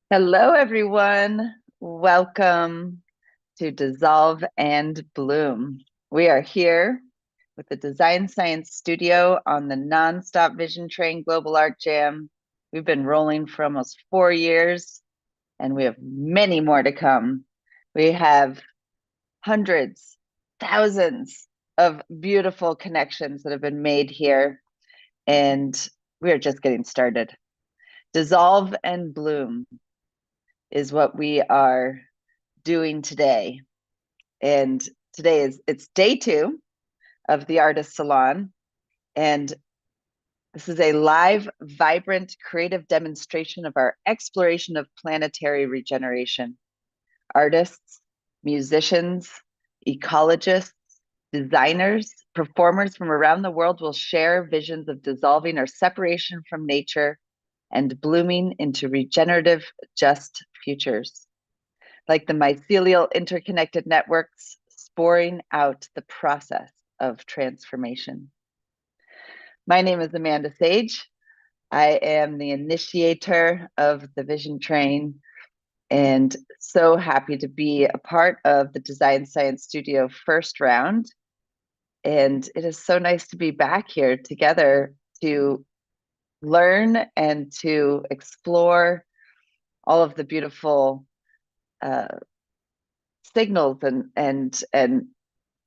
Hello, everyone. Welcome to Dissolve and Bloom. We are here with the Design Science Studio on the Nonstop Vision Train Global Art Jam. We've been rolling for almost 4 years, and we have many more to come. We have hundreds, thousands of beautiful connections that have been made here, and we are just getting started. Dissolve and Bloom is what we are doing today. And today it's day 2 of the Artist Salon. And this is a live, vibrant, creative demonstration of our exploration of planetary regeneration. Artists, musicians, ecologists, designers, performers from around the world will share visions of dissolving our separation from nature and blooming into regenerative, just futures. Like the mycelial interconnected networks sporing out the process of transformation. My name is Amanda Sage. I am the initiator of the Vision Train and so happy to be a part of the Design Science Studio first round. And it is so nice to be back here together to learn and to explore all of the beautiful signals and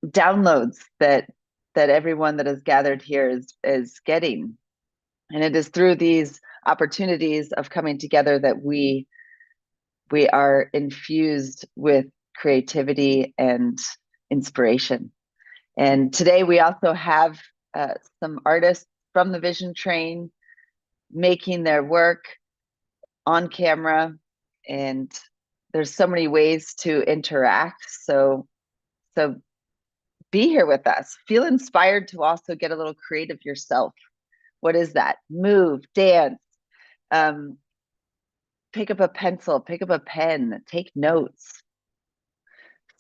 downloads that everyone that is gathered here is getting. And it is through these opportunities of coming together that we are infused with creativity and inspiration. And today we also have some artists from the Vision Train making their work on camera, and there's so many ways to interact. So be here with us. Feel inspired to also get a little creative yourself. What is that? Move, dance, pick up a pencil, pick up a pen, take notes.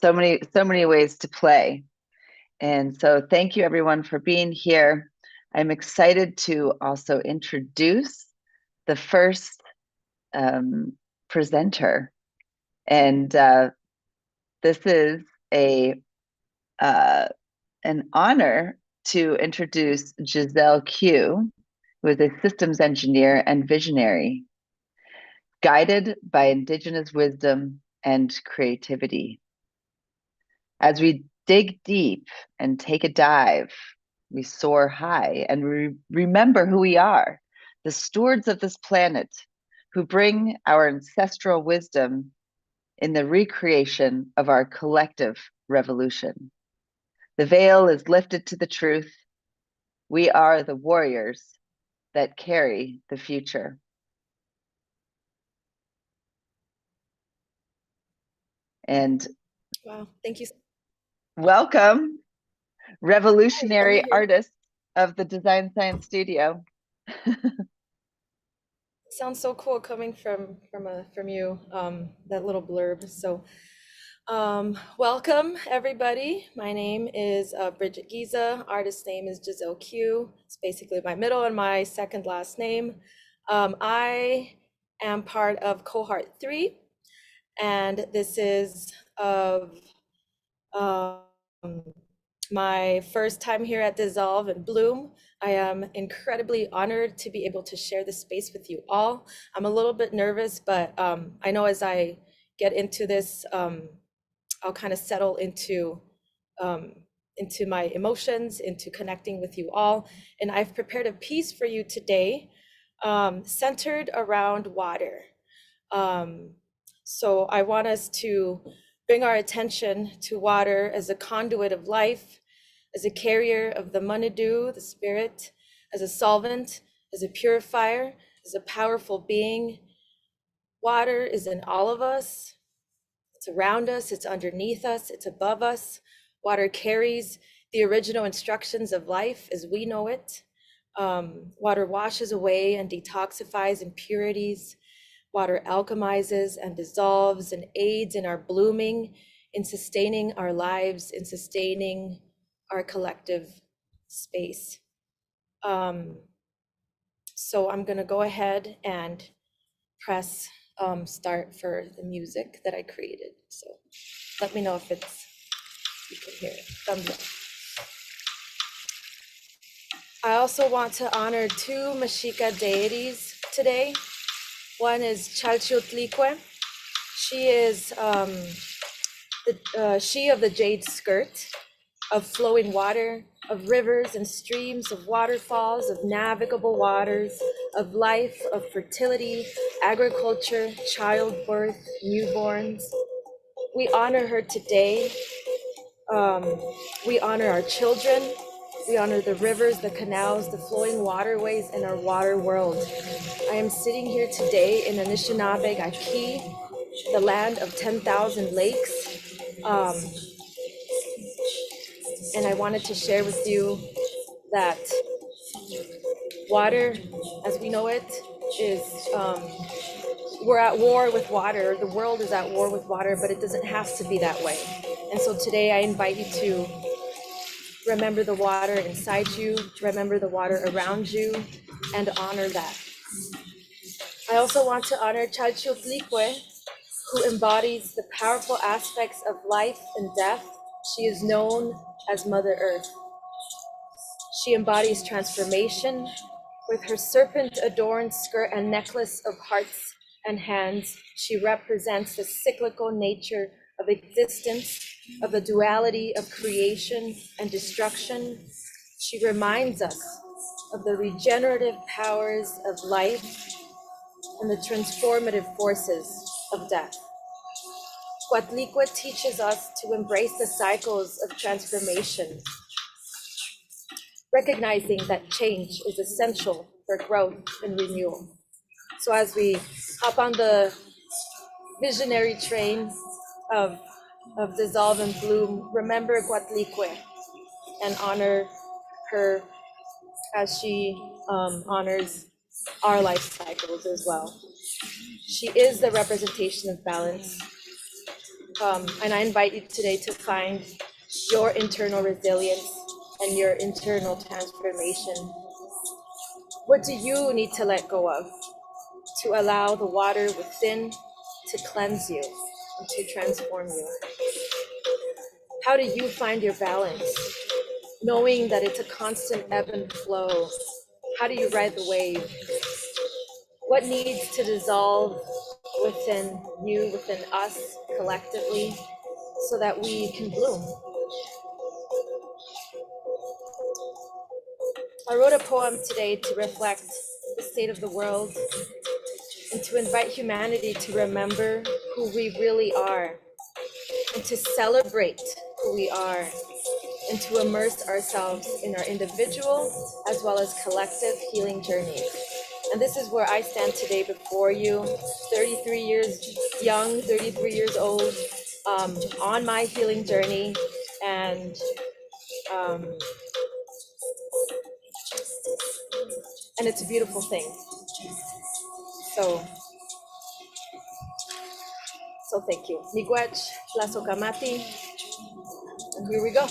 So many ways to play. And so thank you everyone for being here. I'm excited to also introduce the first presenter. And this is an honor to introduce Giselle Q, who is a systems engineer and visionary, guided by indigenous wisdom and creativity. As we dig deep and take a dive, we soar high and remember who we are, the stewards of this planet who bring our ancestral wisdom in the recreation of our collective revolution. The veil is lifted to the truth. We are the warriors that carry the future. And wow, thank you. welcome, revolutionary Hi, artists of the Design Science Studio. sounds so cool coming from you. That little blurb. So, welcome everybody. My name is Bridget Giza. Artist name is Giselle Q. It's basically my middle and my second last name. I am part of cohort 3, and this is of my first time here at Dissolve and Bloom. I am incredibly honored to be able to share this space with you all. I'm a little bit nervous, but I know as I get into this, I'll kind of settle into my emotions, into connecting with you all. And I've prepared a piece for you today centered around water. So I want us to bring our attention to water as a conduit of life, as a carrier of the Manadu, the spirit, as a solvent, as a purifier, as a powerful being. Water is in all of us. It's around us, it's underneath us, it's above us. Water carries the original instructions of life as we know it. Water washes away and detoxifies impurities. Water alchemizes and dissolves and aids in our blooming, in sustaining our lives, in sustaining our collective space. So I'm going to go ahead and press start for the music that I created. So let me know if you can hear it. Thumbs up. I also want to honor two Mexica deities today. One is Chalchiotlique. She is she of the jade skirt, of flowing water, of rivers and streams, of waterfalls, of navigable waters, of life, of fertility, agriculture, childbirth, newborns. We honor her today. We honor our children. We honor the rivers, the canals, the flowing waterways in our water world. I am sitting here today in Anishinaabe Gaki, the land of 10,000 lakes. And I wanted to share with you that water, as we know it, is, we're at war with water. The world is at war with water, but it doesn't have to be that way. And so today I invite you to remember the water inside you, remember the water around you, and honor that. I also want to honor Chalchiotlique, who embodies the powerful aspects of life and death. She is known as Mother Earth. She embodies transformation. With her serpent-adorned skirt and necklace of hearts and hands, she represents the cyclical nature of existence, of the duality of creation and destruction. She reminds us of the regenerative powers of life and the transformative forces of death. Coatlicue teaches us to embrace the cycles of transformation, recognizing that change is essential for growth and renewal. So as we hop on the visionary train of Dissolve and Bloom, remember Coatlicue and honor her as she honors our life cycles as well. She is the representation of balance. And I invite you today to find your internal resilience and your internal transformation. What do you need to let go of to allow the water within to cleanse you and to transform you? How do you find your balance, knowing that it's a constant ebb and flow? How do you ride the wave? What needs to dissolve within you, within us collectively, so that we can bloom? I wrote a poem today to reflect the state of the world and to invite humanity to remember who we really are and to celebrate who we are and to immerse ourselves in our individual as well as collective healing journeys. And this is where I stand today before you, 33 years young, 33 years old, on my healing journey, and it's a beautiful thing. So thank you. Miigwech, Tlasokamati, and here we go.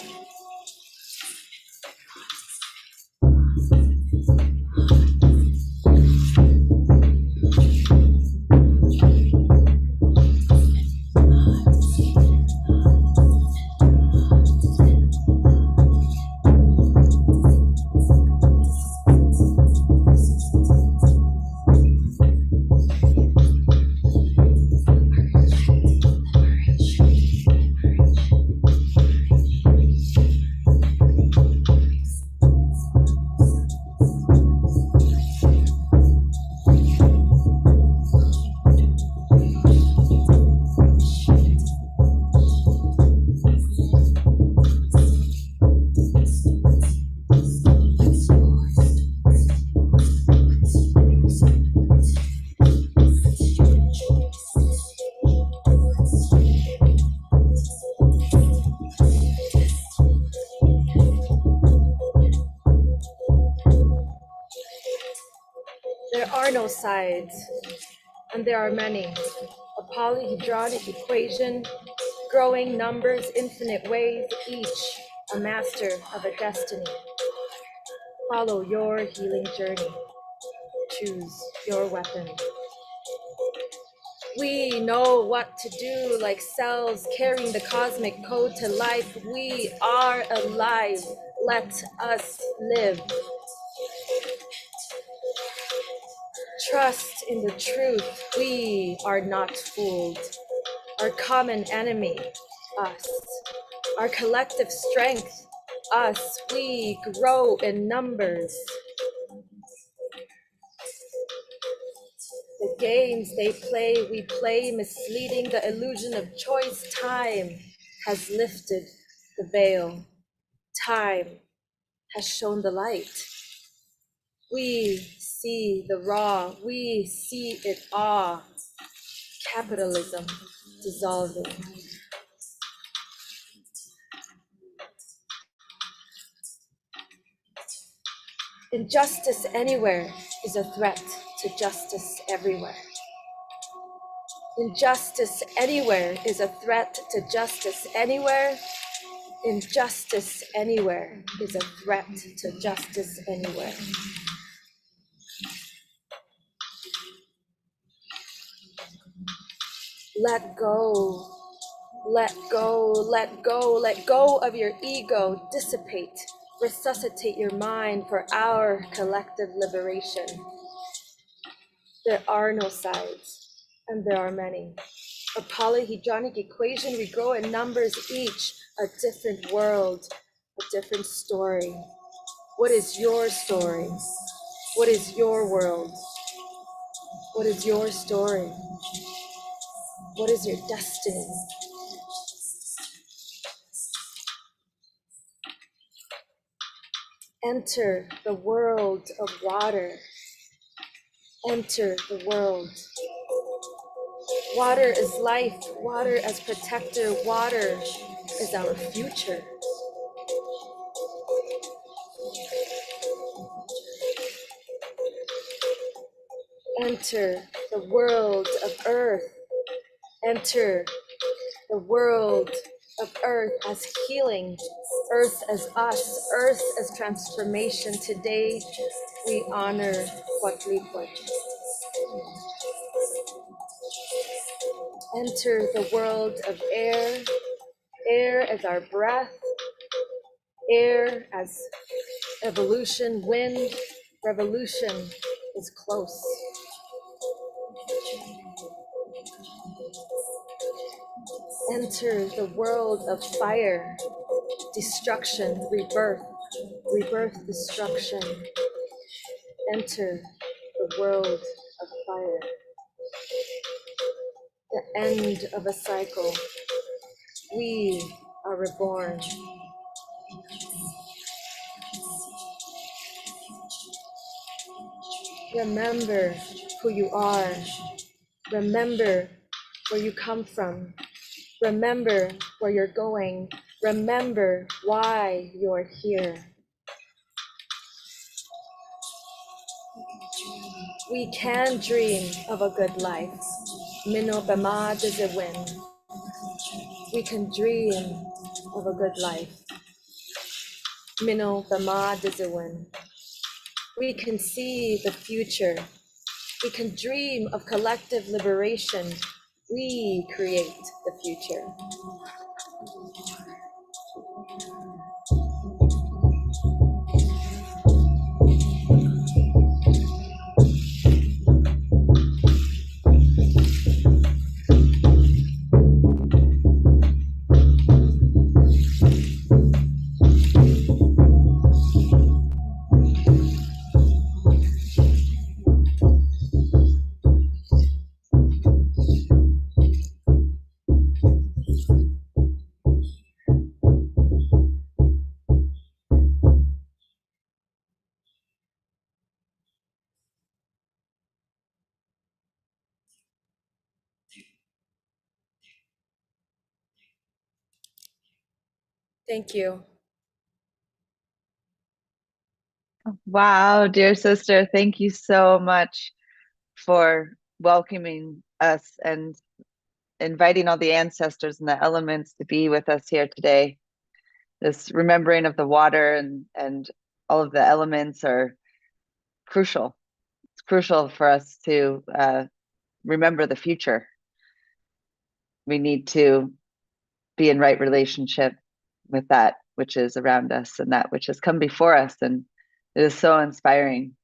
There are no sides, and there are many. A polyhedronic equation, growing numbers, infinite ways, each a master of a destiny. Follow your healing journey. Choose your weapon. We know what to do, like cells carrying the cosmic code to life. We are alive. Let us live. Trust in the truth. We are not fooled. Our common enemy, us. Our collective strength, us. We grow in numbers. The games they play, we play, misleading the illusion of choice. Time has lifted the veil. Time has shown the light. We see the raw, we see it all. Capitalism dissolving. Injustice anywhere is a threat to justice everywhere. Injustice anywhere is a threat to justice anywhere. Injustice anywhere is a threat to justice anywhere. Let go, let go, let go, let go of your ego. Dissipate, resuscitate your mind for our collective liberation. There are no sides, and there are many. A polyhedronic equation, we grow in numbers, each a different world, a different story. What is your story? What is your world? What is your story? What is your destiny? Enter the world of water. Enter the world. Water is life. Water as protector. Water is our future. Enter the world of earth. Enter the world of earth as healing, earth as us, earth as transformation. Today, we honor Huatlipuch. Enter the world of air, air as our breath, air as evolution, wind, revolution is close. Enter the world of fire, destruction, rebirth, rebirth, destruction. Enter the world of fire. The end of a cycle. We are reborn. Remember who you are. Remember where you come from. Remember where you're going. Remember why you're here. We can dream of a good life. Mino bema win. We can dream of a good life. Mino bema win. We can see the future. We can dream of collective liberation. We create the future. Thank you. Wow, dear sister, thank you so much for welcoming us and inviting all the ancestors and the elements to be with us here today. This remembering of the water and all of the elements are crucial. It's crucial for us to remember the future we need to be in right relationship with that which is around us and that which has come before us. And it is so inspiring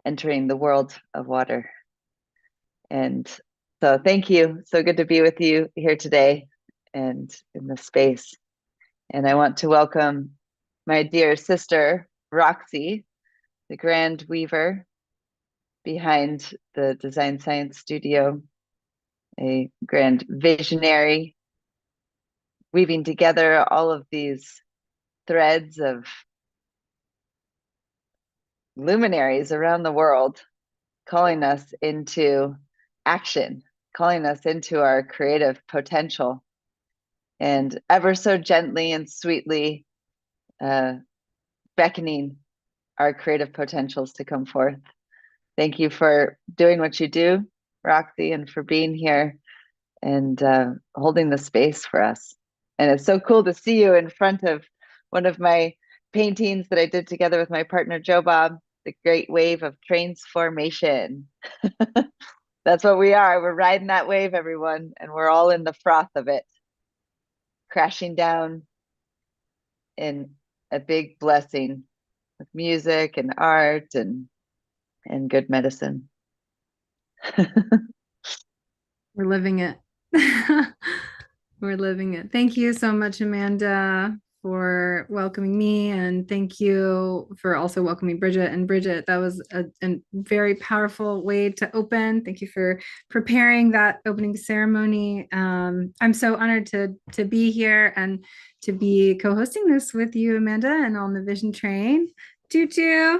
entering the world of water. And so thank you. So good to be with you here today and in this space. And I want to welcome my dear sister, Roxy, the grand weaver behind the Design Science Studio, a grand visionary, weaving together all of these threads of luminaries around the world, calling us into action, calling us into our creative potential, and ever so gently and sweetly beckoning our creative potentials to come forth. Thank you for doing what you do, Roxy, and for being here and holding the space for us. And it's so cool to see you in front of one of my paintings that I did together with my partner, Joe Bob, the Great Wave of Transformation. That's what we are. We're riding that wave, everyone, and we're all in the froth of it, crashing down in a big blessing with music and art and good medicine. We're living it. We're living it. Thank you so much, Amanda, for welcoming me. And thank you for also welcoming Bridget. And Bridget, that was a very powerful way to open. Thank you for preparing that opening ceremony. I'm so honored to be here and to be co-hosting this with you, Amanda, and on the Vision Train. Tutu.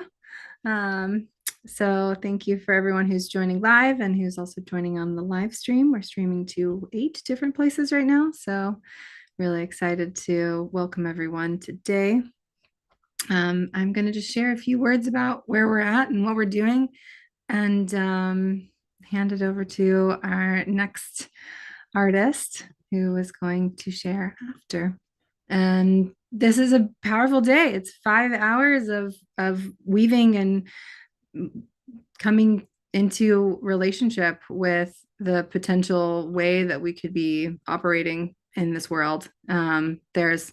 So thank you for everyone who's joining live and who's also joining on the live stream. We're streaming to 8 different places right now. So really excited to welcome everyone today. I'm going to just share a few words about where we're at and what we're doing and hand it over to our next artist who is going to share after. And this is a powerful day. It's 5 hours of weaving and coming into relationship with the potential way that we could be operating in this world. There's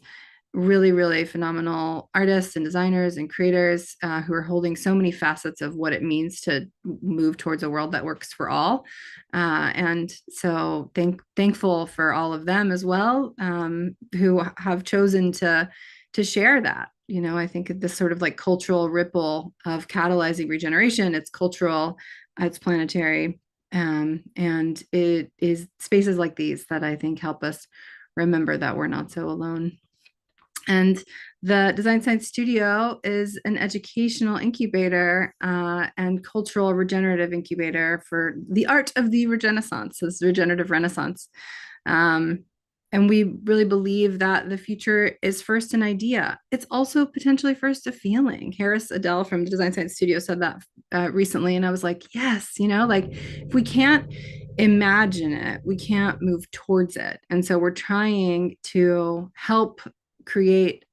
really, really phenomenal artists and designers and creators who are holding so many facets of what it means to move towards a world that works for all. And so thankful for all of them as well, who have chosen to share that. You know, I think this sort of like cultural ripple of catalyzing regeneration, it's cultural, it's planetary. And it is spaces like these that I think help us remember that we're not so alone. And the Design Science Studio is an educational incubator and cultural regenerative incubator for the art of the Regenaissance, this regenerative renaissance. And we really believe that the future is first an idea. It's also potentially first a feeling. Harris Adele from the Design Science Studio said that recently. And I was like, yes, you know, like if we can't imagine it, we can't move towards it. And so we're trying to help create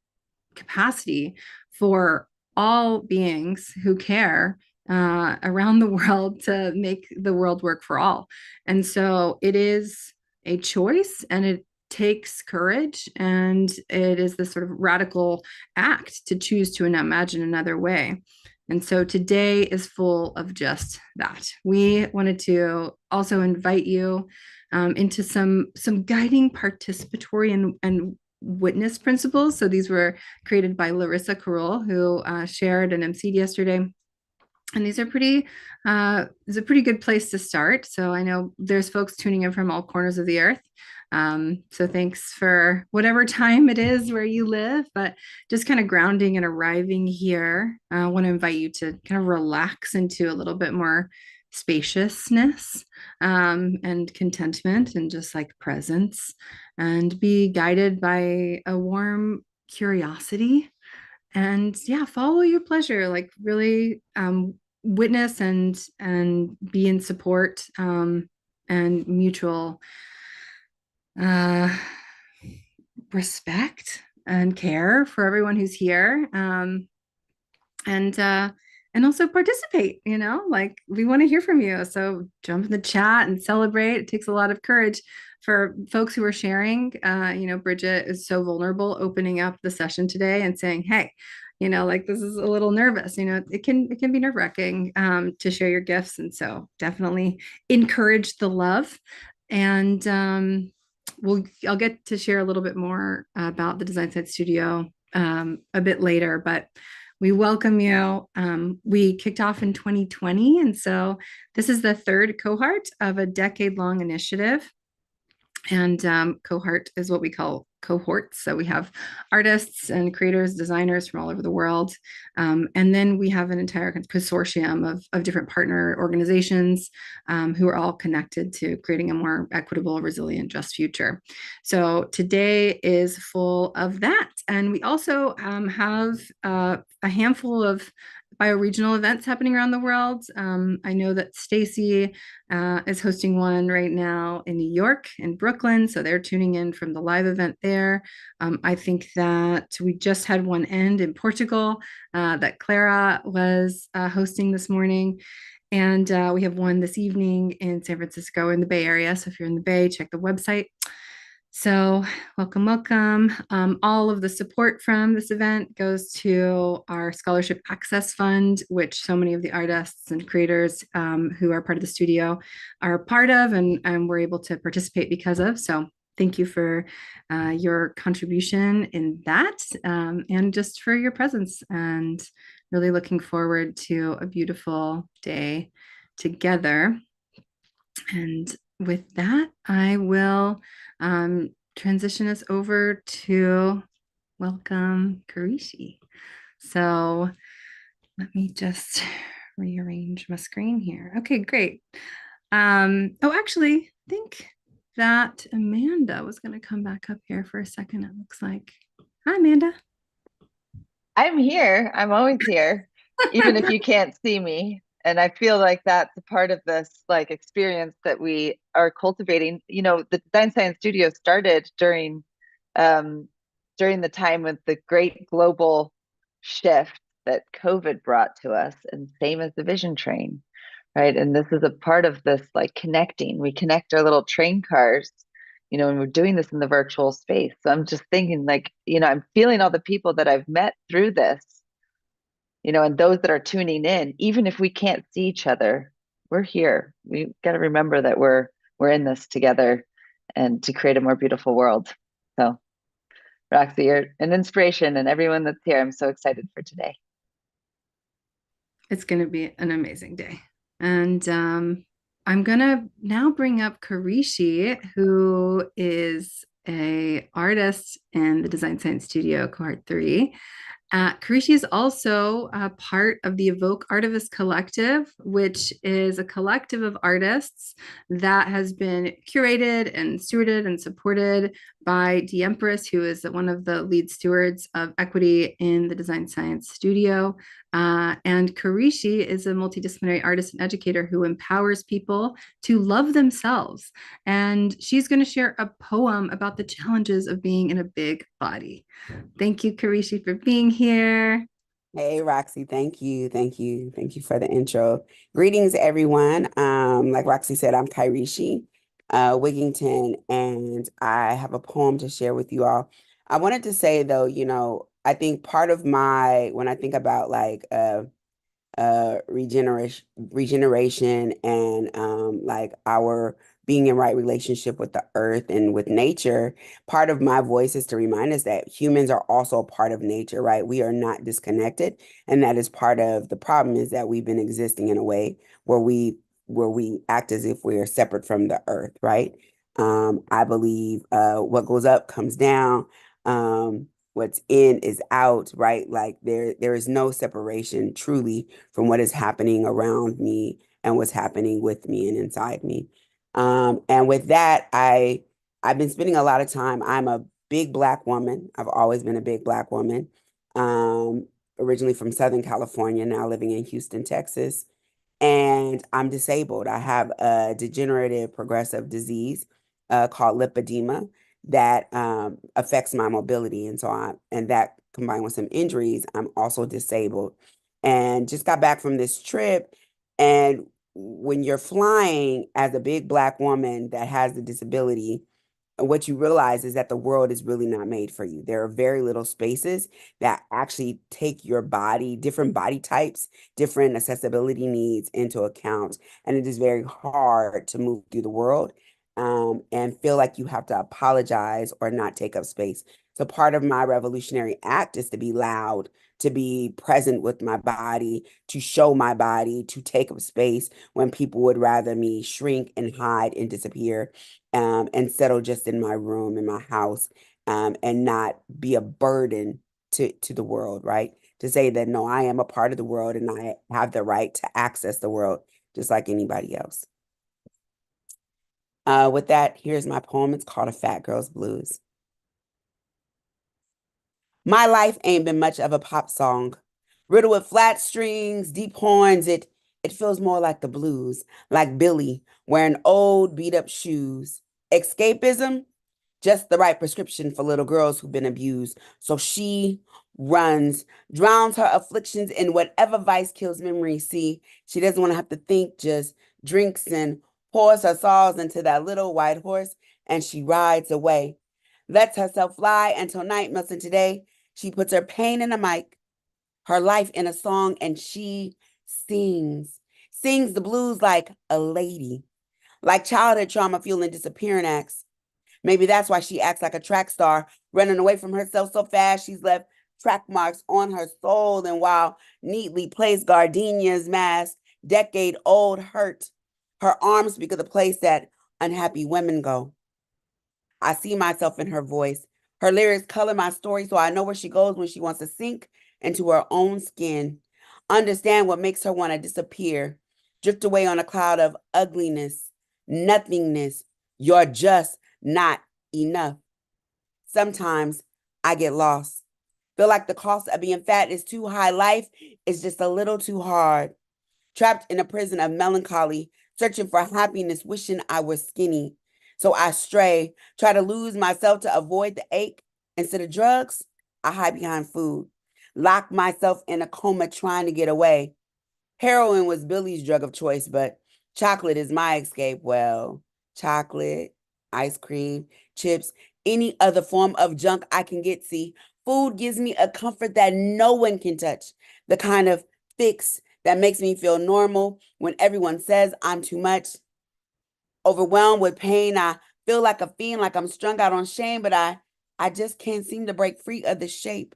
capacity for all beings who care around the world to make the world work for all. And so it is a choice and it takes courage, and it is this sort of radical act to choose to imagine another way. And so today is full of just that. We wanted to also invite you into some guiding participatory and witness principles. So these were created by Larissa Carroll, who shared and emceed yesterday. And these are it's a pretty good place to start. So I know there's folks tuning in from all corners of the earth. So thanks for whatever time it is where you live, but just kind of grounding and arriving here. I want to invite you to kind of relax into a little bit more spaciousness and contentment and just like presence, and be guided by a warm curiosity. And yeah, follow your pleasure, like really witness and be in support and mutual respect and care for everyone who's here. And and also participate, like we want to hear from you. So jump in the chat and celebrate. It takes a lot of courage for folks who are sharing. Bridget is so vulnerable opening up the session today and saying, hey, like this is a little nervous. It can be nerve-wracking to share your gifts. And so definitely encourage the love. And I'll get to share a little bit more about the Design Science Studio a bit later, but we welcome you. We kicked off in 2020, and so this is the third cohort of a decade-long initiative. And cohort is what we call cohorts. So we have artists and creators, designers from all over the world. And then we have an entire consortium of different partner organizations who are all connected to creating a more equitable, resilient, just future. So today is full of that. And we also have a handful of bioregional events happening around the world. I know that Stacy is hosting one right now in New York, in Brooklyn. So they're tuning in from the live event there. I think that we just had one end in Portugal that Clara was hosting this morning. And we have one this evening in San Francisco in the Bay Area. So if you're in the Bay, check the website. So welcome, welcome. All of the support from this event goes to our Scholarship Access Fund, which so many of the artists and creators who are part of the studio are part of, and we're able to participate because of. So thank you for your contribution in that, and just for your presence, and really looking forward to a beautiful day together. And with that, I will transition us over to welcome Karishi. So let me just rearrange my screen here. Okay, great. Actually, I think that Amanda was going to come back up here for a second, it looks like. Hi, Amanda. I'm here. I'm always here, even if you can't see me. And I feel like that's a part of this experience that we are cultivating. The Design Science Studio started during the time with the great global shift that COVID brought to us, and same as the Vision Train, right? And this is a part of this connecting. We connect our little train cars, and we're doing this in the virtual space. So I'm just thinking I'm feeling all the people that I've met through this, and those that are tuning in, even if we can't see each other, we're here. We got to remember that we're in this together and to create a more beautiful world. So Roxy, you're an inspiration, and everyone that's here, I'm so excited for today. It's going to be an amazing day. And I'm going to now bring up Karishi, who is a artist in the Design Science Studio Cohort 3. Karishi is also a part of the Evoke Artivist Collective, which is a collective of artists that has been curated and stewarded and supported by Dee Empress, who is one of the lead stewards of equity in the Design Science Studio. And Karishi is a multidisciplinary artist and educator who empowers people to love themselves. And she's going to share a poem about the challenges of being in a big body. Thank you, Karishi, for being here. Hey, Roxy, thank you. Thank you. Thank you for the intro. Greetings, everyone. Like Roxy said, I'm Karishi Wigington, and I have a poem to share with you all. I wanted to say, though, I think part of when I think about regeneration and our being in right relationship with the earth and with nature, part of my voice is to remind us that humans are also a part of nature, right? We are not disconnected. And that is part of the problem, is that we've been existing in a way where we act as if we're separate from the earth, right? I believe what goes up comes down. What's in is out, right? Like there is no separation truly from what is happening around me and what's happening with me and inside me. And with that, I've been spending a lot of time. I'm a big Black woman. I've always been a big Black woman. Originally from Southern California, now living in Houston, Texas. And I'm disabled. I have a degenerative progressive disease called lipedema that affects my mobility. And that combined with some injuries, I'm also disabled. and just got back from this trip. And when you're flying as a big Black woman that has a disability, what you realize is that the world is really not made for you. There are very little spaces that actually take your body, different body types, different accessibility needs into account. And it is very hard to move through the world and feel like you have to apologize or not take up space. So part of my revolutionary act is to be loud, to be present with my body, to show my body, to take up space when people would rather me shrink and hide and disappear, and settle just in my room, in my house, and not be a burden to the world, right? To say that, no, I am a part of the world and I have the right to access the world just like anybody else. With that, here's my poem. It's called A Fat Girl's Blues. My life ain't been much of a pop song. Riddled with flat strings, deep horns, it feels more like the blues, like Billy wearing old beat up shoes. Escapism, just the right prescription for little girls who've been abused. So she runs, drowns her afflictions in whatever vice kills memory. See, she doesn't want to have to think, just drinks and pours her sorrows into that little white horse, and she rides away. Lets herself fly until night melts into day. She puts her pain in a mic, her life in a song, and she sings. Sings the blues like a lady, like childhood trauma fueling disappearing acts. Maybe that's why she acts like a track star, running away from herself so fast she's left track marks on her soul. And while neatly placed gardenias mask, decade-old hurt, her arms speak of the place that unhappy women go. I see myself in her voice. Her lyrics color my story so I know where she goes when she wants to sink into her own skin, understand what makes her want to disappear, drift away on a cloud of ugliness, nothingness. You're just not enough. Sometimes I get lost. Feel like the cost of being fat is too high. Life is just a little too hard. Trapped in a prison of melancholy, searching for happiness, wishing I was skinny. So I stray, try to lose myself to avoid the ache. Instead of drugs, I hide behind food. Lock myself in a coma trying to get away. Heroin was Billy's drug of choice, but chocolate is my escape. Well, chocolate, ice cream, chips, any other form of junk I can get. See, food gives me a comfort that no one can touch. The kind of fix that makes me feel normal when everyone says I'm too much. Overwhelmed with pain, I feel like a fiend, like I'm strung out on shame, but I just can't seem to break free of the shape.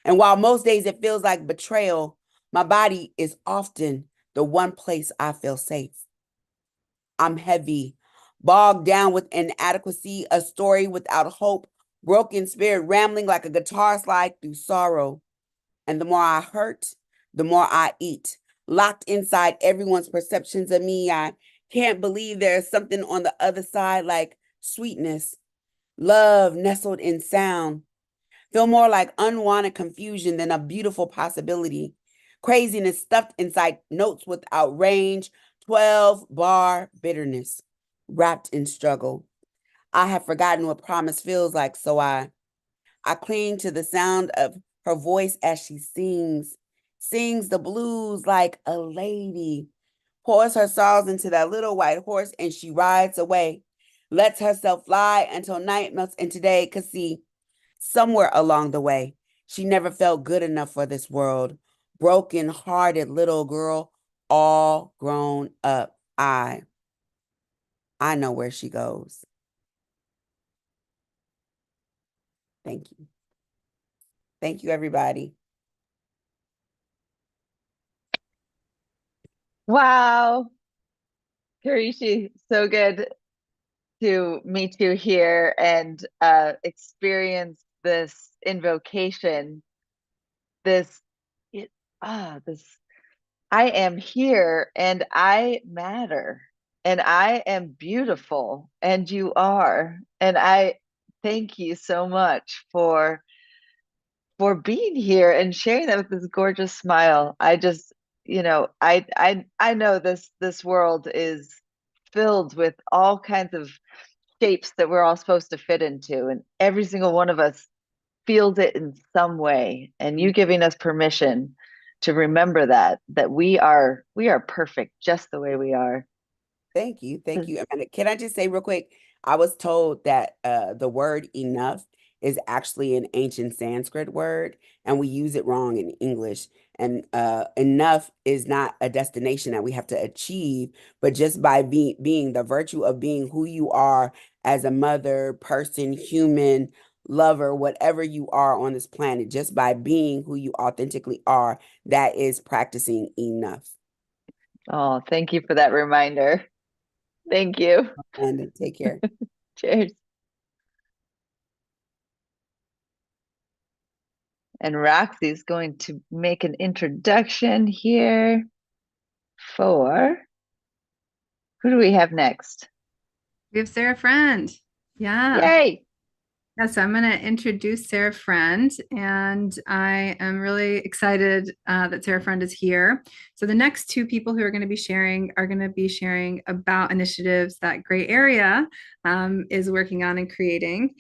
And while most days it feels like betrayal, my body is often the one place I feel safe. I'm heavy, bogged down with inadequacy, a story without hope, broken spirit rambling like a guitar slide through sorrow. And the more I hurt, the more I eat. Locked inside everyone's perceptions of me, I can't believe there's something on the other side like sweetness, love nestled in sound. Feel more like unwanted confusion than a beautiful possibility. Craziness stuffed inside notes without range, 12-bar bitterness, wrapped in struggle. I have forgotten what promise feels like, so I cling to the sound of her voice as she sings the blues like a lady, pours her sorrows into that little white horse, and she rides away, lets herself fly until night melts into day. 'Cause see, somewhere along the way, she never felt good enough for this world. Broken-hearted little girl, all grown up. I know where she goes. Thank you. Thank you, everybody. Wow. Karishi, so good to meet you here and experience this invocation, this, it, this, I am here and I matter and I am beautiful and you are. And I thank you so much for being here and sharing that with this gorgeous smile. I just, I know this world is filled with all kinds of shapes that we're all supposed to fit into, and every single one of us feels it in some way. And you giving us permission to remember that we are perfect just the way we are. Thank you. Thank you. And can I just say real quick? I was told that the word enough is actually an ancient Sanskrit word, and we use it wrong in English. And enough is not a destination that we have to achieve, but just by being the virtue of being who you are as a mother, person, human, lover, whatever you are on this planet, just by being who you authentically are, that is practicing enough. Oh, thank you for that reminder. Thank you. And take care. Cheers. And Roxy's going to make an introduction here for, who do we have next? We have Sarah Friend. Yeah. Yay. Yeah, so I'm going to introduce Sarah Friend, and I am really excited that Sarah Friend is here. So the next two people who are going to be sharing about initiatives that Gray Area is working on and creating.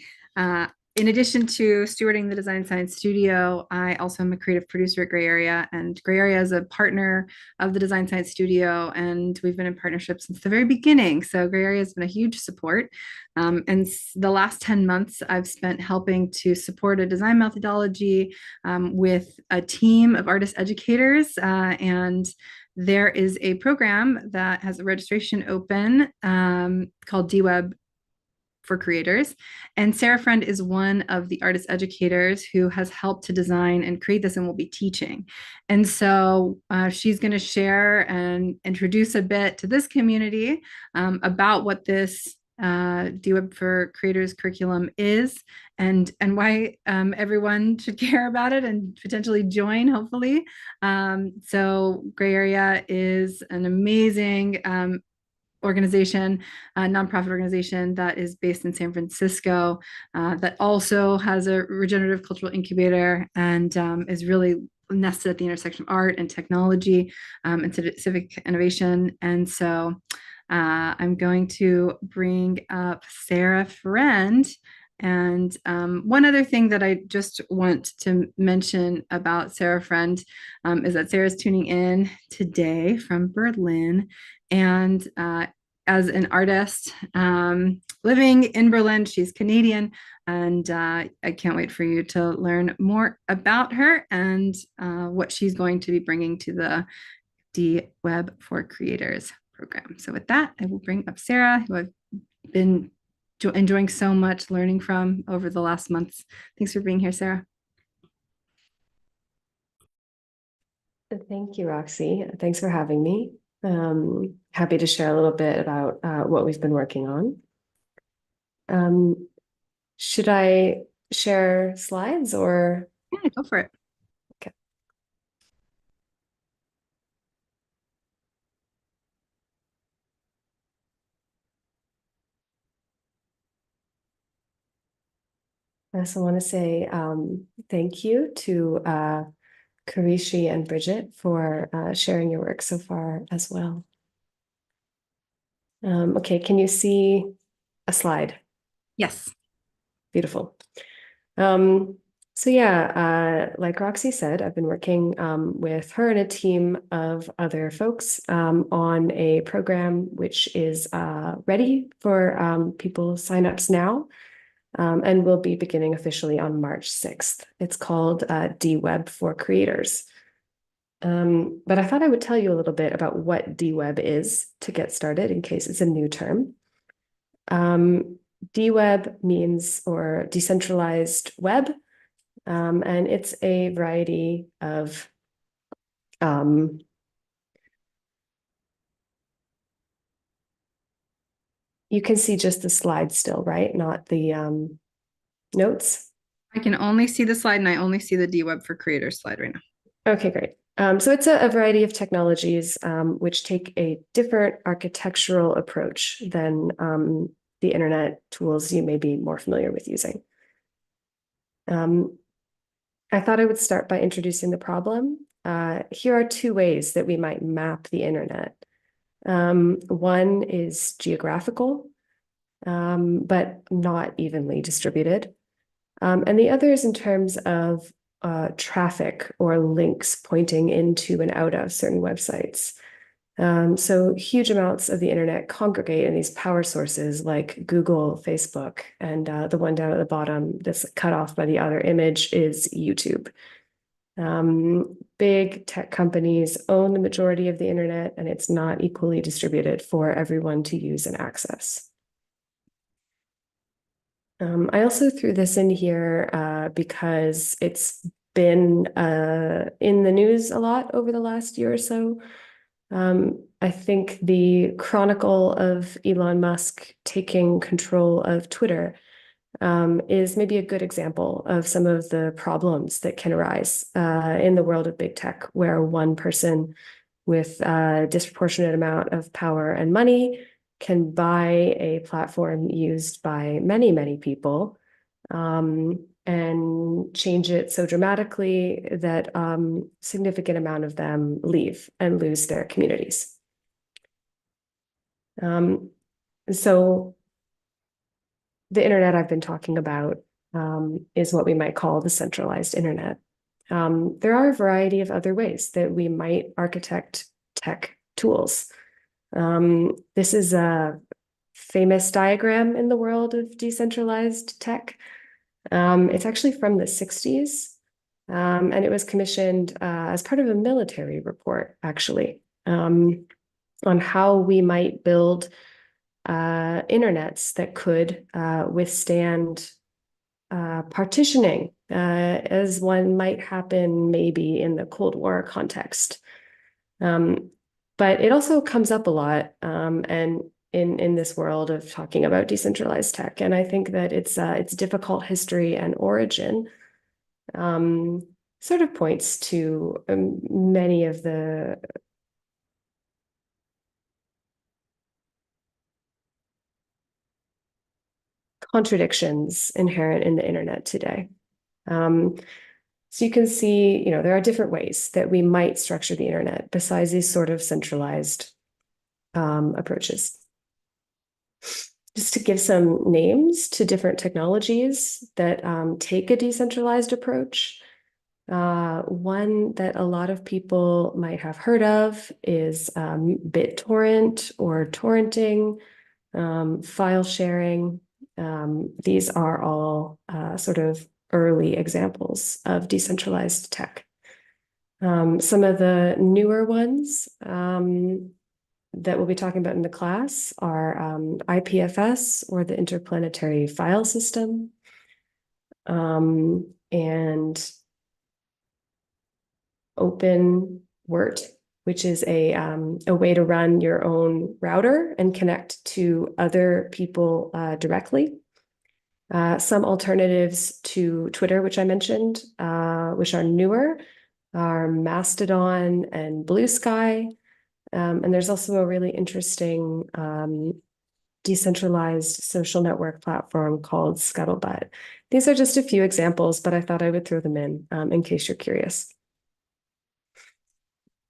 In addition to stewarding the Design Science Studio, I also am a creative producer at Gray Area, and Gray Area is a partner of the Design Science Studio, and we've been in partnership since the very beginning. So Gray Area has been a huge support. And the last 10 months, I've spent helping to support a design methodology with a team of artist educators. And there is a program that has a registration open called DWeb for Creators. And Sarah Friend is one of the artist educators who has helped to design and create this and will be teaching. And so she's going to share and introduce a bit to this community about what this DWeb for Creators curriculum is, and why everyone should care about it and potentially join, hopefully. So Gray Area is an amazing organization, a nonprofit organization that is based in San Francisco, that also has a regenerative cultural incubator and is really nested at the intersection of art and technology and civic innovation. And so I'm going to bring up Sarah Friend. And one other thing that I just want to mention about Sarah Friend is that Sarah's tuning in today from Berlin. And as an artist living in Berlin, she's Canadian. And I can't wait for you to learn more about her and what she's going to be bringing to the DWeb for Creators program. So with that, I will bring up Sarah, who I've been enjoying so much learning from over the last months. Thanks for being here, Sarah. Thank you, Roxy. Thanks for having me. Happy to share a little bit about what we've been working on. Should I share slides or? Yeah, go for it. Okay. I also want to say thank you to Karishi and Bridget for sharing your work so far as well. Okay, can you see a slide? Yes. Beautiful. So yeah, like Roxy said, I've been working with her and a team of other folks on a program which is ready for people signups now. And will be beginning officially on March 6th. It's called DWeb for Creators. But I thought I would tell you a little bit about what DWeb is to get started in case it's a new term. DWeb means, or decentralized web, and it's a variety of you can see just the slide still, right? Not the notes. I can only see the slide and I only see the DWeb for Creators slide right now. Okay, great. So it's a variety of technologies which take a different architectural approach than the internet tools you may be more familiar with using. I thought I would start by introducing the problem. Here are two ways that we might map the internet. One is geographical, but not evenly distributed. And the other is in terms of traffic or links pointing into and out of certain websites. So huge amounts of the internet congregate in these power sources like Google, Facebook, and the one down at the bottom that's cut off by the other image is YouTube. Big tech companies own the majority of the internet, and it's not equally distributed for everyone to use and access. I also threw this in here because it's been in the news a lot over the last year or so. I think the chronicle of Elon Musk taking control of Twitter is maybe a good example of some of the problems that can arise in the world of big tech, where one person with a disproportionate amount of power and money can buy a platform used by many, many people and change it so dramatically that significant amount of them leave and lose their communities. So the internet I've been talking about is what we might call the centralized internet. There are a variety of other ways that we might architect tech tools. This is a famous diagram in the world of decentralized tech. It's actually from the 60s, and it was commissioned as part of a military report, actually, on how we might build internets that could withstand partitioning, as one might happen maybe in the Cold War context. But it also comes up a lot, and in this world of talking about decentralized tech, and I think that its difficult history and origin sort of points to many of the contradictions inherent in the internet today. So you can see, there are different ways that we might structure the internet besides these sort of centralized approaches. Just to give some names to different technologies that take a decentralized approach. One that a lot of people might have heard of is BitTorrent or torrenting, file sharing. These are all sort of early examples of decentralized tech. Some of the newer ones that we'll be talking about in the class are IPFS, or the Interplanetary File System, and OpenWrt, which is a way to run your own router and connect to other people directly. Some alternatives to Twitter, which I mentioned, which are newer, are Mastodon and Blue Sky. And there's also a really interesting decentralized social network platform called Scuttlebutt. These are just a few examples, but I thought I would throw them in case you're curious.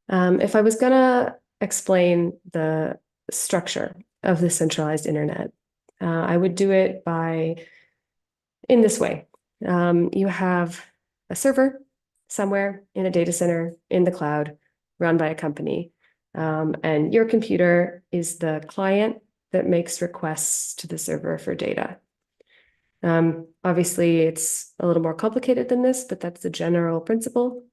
If I was going to explain the structure of the centralized internet, I would do it in this way. You have a server somewhere in a data center in the cloud run by a company, and your computer is the client that makes requests to the server for data. Obviously, it's a little more complicated than this, but that's the general principle.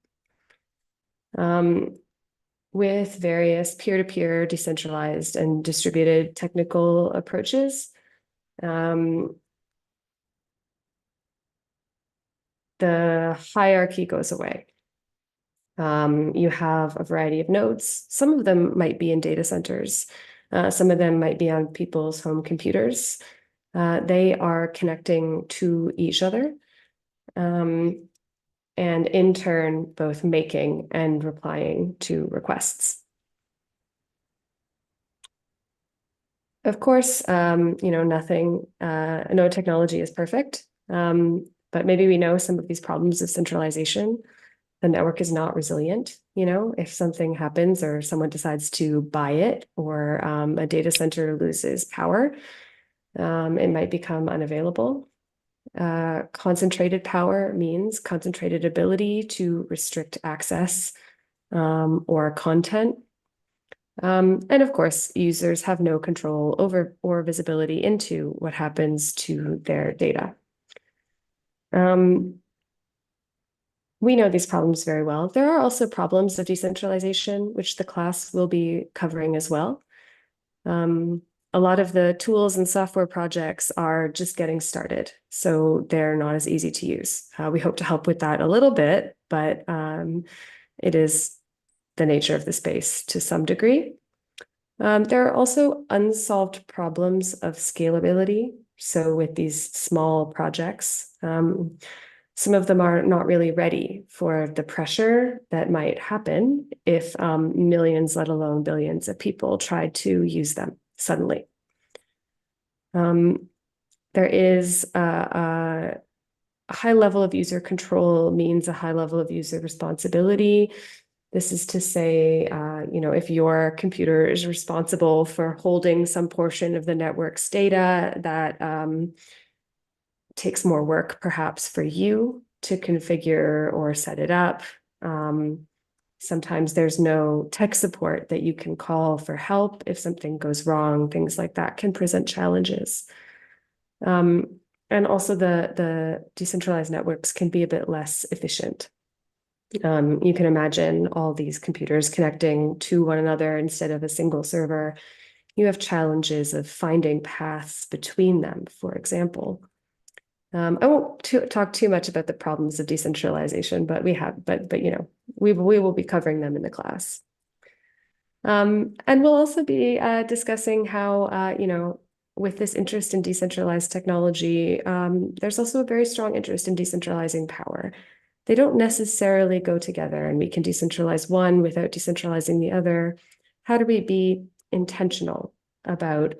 With various peer-to-peer, decentralized, and distributed technical approaches, the hierarchy goes away. You have a variety of nodes. Some of them might be in data centers. Some of them might be on people's home computers. They are connecting to each other, and in turn, both making and replying to requests. Of course, nothing, no technology is perfect, but maybe we know some of these problems of centralization. The network is not resilient. If something happens or someone decides to buy it, or a data center loses power, it might become unavailable. Concentrated power means concentrated ability to restrict access or content. And of course, users have no control over or visibility into what happens to their data. We know these problems very well. There are also problems of decentralization, which the class will be covering as well. A lot of the tools and software projects are just getting started, so they're not as easy to use. We hope to help with that a little bit, but it is the nature of the space to some degree. There are also unsolved problems of scalability. So with these small projects, some of them are not really ready for the pressure that might happen if millions, let alone billions of people tried to use them suddenly. There is a high level of user control means a high level of user responsibility. This is to say, if your computer is responsible for holding some portion of the network's data, that takes more work perhaps for you to configure or set it up. Sometimes there's no tech support that you can call for help if something goes wrong. Things like that can present challenges. And also the decentralized networks can be a bit less efficient. You can imagine all these computers connecting to one another instead of a single server. You have challenges of finding paths between them, for example. I won't talk too much about the problems of decentralization, but we will be covering them in the class. And we'll also be discussing how, with this interest in decentralized technology, there's also a very strong interest in decentralizing power. They don't necessarily go together, and we can decentralize one without decentralizing the other. How do we be intentional about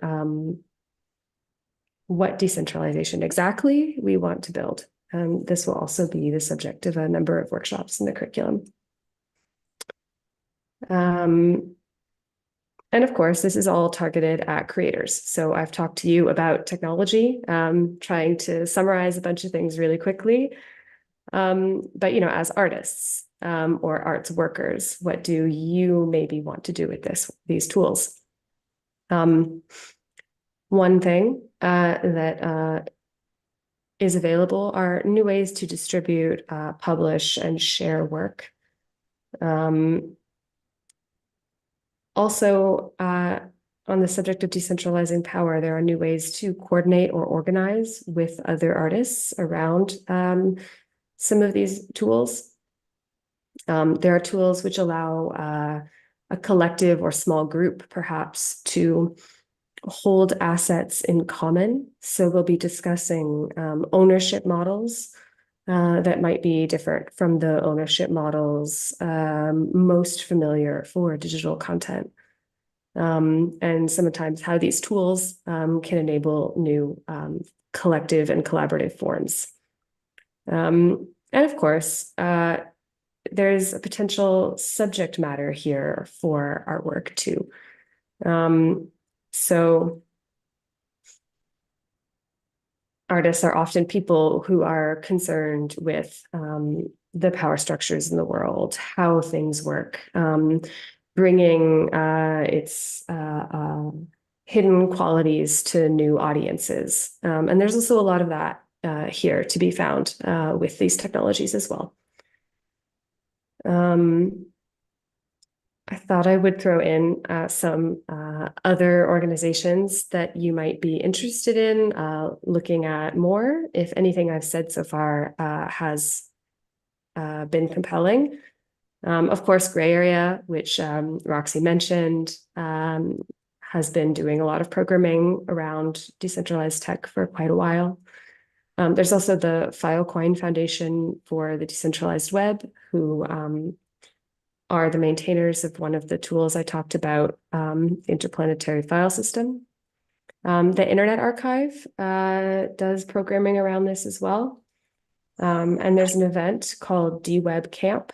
what decentralization exactly we want to build? This will also be the subject of a number of workshops in the curriculum. And of course, this is all targeted at creators. So I've talked to you about technology, trying to summarize a bunch of things really quickly. But as artists or arts workers, what do you maybe want to do with these tools? One thing that is available are new ways to distribute, publish, and share work. Also, on the subject of decentralizing power, there are new ways to coordinate or organize with other artists around some of these tools. There are tools which allow a collective or small group, perhaps, to hold assets in common. So we'll be discussing ownership models that might be different from the ownership models most familiar for digital content. And sometimes how these tools can enable new collective and collaborative forms. And of course, there's a potential subject matter here for artwork too. So artists are often people who are concerned with the power structures in the world, how things work, bringing its hidden qualities to new audiences. And there's also a lot of that here to be found with these technologies as well. I thought I would throw in some other organizations that you might be interested in looking at more, if anything I've said so far has been compelling. Of course, Gray Area, which Roxy mentioned, has been doing a lot of programming around decentralized tech for quite a while. There's also the Filecoin Foundation for the Decentralized Web, who are the maintainers of one of the tools I talked about, interplanetary file system. The Internet Archive does programming around this as well. And there's an event called DWeb Camp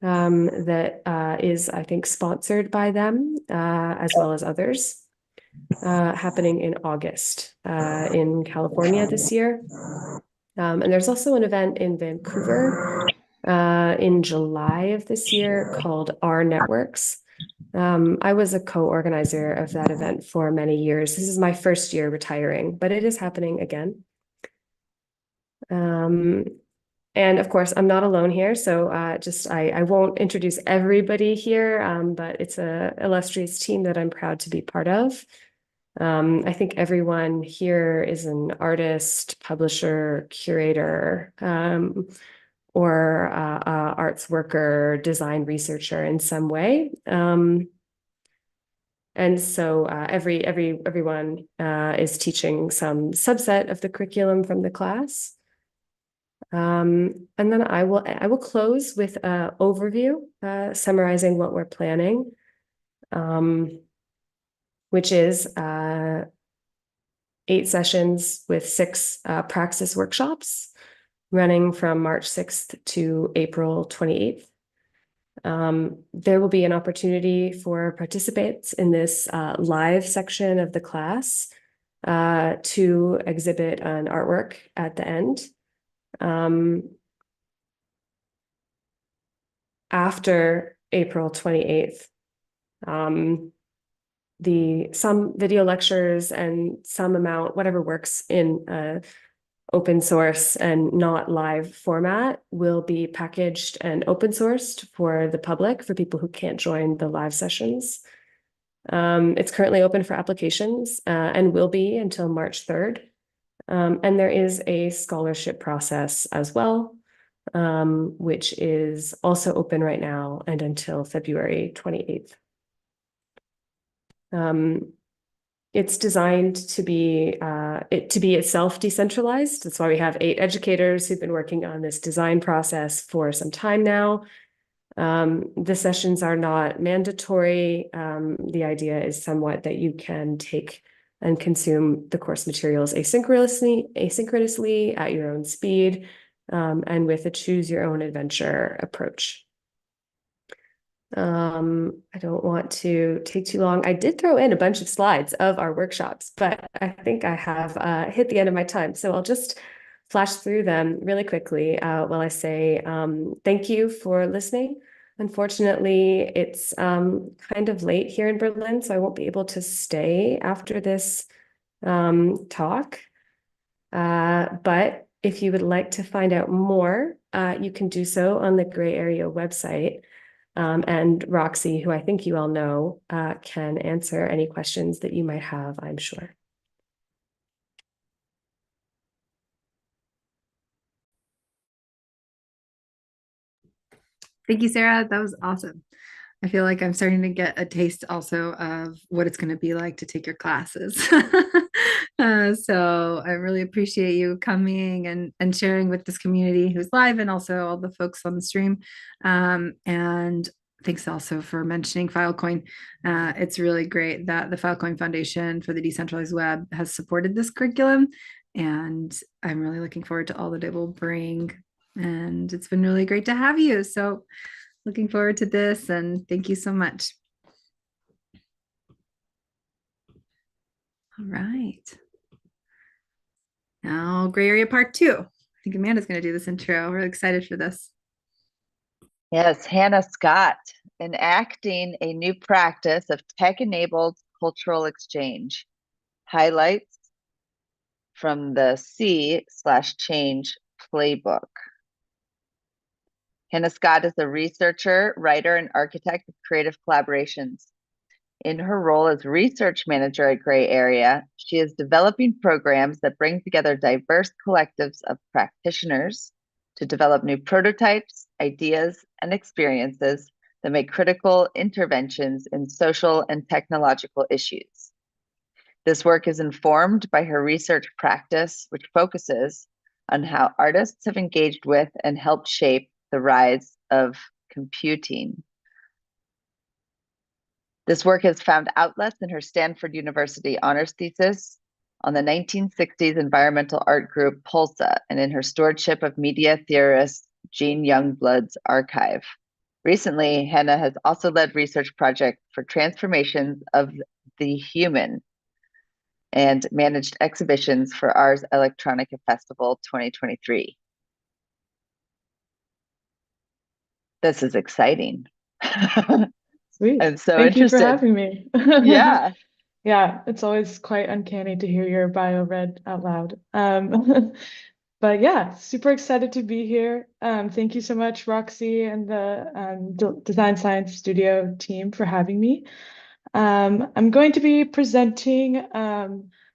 that is, I think, sponsored by them as well as others, happening in August in California this year. And there's also an event in Vancouver in July of this year called Our Networks. I was a co-organizer of that event for many years. This is my first year retiring, but it is happening again. And of course, I'm not alone here, so I won't introduce everybody here, but it's an illustrious team that I'm proud to be part of. I think everyone here is an artist, publisher, curator, or arts worker, design researcher in some way. And so everyone is teaching some subset of the curriculum from the class. And then I will close with an overview, summarizing what we're planning, which is 8 sessions with 6 praxis workshops running from March 6th to April 28th. There will be an opportunity for participants in this live section of the class to exhibit an artwork at the end. After April 28th, some video lectures and some amount, whatever works in open source and not live format, will be packaged and open sourced for the public, for people who can't join the live sessions. It's currently open for applications and will be until March 3rd. And there is a scholarship process as well, which is also open right now and until February 28th. It's designed to be itself decentralized. That's why we have 8 educators who've been working on this design process for some time now. The sessions are not mandatory. The idea is somewhat that you can take and consume the course materials asynchronously at your own speed, and with a choose your own adventure approach. I don't want to take too long. I did throw in a bunch of slides of our workshops, but I think I have hit the end of my time. So I'll just flash through them really quickly while I say thank you for listening. Unfortunately, it's kind of late here in Berlin, so I won't be able to stay after this talk. But if you would like to find out more, you can do so on the Gray Area website. And Roxy, who I think you all know, can answer any questions that you might have, I'm sure. Thank you, Sarah. That was awesome. I feel like I'm starting to get a taste also of what it's going to be like to take your classes. So I really appreciate you coming and sharing with this community who's live, and also all the folks on the stream. And thanks also for mentioning Filecoin. It's really great that the Filecoin Foundation for the Decentralized Web has supported this curriculum, and I'm really looking forward to all that it will bring. And it's been really great to have you. So looking forward to this, and thank you so much. All right. Now, Gray Area Part 2. I think Amanda's going to do this intro. We're really excited for this. Yes, Hannah Scott, enacting a new practice of tech-enabled cultural exchange. Highlights from the C/Change playbook. Hannah Scott is a researcher, writer, and architect of creative collaborations. In her role as research manager at Gray Area, she is developing programs that bring together diverse collectives of practitioners to develop new prototypes, ideas, and experiences that make critical interventions in social and technological issues. This work is informed by her research practice, which focuses on how artists have engaged with and helped shape the rise of computing. This work has found outlets in her Stanford University honors thesis on the 1960s environmental art group Pulsa, and in her stewardship of media theorist Jean Youngblood's archive. Recently, Hannah has also led research projects for transformations of the human and managed exhibitions for Ars Electronica Festival 2023. This is exciting. Sweet. I'm so Thank you for interested. having me. Yeah. Yeah, it's always quite uncanny to hear your bio read out loud. But yeah, super excited to be here. Thank you so much, Roxy and the Design Science Studio team for having me. I'm going to be presenting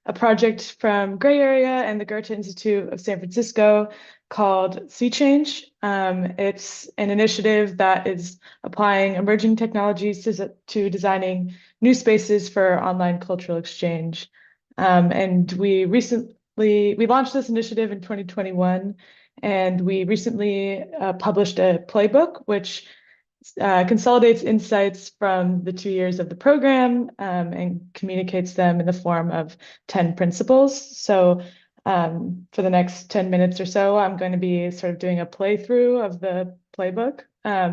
a project from Gray Area and the Goethe Institute of San Francisco called Sea Change. It's an initiative that is applying emerging technologies to designing new spaces for online cultural exchange. And we launched this initiative in 2021, and we recently published a playbook, which consolidates insights from the 2 years of the program and communicates them in the form of 10 principles. So for the next 10 minutes or so, I'm going to be sort of doing a playthrough of the playbook.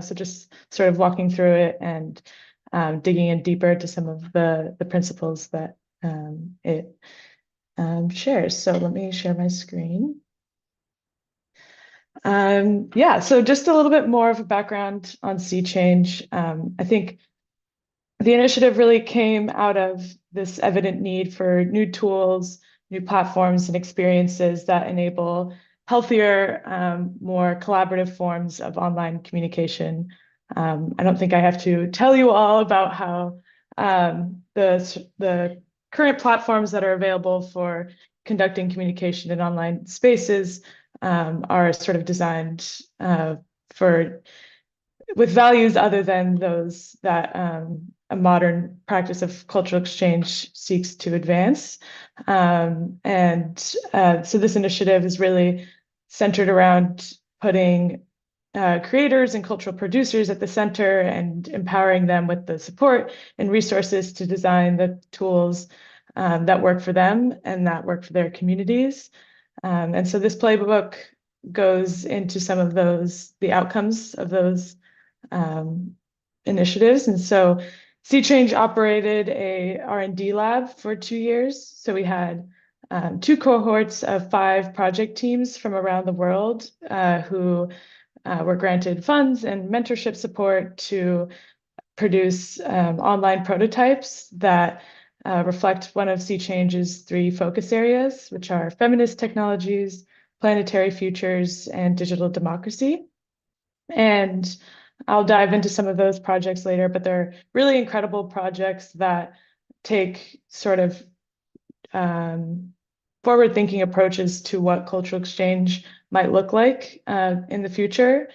So just sort of walking through it and digging in deeper to some of the principles that it shares. So let me share my screen. Yeah, so just a little bit more of a background on Sea Change. I think the initiative really came out of this evident need for new tools, new platforms, and experiences that enable healthier, more collaborative forms of online communication. I don't think I have to tell you all about how the current platforms that are available for conducting communication in online spaces are sort of designed for with values other than those that a modern practice of cultural exchange seeks to advance. So this initiative is really centered around putting creators and cultural producers at the center and empowering them with the support and resources to design the tools that work for them and that work for their communities. And so this playbook goes into some of the outcomes of those initiatives. And so Sea Change operated a R&D lab for 2 years. So we had 2 cohorts of 5 project teams from around the world who were granted funds and mentorship support to produce online prototypes that reflect one of Sea Change's 3 focus areas, which are feminist technologies, planetary futures, and digital democracy. And I'll dive into some of those projects later, but they're really incredible projects that take sort of forward-thinking approaches to what cultural exchange might look like in the future.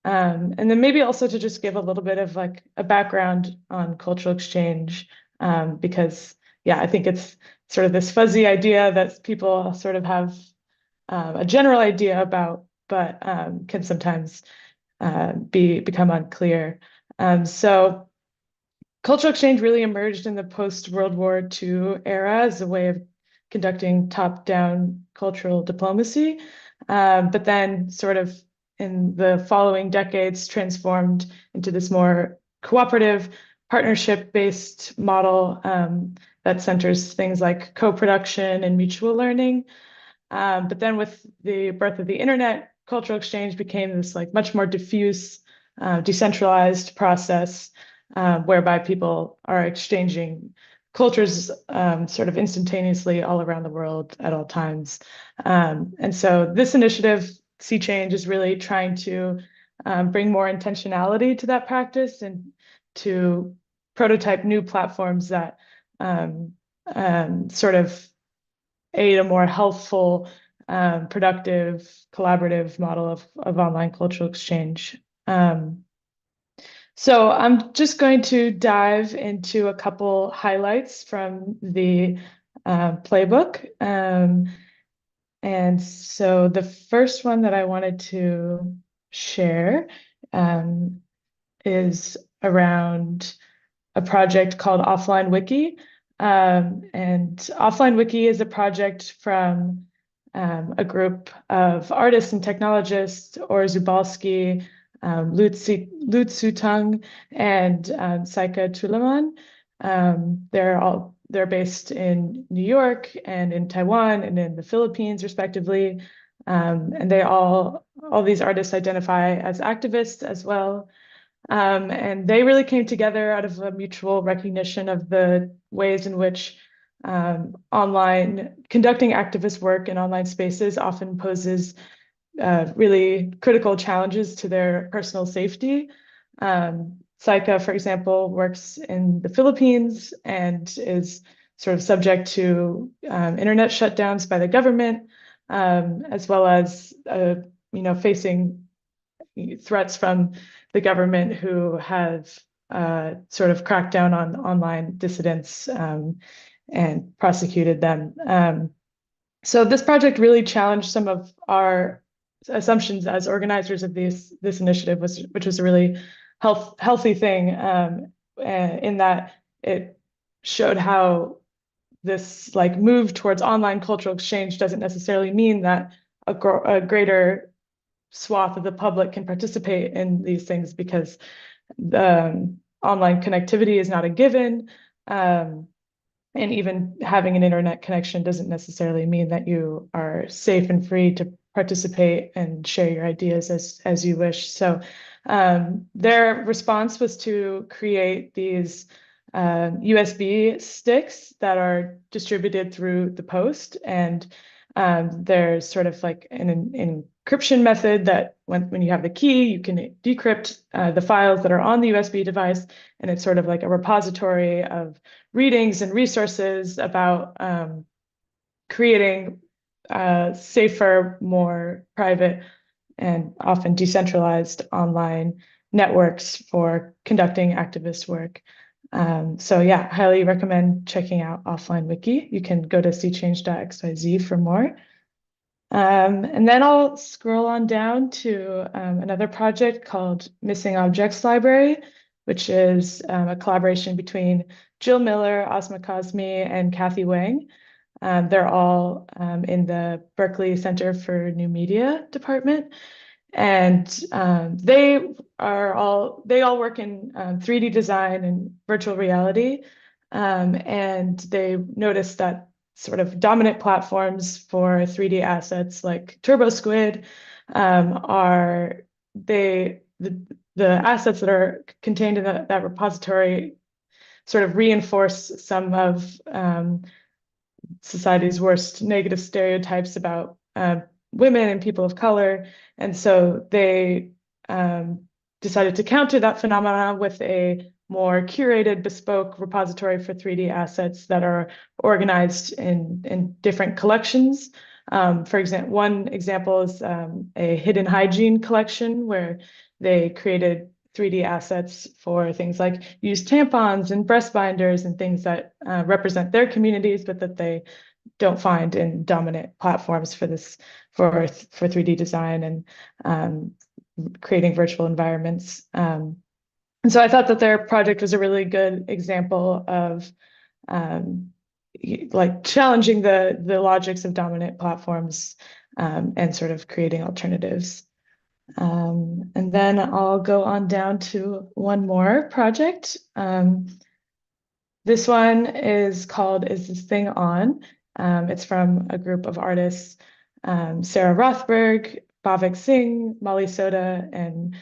And then maybe also to just give a little bit of like a background on cultural exchange, because yeah, I think it's sort of this fuzzy idea that people sort of have a general idea about, but can sometimes become unclear. So cultural exchange really emerged in the post-World War II era as a way of conducting top-down cultural diplomacy, but then sort of in the following decades transformed into this more cooperative, partnership-based model that centers things like co-production and mutual learning. But then with the birth of the internet, cultural exchange became this like much more diffuse, decentralized process whereby people are exchanging cultures sort of instantaneously all around the world at all times. And so this initiative, Sea Change, is really trying to bring more intentionality to that practice and to prototype new platforms that sort of aid a more healthful, productive, collaborative model of online cultural exchange. So I'm just going to dive into a couple highlights from the playbook. And so the first one that I wanted to share is around a project called Offline Wiki. And Offline Wiki is a project from a group of artists and technologists, Or Zubalski, Lutsu Tung, and Saika Tuleman. They're all they're based in New York and in Taiwan and in the Philippines, respectively. And all these artists identify as activists as well. And they really came together out of a mutual recognition of the ways in which conducting activist work in online spaces often poses really critical challenges to their personal safety. Saika, for example, works in the Philippines and is sort of subject to internet shutdowns by the government, as well as facing threats from the government who have sort of cracked down on online dissidents and prosecuted them. So this project really challenged some of our assumptions as organizers of this initiative, which was a really healthy thing, in that it showed how this move towards online cultural exchange doesn't necessarily mean that a greater swath of the public can participate in these things, because the online connectivity is not a given. And even having an internet connection doesn't necessarily mean that you are safe and free to participate and share your ideas as you wish. So their response was to create these USB sticks that are distributed through the post. And there's sort of like an encryption method that when you have the key, you can decrypt the files that are on the USB device. And it's sort of like a repository of readings and resources about creating safer, more private, and often decentralized online networks for conducting activist work. So yeah, highly recommend checking out Offline Wiki. You can go to seechange.xyz for more. And then I'll scroll on down to another project called Missing Objects Library, which is a collaboration between Jill Miller, Asma Kazmi, and Kathy Wang. They're all in the Berkeley Center for New Media department. And they all work in 3D design and virtual reality. And they noticed that sort of dominant platforms for 3D assets like TurboSquid are the assets that are contained in that repository sort of reinforce some of society's worst negative stereotypes about women and people of color. And so they decided to counter that phenomenon with a more curated, bespoke repository for 3D assets that are organized in different collections. For example, one example is a hidden hygiene collection where they created 3D assets for things like used tampons and breast binders and things that represent their communities, but that they don't find in dominant platforms for 3D design and creating virtual environments. And so I thought that their project was a really good example of like challenging the logics of dominant platforms and sort of creating alternatives. And then I'll go on down to one more project. This one is called Is This Thing On? It's from a group of artists, Sarah Rothberg, Bhavik Singh, Molly Soda, and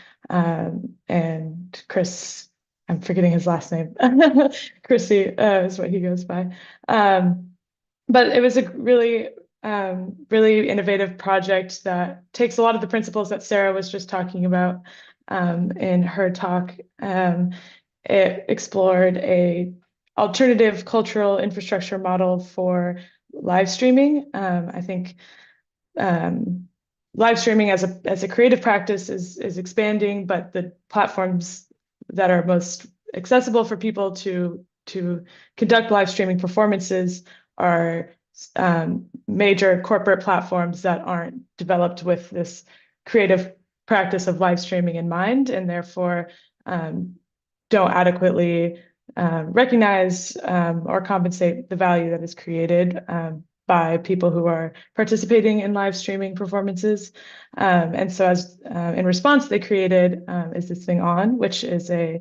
Chris, I'm forgetting his last name. Chrissy is what he goes by. But it was a really innovative project that takes a lot of the principles that Sarah was just talking about in her talk. It explored a alternative cultural infrastructure model for live streaming. I think live streaming as a creative practice is expanding, but the platforms that are most accessible for people to conduct live streaming performances are major corporate platforms that aren't developed with this creative practice of live streaming in mind, and therefore don't adequately recognize or compensate the value that is created by people who are participating in live streaming performances. And so in response, they created Is This Thing On, which is a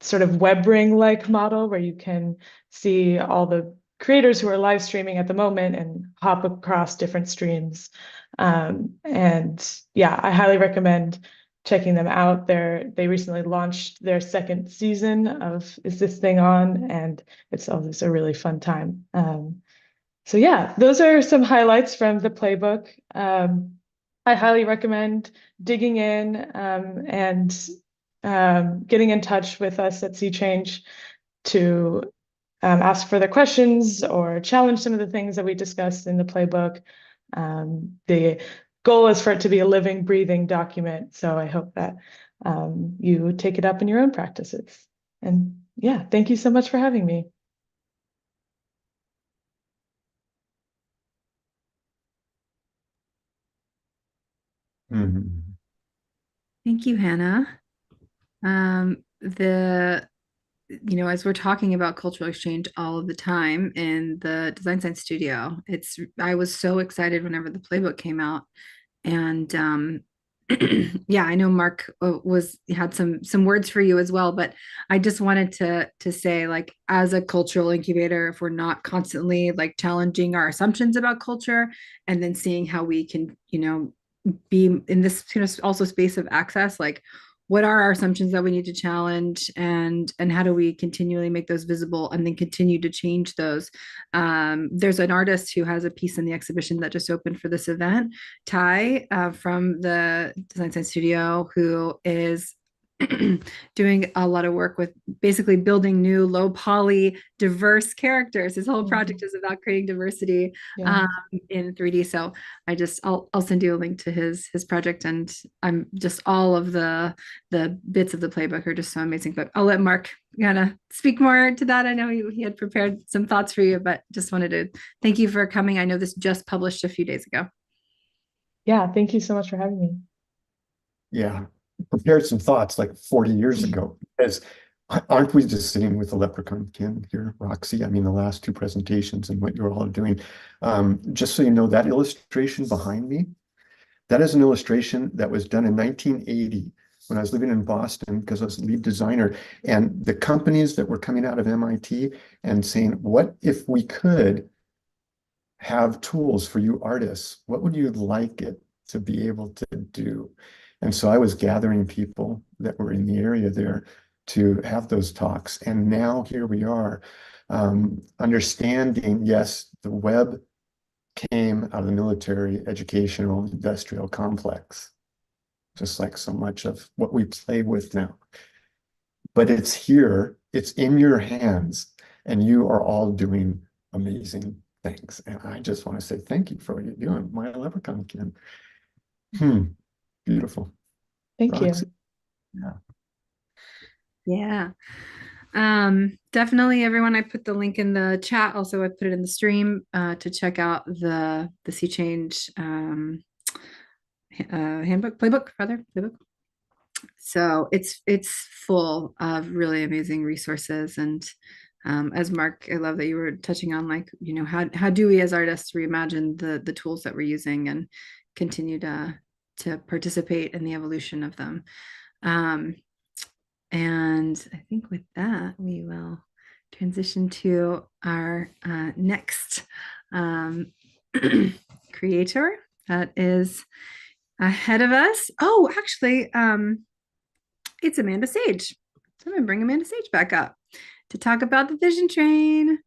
sort of WebRing-like model where you can see all the creators who are live streaming at the moment and hop across different streams. And yeah, I highly recommend checking them out. They recently launched their second season of Is This Thing On? And it's always a really fun time. So yeah, those are some highlights from the playbook. I highly recommend digging in and getting in touch with us at Sea Change to ask further questions or challenge some of the things that we discussed in the playbook. The goal is for it to be a living, breathing document. So I hope that you take it up in your own practices. And yeah, thank you so much for having me. Mhm. Thank you, Hannah. As we're talking about cultural exchange all of the time in the design science studio, I was so excited whenever the playbook came out. And yeah, I know Mark had some words for you as well, but I just wanted to say, like, as a cultural incubator, if we're not constantly like challenging our assumptions about culture and then seeing how we can, be in this also space of access, like what are our assumptions that we need to challenge, and how do we continually make those visible and then continue to change those. There's an artist who has a piece in the exhibition that just opened for this event, Ty, from the Design Science Studio, who is doing a lot of work with basically building new low poly diverse characters. His whole project is about creating diversity in 3D. So I'll send you a link to his project, and I'm just all of the bits of the playbook are just so amazing. But I'll let Mark kind of speak more to that. I know he had prepared some thoughts for you, but just wanted to thank you for coming. I know this just published a few days ago. Yeah, thank you so much for having me. Yeah, prepared some thoughts like 40 years ago, because aren't we just sitting with the leprechaun kin here, Roxy? I mean, the last two presentations and what you're all doing. Just so you know, that illustration behind me, that is an illustration that was done in 1980 when I was living in Boston, because I was lead designer, and the companies that were coming out of MIT and saying, what if we could have tools for you artists? What would you like it to be able to do? And so I was gathering people that were in the area there to have those talks. And now here we are, understanding, yes, the web came out of the military, educational, industrial complex, just like so much of what we play with now. But it's here, it's in your hands, and you are all doing amazing things. And I just want to say thank you for what you're doing, my leprechaun kin. Beautiful. Thank Roxy. you. Yeah. Definitely everyone, I put the link in the chat. Also, I put it in the stream to check out the Sea Change playbook. So it's full of really amazing resources. And as Mark, I love that you were touching on, like, how do we as artists reimagine the tools that we're using and continue to participate in the evolution of them. And I think with that, we will transition to our next creator that is ahead of us. Oh, actually, it's Amanda Sage. So I'm going to bring Amanda Sage back up to talk about the Vision Train.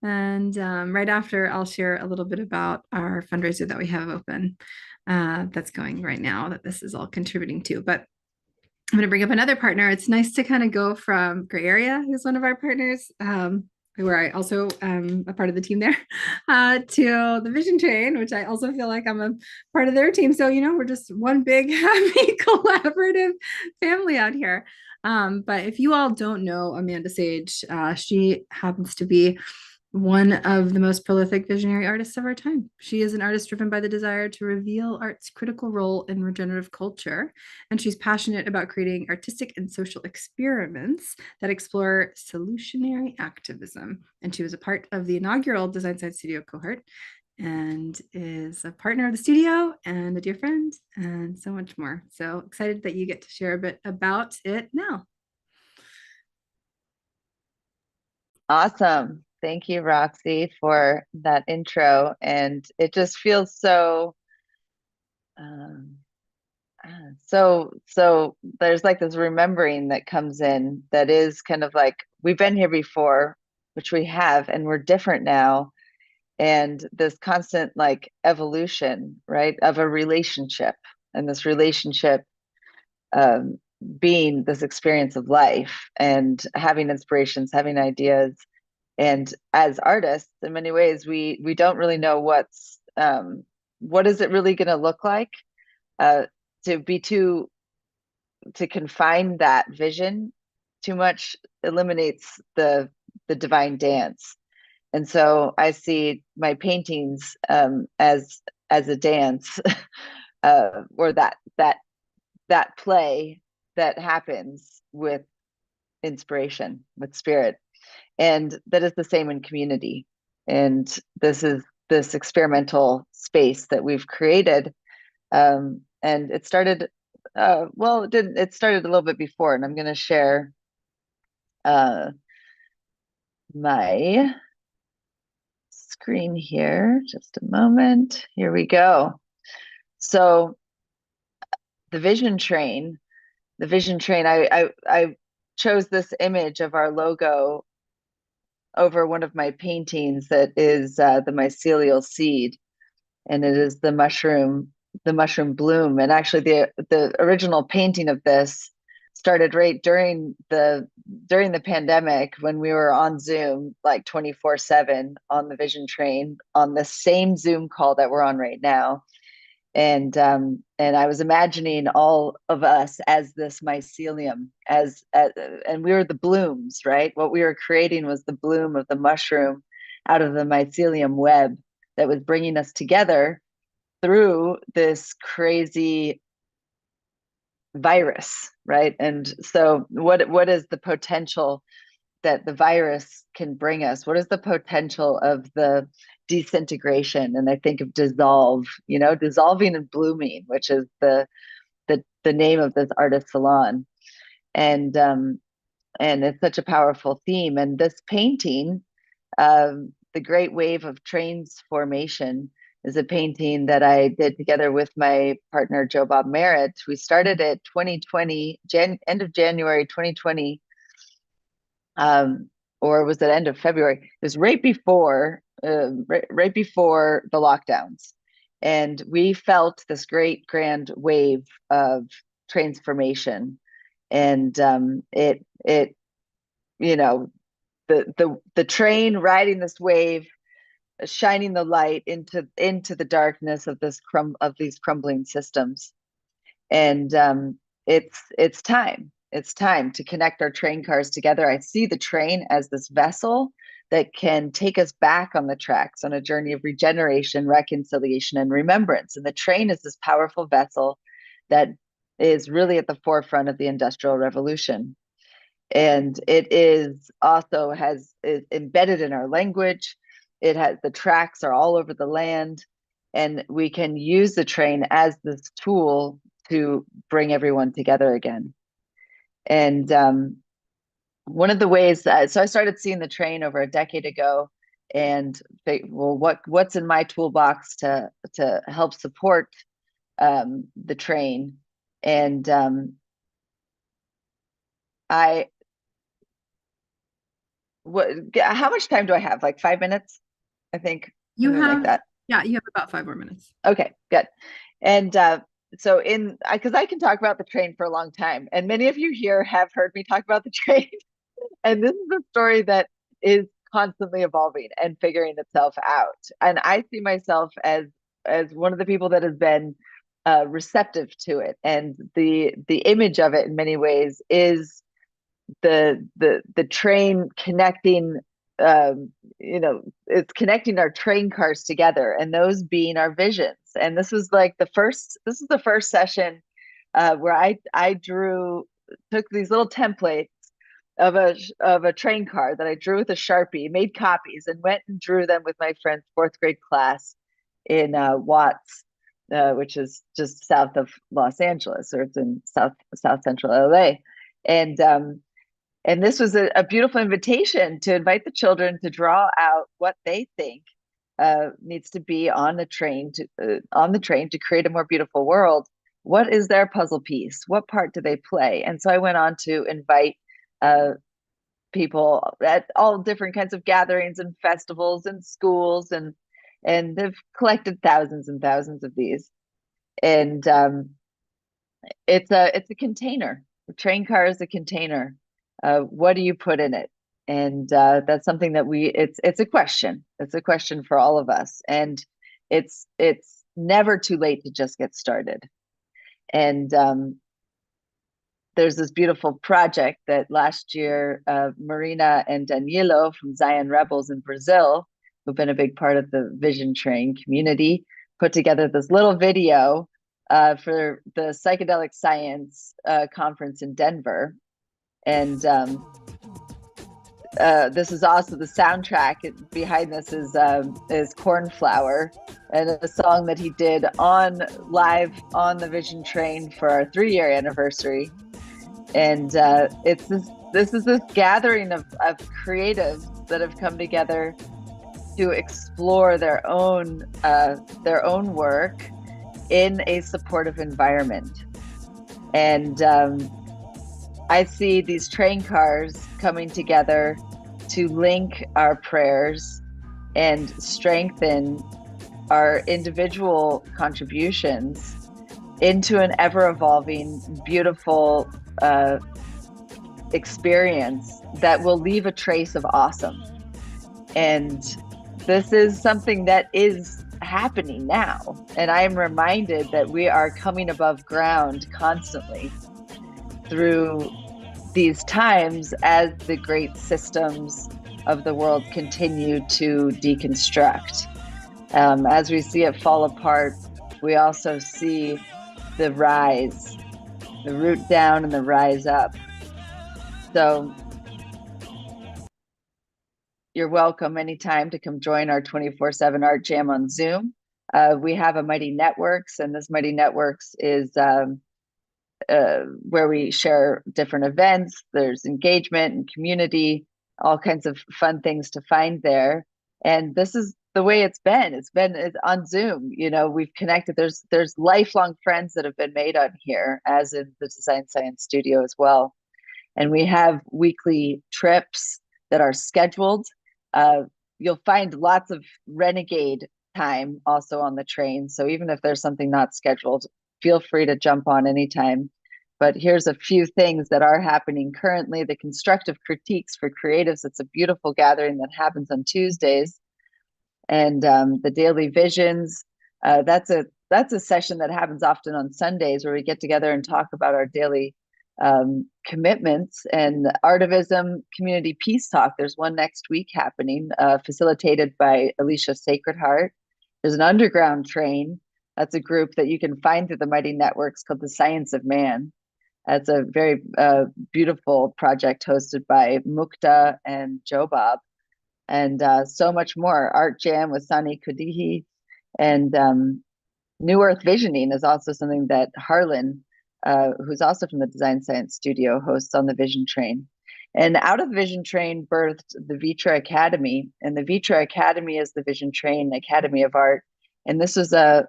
And right after, I'll share a little bit about our fundraiser that we have open that's going right now, that this is all contributing to. But I'm going to bring up another partner. It's nice to kind of go from Gray Area, who's one of our partners, where I also am a part of the team there, to the Vision Train, which I also feel like I'm a part of their team. So, we're just one big, happy, collaborative family out here. But if you all don't know Amanda Sage, she happens to be one of the most prolific visionary artists of our time. She is an artist driven by the desire to reveal art's critical role in regenerative culture, and she's passionate about creating artistic and social experiments that explore solutionary activism. And she was a part of the inaugural Design Science Studio cohort and is a partner of the studio and a dear friend and so much more. So excited that you get to share a bit about it now. Awesome. Thank you, Roxy, for that intro. And it just feels so, um, so there's like this remembering that comes in that is kind of like, we've been here before, which we have, and we're different now. And this constant like evolution, right, of a relationship, and this relationship um, being this experience of life and having inspirations, having ideas. And as artists, in many ways, we don't really know what is it really going to look like. To be to confine that vision too much eliminates the divine dance. And so I see my paintings as a dance, or that play that happens with inspiration, with spirit. And that is the same in community. And this is this experimental space that we've created. And it started, well, it didn't, it started a little bit before, and I'm going to share my screen here. Just a moment. Here we go. So the vision train, I chose this image of our logo over one of my paintings that is the mycelial seed, and it is the mushroom bloom. And actually the original painting of this started right during the pandemic, when we were on Zoom like 24/7 on the vision train, on the same Zoom call that we're on right now. And I was imagining all of us as this mycelium, and we were the blooms, right? What we were creating was the bloom of the mushroom out of the mycelium web that was bringing us together through this crazy virus, right? And so what is the potential that the virus can bring us? What is the potential of the disintegration? And I think of dissolve, dissolving and blooming, which is the name of this artist Salon. And it's such a powerful theme. And this painting, the Great Wave of Transformation, is a painting that I did together with my partner, Joe Bob Merritt. We started it 2020, end of January 2020, or was it end of February? It was right before the lockdowns, and we felt this great grand wave of transformation, and it the train riding this wave, shining the light into the darkness of these crumbling systems. And it's time to connect our train cars together. I see the train as this vessel that can take us back on the tracks on a journey of regeneration, reconciliation, and remembrance. And the train is this powerful vessel that is really at the forefront of the Industrial Revolution. And it is embedded in our language. The tracks are all over the land, and we can use the train as this tool to bring everyone together again. And one of the ways so I started seeing the train over a decade ago, and what's in my toolbox to help support the train. And how much time do I have? Like 5 minutes, I think. You have, like that. Yeah, you have about 5 more minutes. Okay, good. And so because I can talk about the train for a long time, and many of you here have heard me talk about the train. And this is a story that is constantly evolving and figuring itself out. And I see myself as one of the people that has been receptive to it. And the image of it in many ways is the train connecting, it's connecting our train cars together, and those being our visions. And this is the first session where I took these little templates of a train car that I drew with a Sharpie, made copies, and went and drew them with my friend's fourth grade class in Watts, which is just south of Los Angeles, or it's in south central LA. And And this was a beautiful invitation to invite the children to draw out what they think needs to be on the train to create a more beautiful world. What is their puzzle piece? What part do they play? And so I went on to invite people at all different kinds of gatherings and festivals and schools, and they've collected thousands and thousands of these. And it's a container. The train car is a container. What do you put in it? And that's something that it's a question. It's a question for all of us. And it's never too late to just get started. And there's this beautiful project that last year, Marina and Danilo from Zion Rebels in Brazil, who've been a big part of the Vision Train community, put together this little video for the Psychedelic Science conference in Denver. And this is also the soundtrack. Behind this is Cornflower, and a song that he did live on the Vision Train for our 3-year anniversary. And this is this gathering of creatives that have come together to explore their own work in a supportive environment. And I see these train cars coming together to link our prayers and strengthen our individual contributions into an ever-evolving, beautiful experience that will leave a trace of awesome. And this is something that is happening now. And I am reminded that we are coming above ground constantly through these times as the great systems of the world continue to deconstruct. As we see it fall apart, we also see the rise, the root down and the rise up. So you're welcome anytime to come join our 24/7 Art Jam on Zoom. We have a Mighty Networks, and this Mighty Networks is where we share different events. There's engagement and community, all kinds of fun things to find there. And this is the way it's been. It's on Zoom. You know, we've connected. There's lifelong friends that have been made on here, as in the Design Science Studio as well. And we have weekly trips that are scheduled. You'll find lots of renegade time also on the train. So even if there's something not scheduled, feel free to jump on anytime. But here's a few things that are happening currently. The Constructive Critiques for Creatives. It's a beautiful gathering that happens on Tuesdays. And the Daily Visions. That's a session that happens often on Sundays, where we get together and talk about our daily commitments. And Artivism Community Peace Talk. There's one next week happening, facilitated by Alicia Sacred Heart. There's an underground train. That's a group that you can find through the Mighty Networks called The Science of Man. That's a very beautiful project hosted by Mukta and Jobab, and so much more. Art Jam with Sani Kudihi, and New Earth Visioning is also something that Harlan, who's also from the Design Science Studio, hosts on the Vision Train. And out of the Vision Train birthed the Vitra Academy, and the Vitra Academy is the Vision Train Academy of Art. And this is a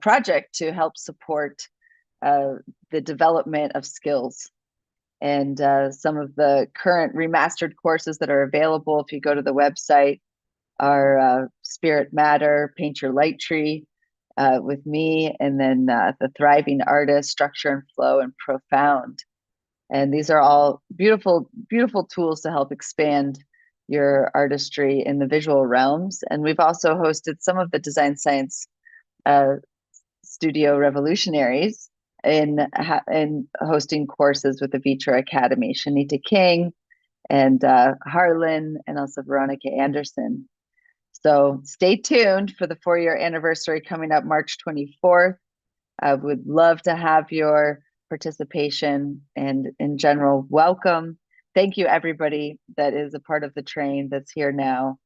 project to help support the development of skills. And some of the current remastered courses that are available, if you go to the website, are Spirit Matter, Paint Your Light Tree with me, and then the Thriving Artist, Structure and Flow, and Profound. And these are all beautiful, beautiful tools to help expand your artistry in the visual realms. And we've also hosted some of the Design Science Studio Revolutionaries in hosting courses with the Vitra Academy, Shanita King and Harlan, and also Veronica Anderson. So stay tuned for the 4-year anniversary coming up March 24th. I would love to have your participation, and in general, welcome. Thank you, everybody that is a part of the train that's here now.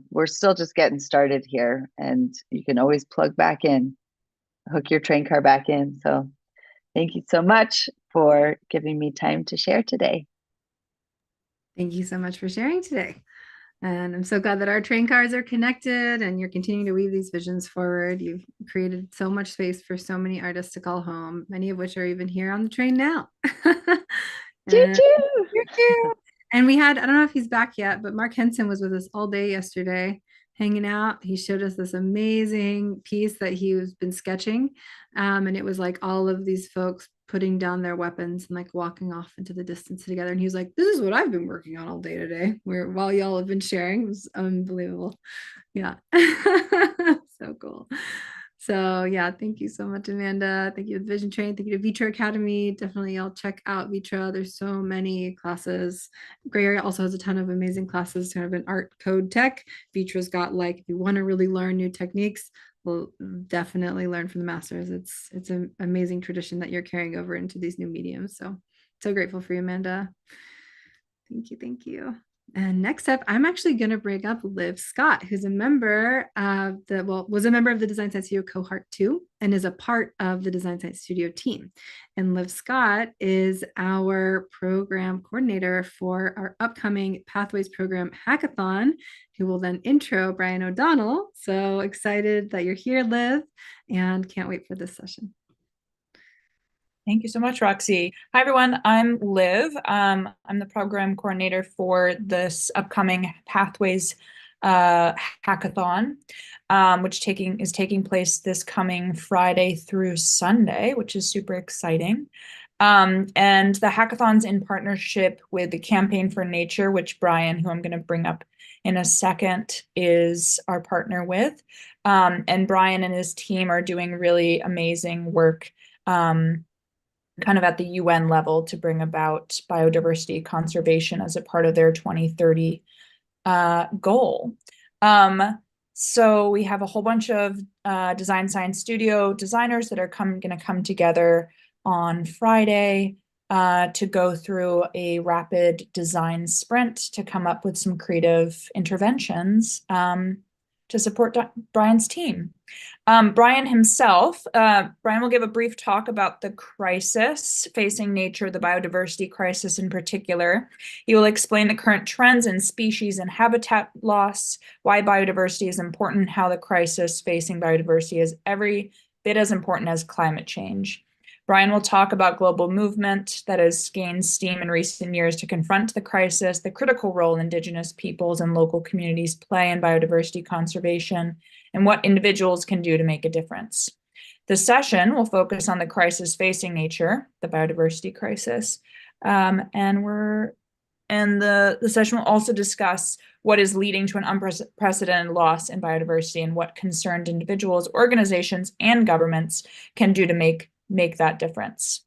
We're still just getting started here, and you can always plug back in, hook your train car back in. So Thank you so much for giving me time to share today. Thank you so much for sharing today. And I'm so glad that our train cars are connected and you're continuing to weave these visions forward. You've created so much space for so many artists to call home, many of which are even here on the train now. And, Choo-choo! and we had, I don't know if he's back yet, but Mark Henson was with us all day yesterday, hanging out. He showed us this amazing piece that he's been sketching. And it was like all of these folks putting down their weapons and like walking off into the distance together. And he was like, this is what I've been working on all day today, where while y'all have been sharing. It was unbelievable. Yeah. So cool. So yeah, thank you so much, Amanda. Thank you to Vision Train. Thank you to Vitra Academy. Definitely y'all check out Vitra. There's so many classes. Gray Area also has a ton of amazing classes, kind of an art code tech. Vitra's got like, if you want to really learn new techniques, we'll definitely learn from the masters. It's an amazing tradition that you're carrying over into these new mediums. So grateful for you, Amanda. Thank you, thank you. And next up, I'm actually going to bring up Liv Scott, who's a member of was a member of the Design Science Studio Cohort 2 and is a part of the Design Science Studio team. And Liv Scott is our program coordinator for our upcoming Pathways Program Hackathon, who will then intro Brian O'Donnell. So excited that you're here, Liv, and can't wait for this session. Thank you so much, Roxy. Hi, everyone. I'm Liv. I'm the program coordinator for this upcoming Pathways hackathon, which is taking place this coming Friday through Sunday, which is super exciting. And the hackathon's in partnership with the Campaign for Nature, which Brian, who I'm going to bring up in a second, is our partner with. And Brian and his team are doing really amazing work kind of at the UN level to bring about biodiversity conservation as a part of their 2030 goal. So we have a whole bunch of Design Science Studio designers that are going to come together on Friday to go through a rapid design sprint to come up with some creative interventions to support Brian's team. Brian himself, Brian will give a brief talk about the crisis facing nature, the biodiversity crisis in particular. He will explain the current trends in species and habitat loss, why biodiversity is important, how the crisis facing biodiversity is every bit as important as climate change. Brian will talk about global movement that has gained steam in recent years to confront the crisis, the critical role Indigenous peoples and local communities play in biodiversity conservation, and what individuals can do to make a difference. The session will focus on the crisis facing nature, the biodiversity crisis, and the session will also discuss what is leading to an unprecedented loss in biodiversity and what concerned individuals, organizations, and governments can do to make that difference.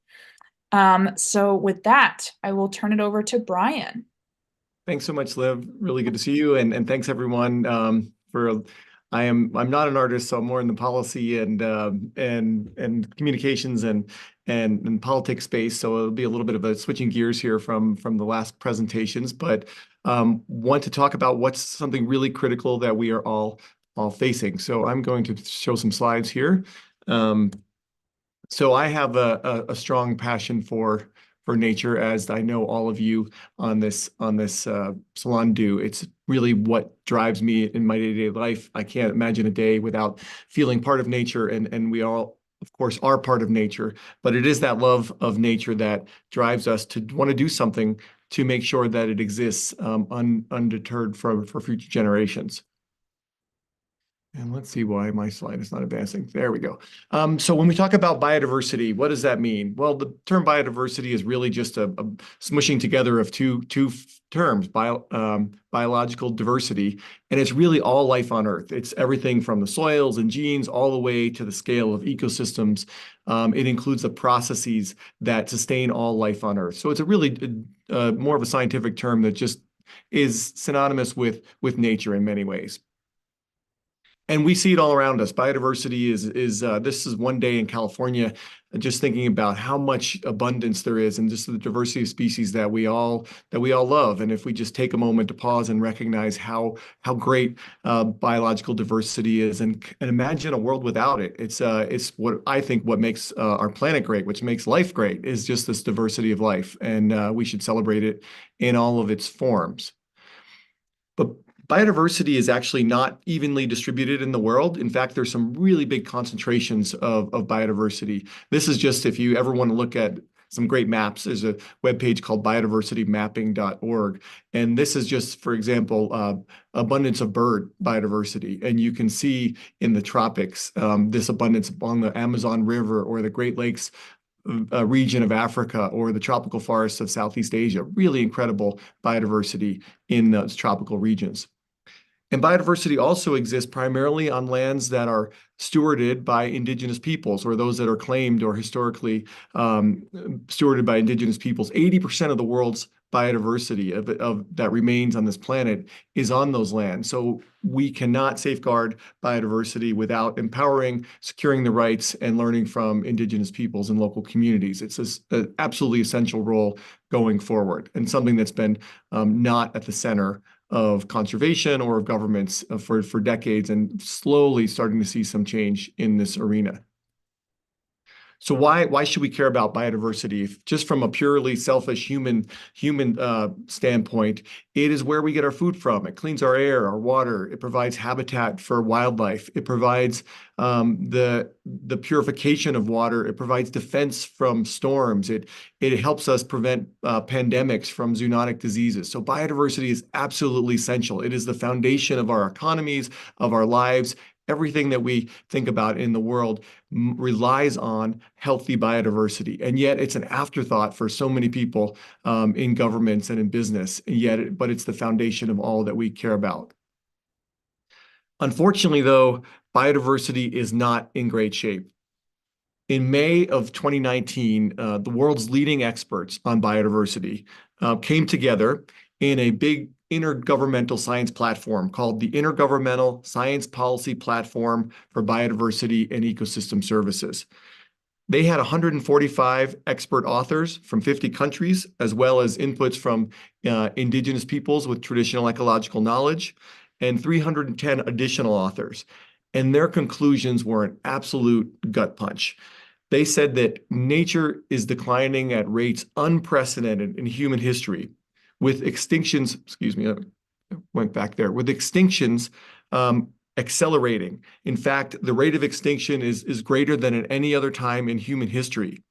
So with that, I will turn it over to Brian. Thanks so much, Liv. Really good to see you, and thanks everyone I'm not an artist, so I'm more in the policy and communications and politics space. So it'll be a little bit of a switching gears here from the last presentations, but want to talk about what's something really critical that we are all facing. So I'm going to show some slides here. So I have a strong passion for nature, as I know all of you on this salon do. It's really what drives me in my day-to-day life. I can't imagine a day without feeling part of nature, and we all, of course, are part of nature. But it is that love of nature that drives us to want to do something to make sure that it exists undeterred for future generations. And let's see why my slide is not advancing. There we go. So when we talk about biodiversity, what does that mean? Well, the term biodiversity is really just a smushing together of two terms, biological diversity, and it's really all life on Earth. It's everything from the soils and genes all the way to the scale of ecosystems. It includes the processes that sustain all life on Earth. So it's a really more of a scientific term that just is synonymous with nature in many ways. And we see it all around us. Biodiversity is this is one day in California, just thinking about how much abundance there is and just the diversity of species that we all love. And if we just take a moment to pause and recognize how great biological diversity is, and imagine a world without it. It's what I think what makes our planet great, which makes life great, is just this diversity of life, and we should celebrate it in all of its forms. But biodiversity is actually not evenly distributed in the world. In fact, there's some really big concentrations of biodiversity. This is just if you ever want to look at some great maps. There's a webpage called biodiversitymapping.org. And this is just, for example, abundance of bird biodiversity. And you can see in the tropics, this abundance along the Amazon River or the Great Lakes region of Africa or the tropical forests of Southeast Asia. Really incredible biodiversity in those tropical regions. And biodiversity also exists primarily on lands that are stewarded by indigenous peoples, or those that are claimed or historically stewarded by indigenous peoples. 80% of the world's biodiversity of that remains on this planet is on those lands. So we cannot safeguard biodiversity without empowering, securing the rights, and learning from indigenous peoples and local communities. It's an absolutely essential role going forward, and something that's been not at the center of conservation or of governments for decades, and slowly starting to see some change in this arena. So why should we care about biodiversity? Just from a purely selfish human standpoint, it is where we get our food from. It cleans our air, our water. It provides habitat for wildlife. It provides the purification of water. It provides defense from storms. It helps us prevent pandemics from zoonotic diseases. So biodiversity is absolutely essential. It is the foundation of our economies, of our lives. Everything that we think about in the world relies on healthy biodiversity. And yet it's an afterthought for so many people in governments and in business, but it's the foundation of all that we care about. Unfortunately, though, biodiversity is not in great shape. In May of 2019, the world's leading experts on biodiversity came together in a big intergovernmental science platform called the Intergovernmental Science Policy Platform for Biodiversity and Ecosystem Services. They had 145 expert authors from 50 countries, as well as inputs from indigenous peoples with traditional ecological knowledge, and 310 additional authors. And their conclusions were an absolute gut punch. They said that nature is declining at rates unprecedented in human history, with extinctions, with extinctions accelerating. In fact, the rate of extinction is greater than at any other time in human history.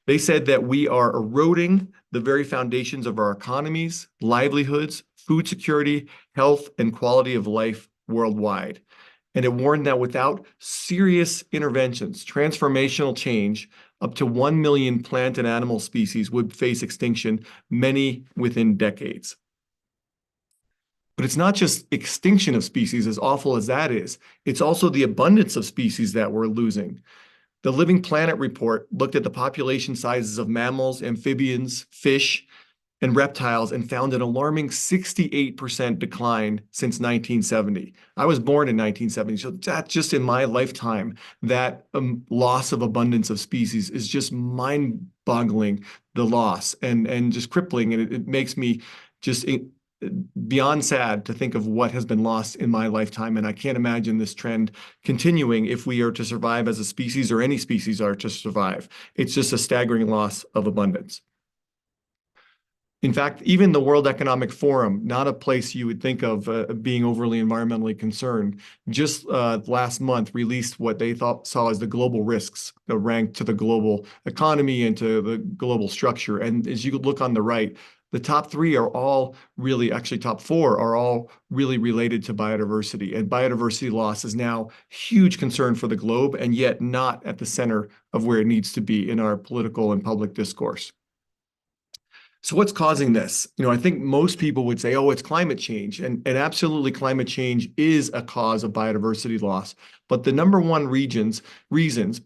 They said that we are eroding the very foundations of our economies, livelihoods, food security, health, and quality of life worldwide. And it warned that without serious interventions, transformational change, up to 1 million plant and animal species would face extinction, many within decades. But it's not just extinction of species, as awful as that is. It's also the abundance of species that we're losing. The Living Planet report looked at the population sizes of mammals, amphibians, fish, and reptiles, and found an alarming 68% decline since 1970. I was born in 1970, so that's just in my lifetime. That loss of abundance of species is just mind-boggling, the loss, and just crippling, and it makes me just beyond sad to think of what has been lost in my lifetime, and I can't imagine this trend continuing if we are to survive as a species, or any species are to survive. It's just a staggering loss of abundance. In fact, even the World Economic Forum, not a place you would think of being overly environmentally concerned, just last month released what they saw as the global risks ranked to the global economy and to the global structure. And as you look on the right, the top three are all really, actually top four are all really related to biodiversity. And biodiversity loss is now a huge concern for the globe, and yet not at the center of where it needs to be in our political and public discourse. So what's causing this? I think most people would say, oh, it's climate change. And absolutely climate change is a cause of biodiversity loss. But the number one reasons,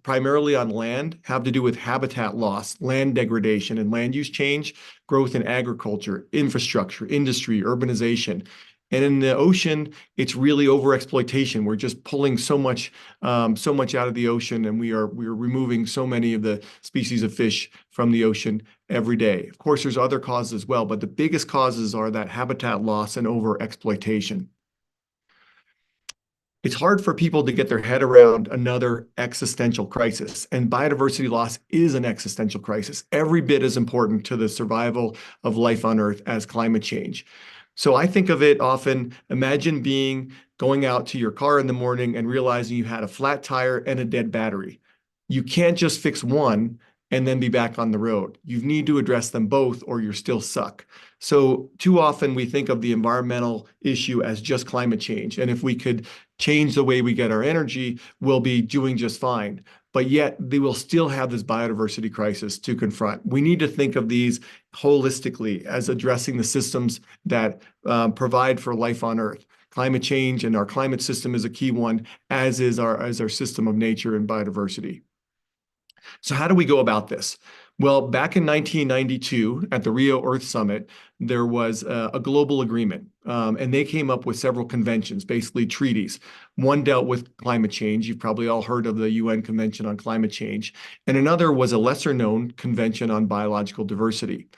primarily on land, have to do with habitat loss, land degradation, and land use change, growth in agriculture, infrastructure, industry, urbanization. And in the ocean, it's really overexploitation. We're just pulling so much out of the ocean, and we're removing so many of the species of fish from the ocean every day. Of course, there's other causes as well, but the biggest causes are that habitat loss and overexploitation. It's hard for people to get their head around another existential crisis, and biodiversity loss is an existential crisis, every bit as important to the survival of life on Earth as climate change. So I think of it often, imagine going out to your car in the morning and realizing you had a flat tire and a dead battery. You can't just fix one and then be back on the road. You need to address them both or you're still stuck. So too often we think of the environmental issue as just climate change. And if we could change the way we get our energy, we'll be doing just fine. But yet they will still have this biodiversity crisis to confront. We need to think of these holistically as addressing the systems that provide for life on Earth. Climate change and our climate system is a key one, as is our system of nature and biodiversity. So how do we go about this? Well, back in 1992 at the Rio Earth Summit, there was a global agreement, and they came up with several conventions, basically treaties. One dealt with climate change. You've probably all heard of the UN Convention on Climate Change, and another was a lesser-known Convention on Biological Diversity.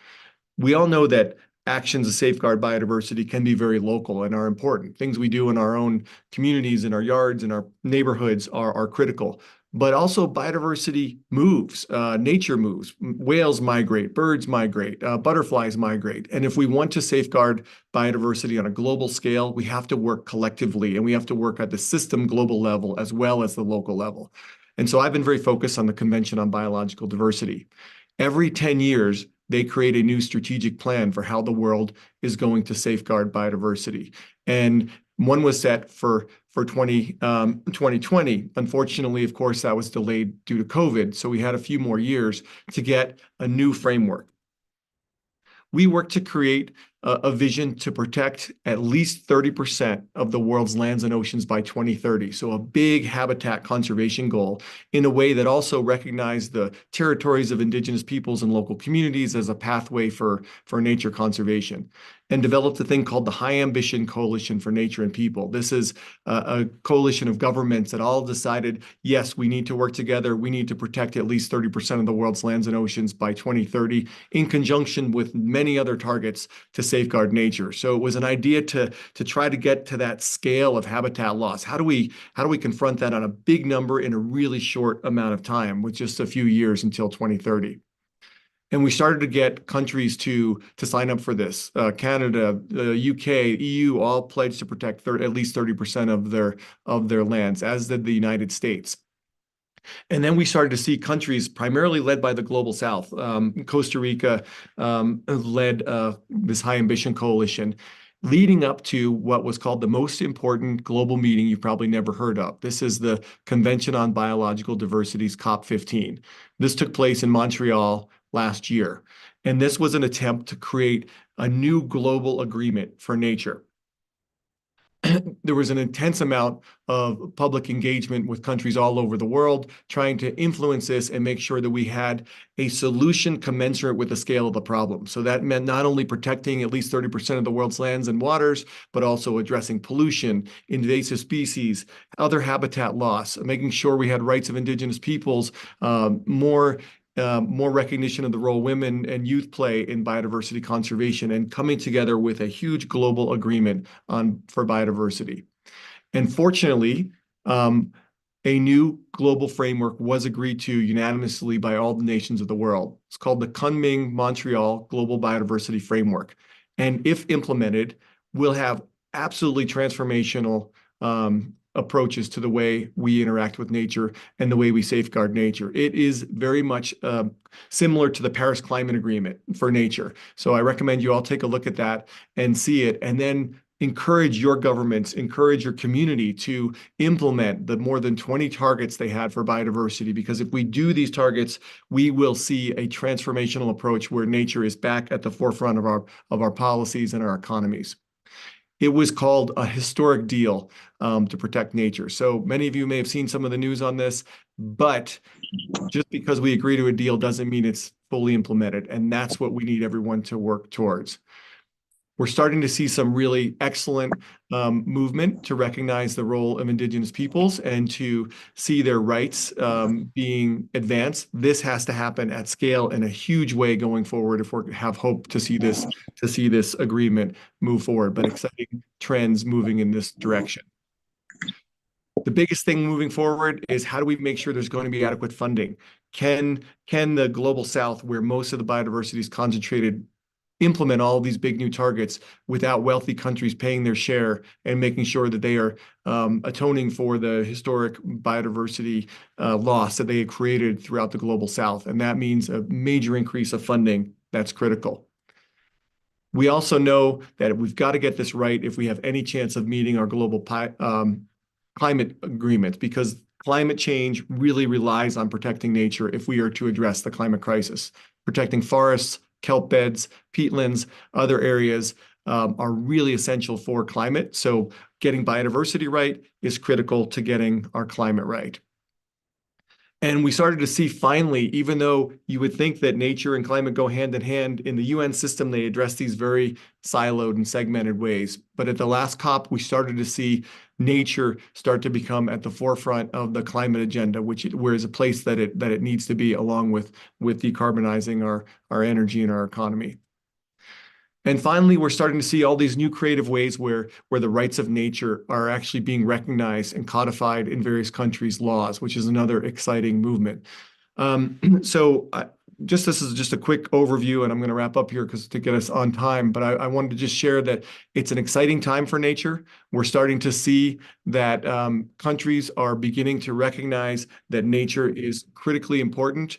We all know that actions to safeguard biodiversity can be very local and are important. Things we do in our own communities, in our yards, in our neighborhoods are critical. But also biodiversity moves, nature moves. Whales migrate, birds migrate, butterflies migrate. And if we want to safeguard biodiversity on a global scale, we have to work collectively, and we have to work at the system global level as well as the local level. And so I've been very focused on the Convention on Biological Diversity. Every 10 years, they create a new strategic plan for how the world is going to safeguard biodiversity. And one was set for 2020. Unfortunately, of course, that was delayed due to COVID. So we had a few more years to get a new framework. We worked to create a vision to protect at least 30% of the world's lands and oceans by 2030. So a big habitat conservation goal in a way that also recognized the territories of indigenous peoples and local communities as a pathway for nature conservation, and developed a thing called the High Ambition Coalition for Nature and People. This is a coalition of governments that all decided, yes, we need to work together. We need to protect at least 30% of the world's lands and oceans by 2030, in conjunction with many other targets to safeguard nature. So it was an idea to try to get to that scale of habitat loss. How do we confront that on a big number in a really short amount of time, with just a few years until 2030? And we started to get countries to sign up for this. Canada, the UK, EU, all pledged to protect at least 30% of their lands, as did the United States. And then we started to see countries primarily led by the Global South. Costa Rica led this High Ambition Coalition, leading up to what was called the most important global meeting you've probably never heard of. This is the Convention on Biological Diversity's COP15. This took place in Montreal last year. And this was an attempt to create a new global agreement for nature. There was an intense amount of public engagement with countries all over the world, trying to influence this and make sure that we had a solution commensurate with the scale of the problem. So that meant not only protecting at least 30% of the world's lands and waters, but also addressing pollution, invasive species, other habitat loss, making sure we had rights of indigenous peoples, more recognition of the role women and youth play in biodiversity conservation, and coming together with a huge global agreement for biodiversity. And fortunately, a new global framework was agreed to unanimously by all the nations of the world. It's called the Kunming-Montreal Global Biodiversity Framework. And if implemented, will have absolutely transformational approaches to the way we interact with nature and the way we safeguard nature. It is very much similar to the Paris Climate Agreement for nature. So I recommend you all take a look at that and see it, and then encourage your governments, encourage your community to implement the more than 20 targets they had for biodiversity, because if we do these targets, we will see a transformational approach where nature is back at the forefront of our policies and our economies. It was called a historic deal to protect nature. So many of you may have seen some of the news on this, but just because we agree to a deal doesn't mean it's fully implemented. And that's what we need everyone to work towards. We're starting to see some really excellent movement to recognize the role of Indigenous peoples and to see their rights being advanced. This has to happen at scale in a huge way going forward if we have hope to see this agreement move forward. But exciting trends moving in this direction. The biggest thing moving forward is how do we make sure there's going to be adequate funding? Can the Global South, where most of the biodiversity is concentrated, implement all these big new targets without wealthy countries paying their share and making sure that they are atoning for the historic biodiversity loss that they had created throughout the Global South? And that means a major increase of funding that's critical. We also know that we've got to get this right if we have any chance of meeting our global climate agreement, because climate change really relies on protecting nature if we are to address the climate crisis. Protecting forests, kelp beds, peatlands, other areas are really essential for climate. So getting biodiversity right is critical to getting our climate right. And we started to see finally, even though you would think that nature and climate go hand in hand, in the UN system, they address these very siloed and segmented ways. But at the last COP, we started to see nature start to become at the forefront of the climate agenda, where is a place that it needs to be, along with decarbonizing our energy and our economy. And finally, we're starting to see all these new creative ways where the rights of nature are actually being recognized and codified in various countries' laws, which is another exciting movement. This is just a quick overview, and I'm going to wrap up here to get us on time. But I wanted to just share that it's an exciting time for nature. We're starting to see that countries are beginning to recognize that nature is critically important.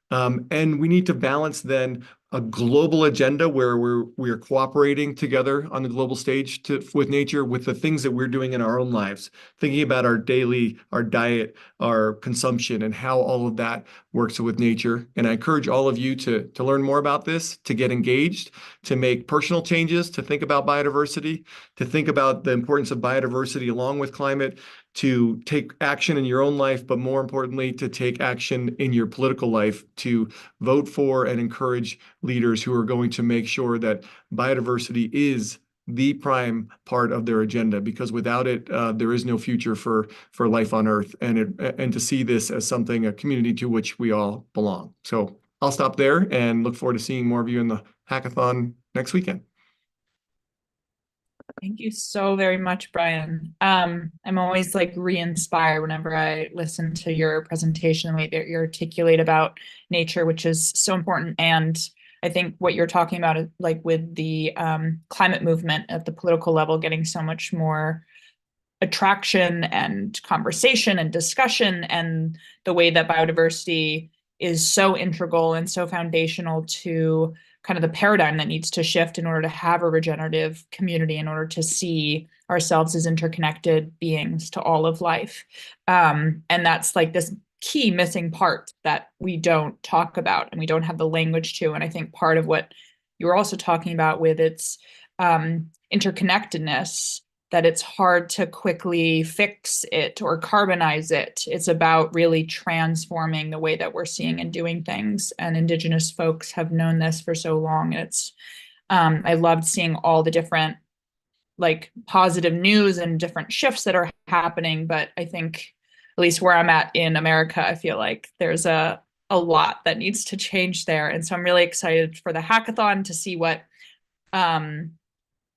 And we need to balance then a global agenda where we're cooperating together on the global stage with nature, with the things that we're doing in our own lives, thinking about our diet, our consumption, and how all of that works with nature. And I encourage all of you to learn more about this, to get engaged, to make personal changes, to think about biodiversity, to think about the importance of biodiversity along with climate, to take action in your own life, but more importantly, to take action in your political life, to vote for and encourage leaders who are going to make sure that biodiversity is the prime part of their agenda, because without it, there is no future for life on Earth, and to see this as something, a community to which we all belong. So I'll stop there and look forward to seeing more of you in the hackathon next weekend. Thank you so very much, Brian. I'm always like re-inspired whenever I listen to your presentation, the way that you articulate about nature, which is so important. And I think what you're talking about is like with the climate movement at the political level, getting so much more attraction and conversation and discussion, and the way that biodiversity is so integral and so foundational to kind of the paradigm that needs to shift in order to have a regenerative community, in order to see ourselves as interconnected beings to all of life. And that's like this key missing part that we don't talk about and we don't have the language to. And I think part of what you're also talking about with its interconnectedness, that it's hard to quickly fix it or carbonize it. It's about really transforming the way that we're seeing and doing things. And Indigenous folks have known this for so long. And it's, I loved seeing all the different like positive news and different shifts that are happening. But I think, at least where I'm at in America, I feel like there's a lot that needs to change there. And so I'm really excited for the hackathon to see what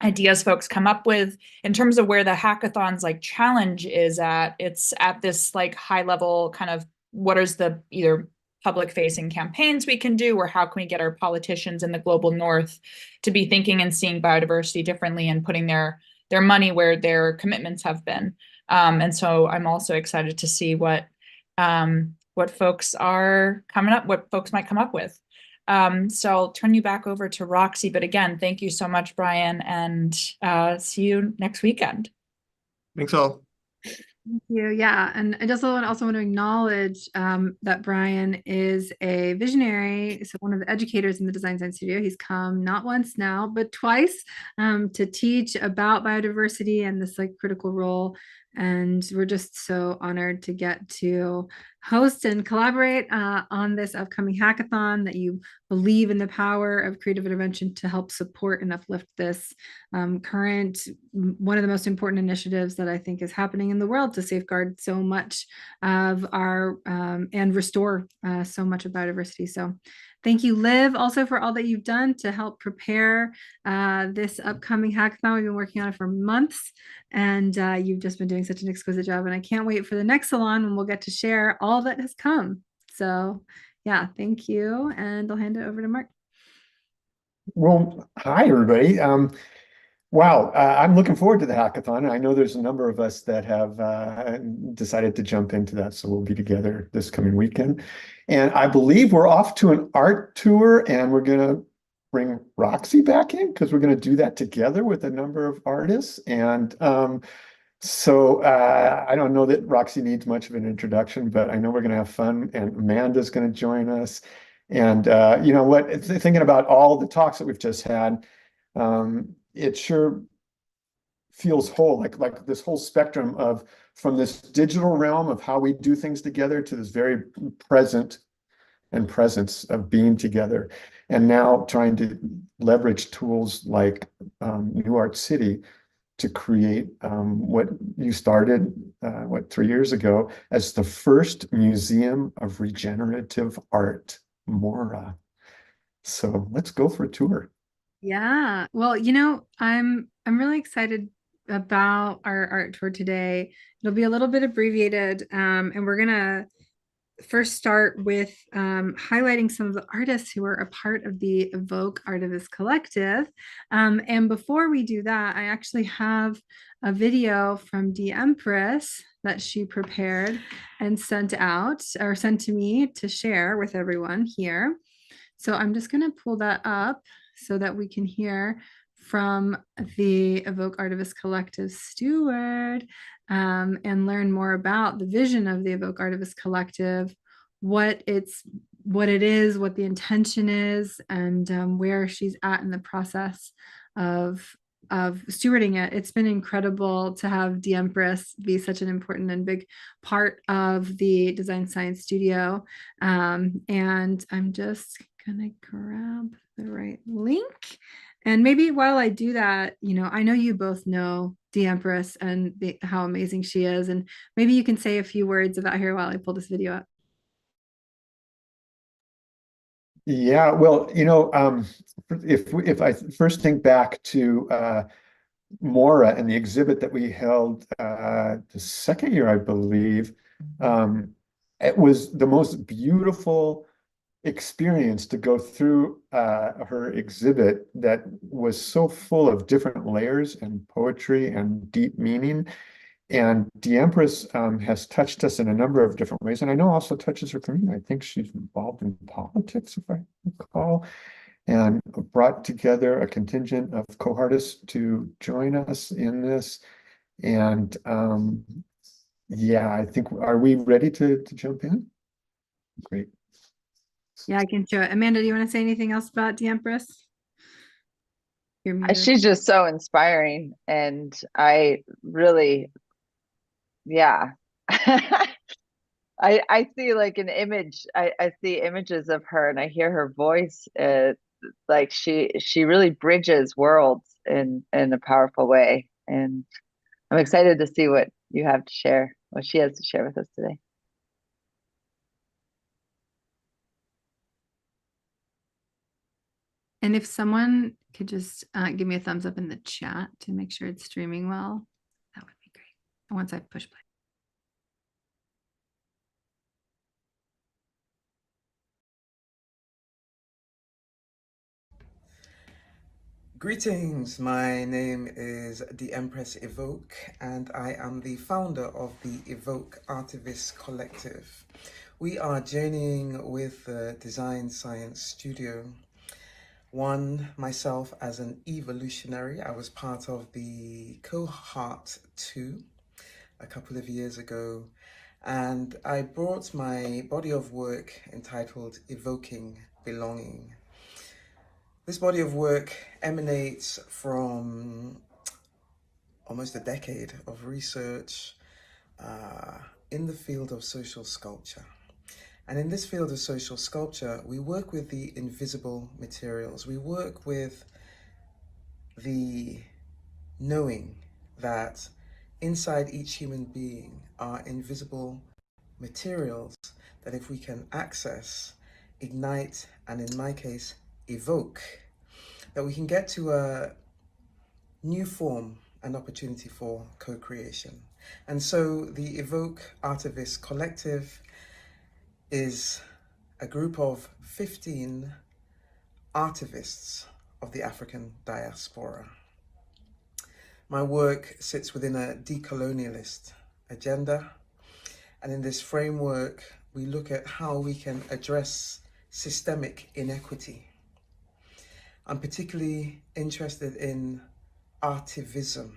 ideas folks come up with. In terms of where the hackathon's like challenge is at, it's at this like high level kind of, what is the either public facing campaigns we can do, or how can we get our politicians in the global north to be thinking and seeing biodiversity differently and putting their money where their commitments have been. And so I'm also excited to see what folks are coming up, what folks might come up with. So I'll turn you back over to Roxy. But again, thank you so much, Brian, and see you next weekend. Thanks all. Thank you. Yeah. And I just also want to acknowledge that Brian is a visionary. So one of the educators in the Design Science Studio. He's come not once now, but twice to teach about biodiversity and this like critical role And we're just so honored to get to host and collaborate on this upcoming hackathon, that you believe in the power of creative intervention to help support and uplift this one of the most important initiatives that I think is happening in the world to safeguard so much of our and restore so much of biodiversity. So thank you, Liv, also for all that you've done to help prepare this upcoming hackathon. We've been working on it for months, and you've just been doing such an exquisite job. And I can't wait for the next salon when we'll get to share all that has come. So yeah, thank you. And I'll hand it over to Mark. Well, hi, everybody. Wow, I'm looking forward to the hackathon. I know there's a number of us that have decided to jump into that, so we'll be together this coming weekend. And I believe we're off to an art tour, and we're going to bring Roxy back in because we're going to do that together with a number of artists. And so I don't know that Roxy needs much of an introduction, but I know we're going to have fun, and Amanda's going to join us. And you know what, thinking about all the talks that we've just had, it sure feels whole, like this whole spectrum of from this digital realm of how we do things together to this very presence of being together, and now trying to leverage tools like New Art City to create what you started 3 years ago as the first museum of regenerative art, Mora. So let's go for a tour. Yeah, well, I'm really excited about our art tour today. It'll be a little bit abbreviated, and we're gonna first start with highlighting some of the artists who are a part of the Evoke Artivist Collective. And before we do that, I actually have a video from the Empress that she prepared and sent to me to share with everyone here. So I'm just going to pull that up so that we can hear from the Evoke Artivist Collective steward and learn more about the vision of the Evoke Artivist Collective, what it is, what the intention is, and where she's at in the process of stewarding it. It's been incredible to have the Empress be such an important and big part of the Design Science Studio. And I'm just gonna grab the right link. And maybe while I do that, I know you both know the Empress and how amazing she is. And maybe you can say a few words about her while I pull this video up. Yeah, well, if I first think back to Mora and the exhibit that we held the second year, I believe, it was the most beautiful experience to go through her exhibit that was so full of different layers and poetry and deep meaning. And the Empress has touched us in a number of different ways, and I know also touches her community. I think she's involved in politics, if I recall, and brought together a contingent of co-artists to join us in this. And yeah, I think, are we ready to jump in? Great. Yeah, I can show it. Amanda, do you want to say anything else about the Empress? You're muted. She's just so inspiring, and I really, yeah. I see like an image. I see images of her, and I hear her voice. Like she really bridges worlds in a powerful way, and I'm excited to see what you have to share, what she has to share with us today. And if someone could just give me a thumbs up in the chat to make sure it's streaming well, that would be great. Once I push play. Greetings, my name is the Empress Evoke, and I am the founder of the Evoke Artivist Collective. We are journeying with the Design Science Studio. Myself as an evolutionary, I was part of the cohort 2 a couple of years ago, and I brought my body of work entitled Evoking Belonging. This body of work emanates from almost a decade of research in the field of social sculpture. And in this field of social sculpture, we work with the invisible materials. We work with the knowing that inside each human being are invisible materials that if we can access, ignite, and in my case, evoke, that we can get to a new form and opportunity for co-creation. And so the Evoke Artivist Collective is a group of 15 artivists of the African diaspora. My work sits within a decolonialist agenda, and in this framework, we look at how we can address systemic inequity. I'm particularly interested in artivism.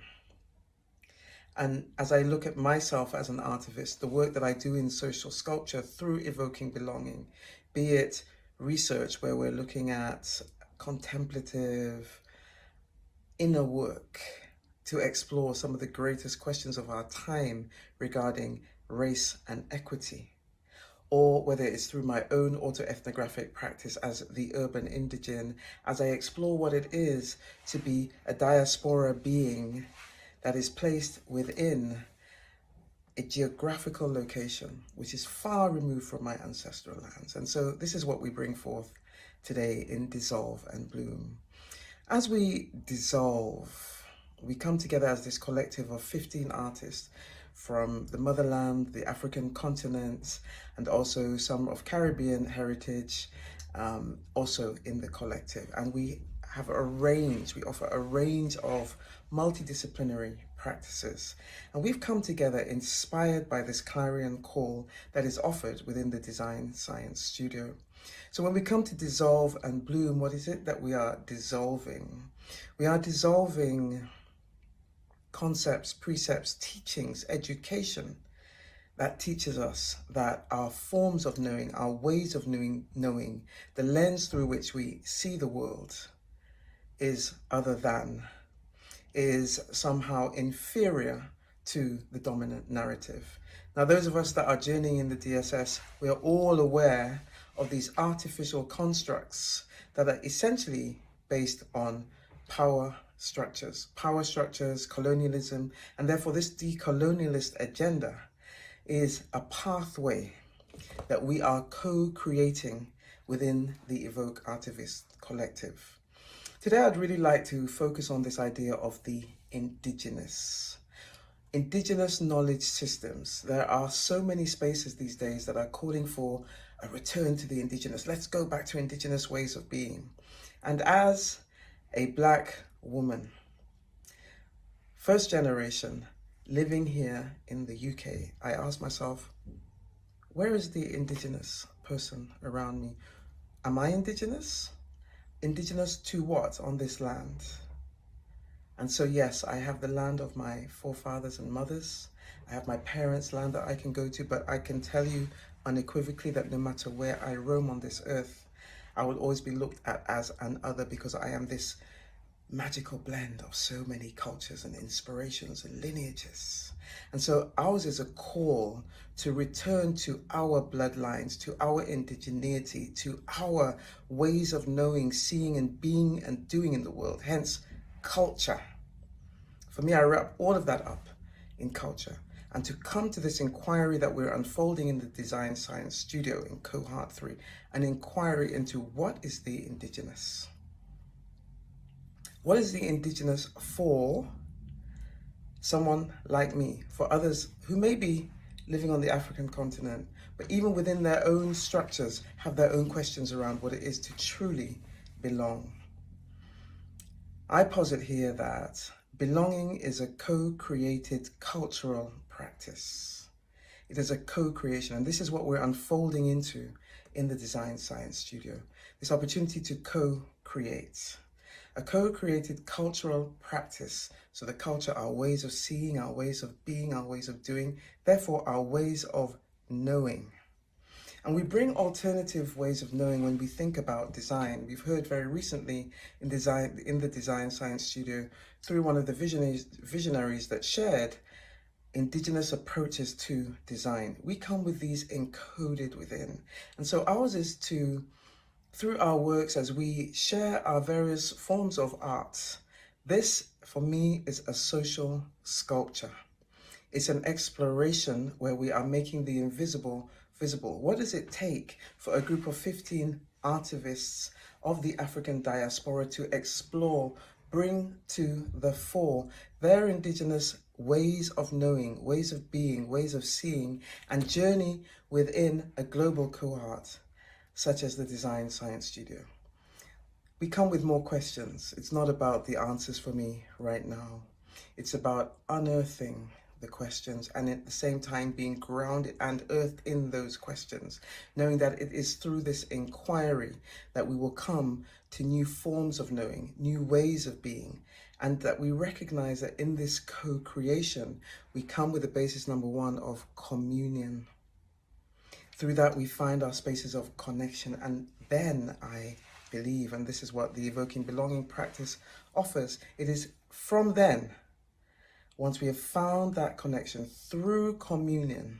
And as I look at myself as an artivist, the work that I do in social sculpture through evoking belonging, be it research where we're looking at contemplative inner work to explore some of the greatest questions of our time regarding race and equity, or whether it's through my own autoethnographic practice as the urban indigene, as I explore what it is to be a diaspora being that is placed within a geographical location which is far removed from my ancestral lands. And so this is what we bring forth today in Dissolve and Bloom. As we dissolve, we come together as this collective of 15 artists from the motherland, the African continent, and also some of Caribbean heritage, also in the collective. And we offer a range of multidisciplinary practices. And we've come together inspired by this clarion call that is offered within the Design Science Studio. So when we come to Dissolve and Bloom, what is it that we are dissolving? We are dissolving concepts, precepts, teachings, education that teaches us that our forms of knowing, our ways of knowing, the lens through which we see the world is other than, is somehow inferior to the dominant narrative. Now, those of us that are journeying in the DSS, we are all aware of these artificial constructs that are essentially based on power structures, colonialism, and therefore this decolonialist agenda is a pathway that we are co-creating within the Evoke Artivist Collective. Today, I'd really like to focus on this idea of the indigenous knowledge systems. There are so many spaces these days that are calling for a return to the indigenous. Let's go back to indigenous ways of being. And as a Black woman, first generation, living here in the UK, I asked myself, where is the indigenous person around me? Am I indigenous? Indigenous to what on this land? And so yes, I have the land of my forefathers and mothers. I have my parents' land that I can go to, but I can tell you unequivocally that no matter where I roam on this earth, I will always be looked at as an other because I am this magical blend of so many cultures and inspirations and lineages. And so ours is a call to return to our bloodlines, to our indigeneity, to our ways of knowing, seeing, and being and doing in the world, hence culture. For me, I wrap all of that up in culture. And to come to this inquiry that we're unfolding in the Design Science Studio in Cohort 3, an inquiry into what is the indigenous? What is the indigenous for someone like me, for others who may be living on the African continent, but even within their own structures have their own questions around what it is to truly belong? I posit here that belonging is a co-created cultural practice. It is a co-creation, and this is what we're unfolding into in the Design Science Studio, this opportunity to co-create. A co-created cultural practice. So the culture, our ways of seeing, our ways of being, our ways of doing, therefore our ways of knowing. And we bring alternative ways of knowing when we think about design. We've heard very recently in the Design Science Studio through one of the visionaries that shared indigenous approaches to design. We come with these encoded within. And so ours is to, through our works, as we share our various forms of art, this for me is a social sculpture. It's an exploration where we are making the invisible visible. What does it take for a group of 15 artivists of the African diaspora to explore, bring to the fore their indigenous ways of knowing, ways of being, ways of seeing, and journey within a global cohort, such as the Design Science Studio? We come with more questions. It's not about the answers for me right now. It's about unearthing the questions and at the same time being grounded and earthed in those questions, knowing that it is through this inquiry that we will come to new forms of knowing, new ways of being, and that we recognize that in this co-creation, we come with the basis number one of communion. Through that, we find our spaces of connection, and then I believe, and this is what the evoking belonging practice offers, it is from then, once we have found that connection through communion,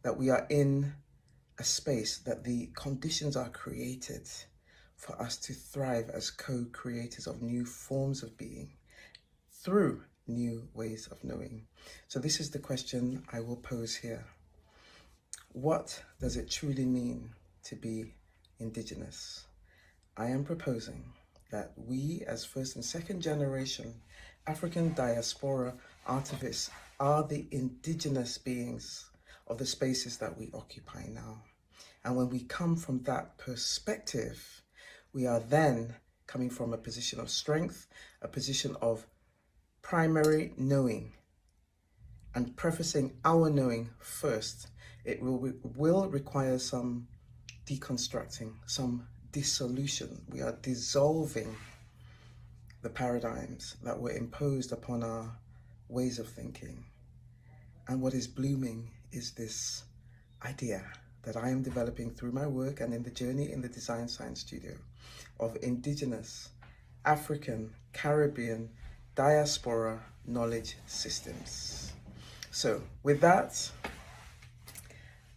that we are in a space that the conditions are created for us to thrive as co-creators of new forms of being through new ways of knowing. So this is the question I will pose here. What does it truly mean to be indigenous? I am proposing that we as first and second generation African diaspora artivists are the indigenous beings of the spaces that we occupy now. And when we come from that perspective, we are then coming from a position of strength, a position of primary knowing, and prefacing our knowing first. It will require some deconstructing, some dissolution. We are dissolving the paradigms that were imposed upon our ways of thinking. And what is blooming is this idea that I am developing through my work and in the journey in the Design Science Studio of indigenous, African, Caribbean, diaspora knowledge systems. So with that,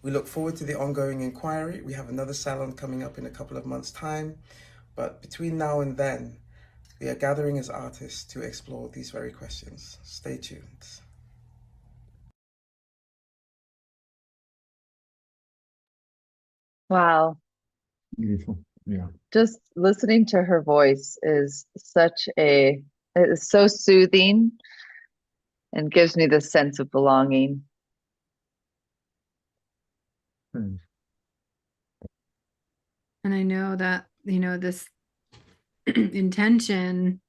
we look forward to the ongoing inquiry. We have another salon coming up in a couple of months' time, but between now and then, we are gathering as artists to explore these very questions. Stay tuned. Wow. Beautiful. Yeah. Just listening to her voice is it is so soothing and gives me this sense of belonging. Hmm. And I know that, this intention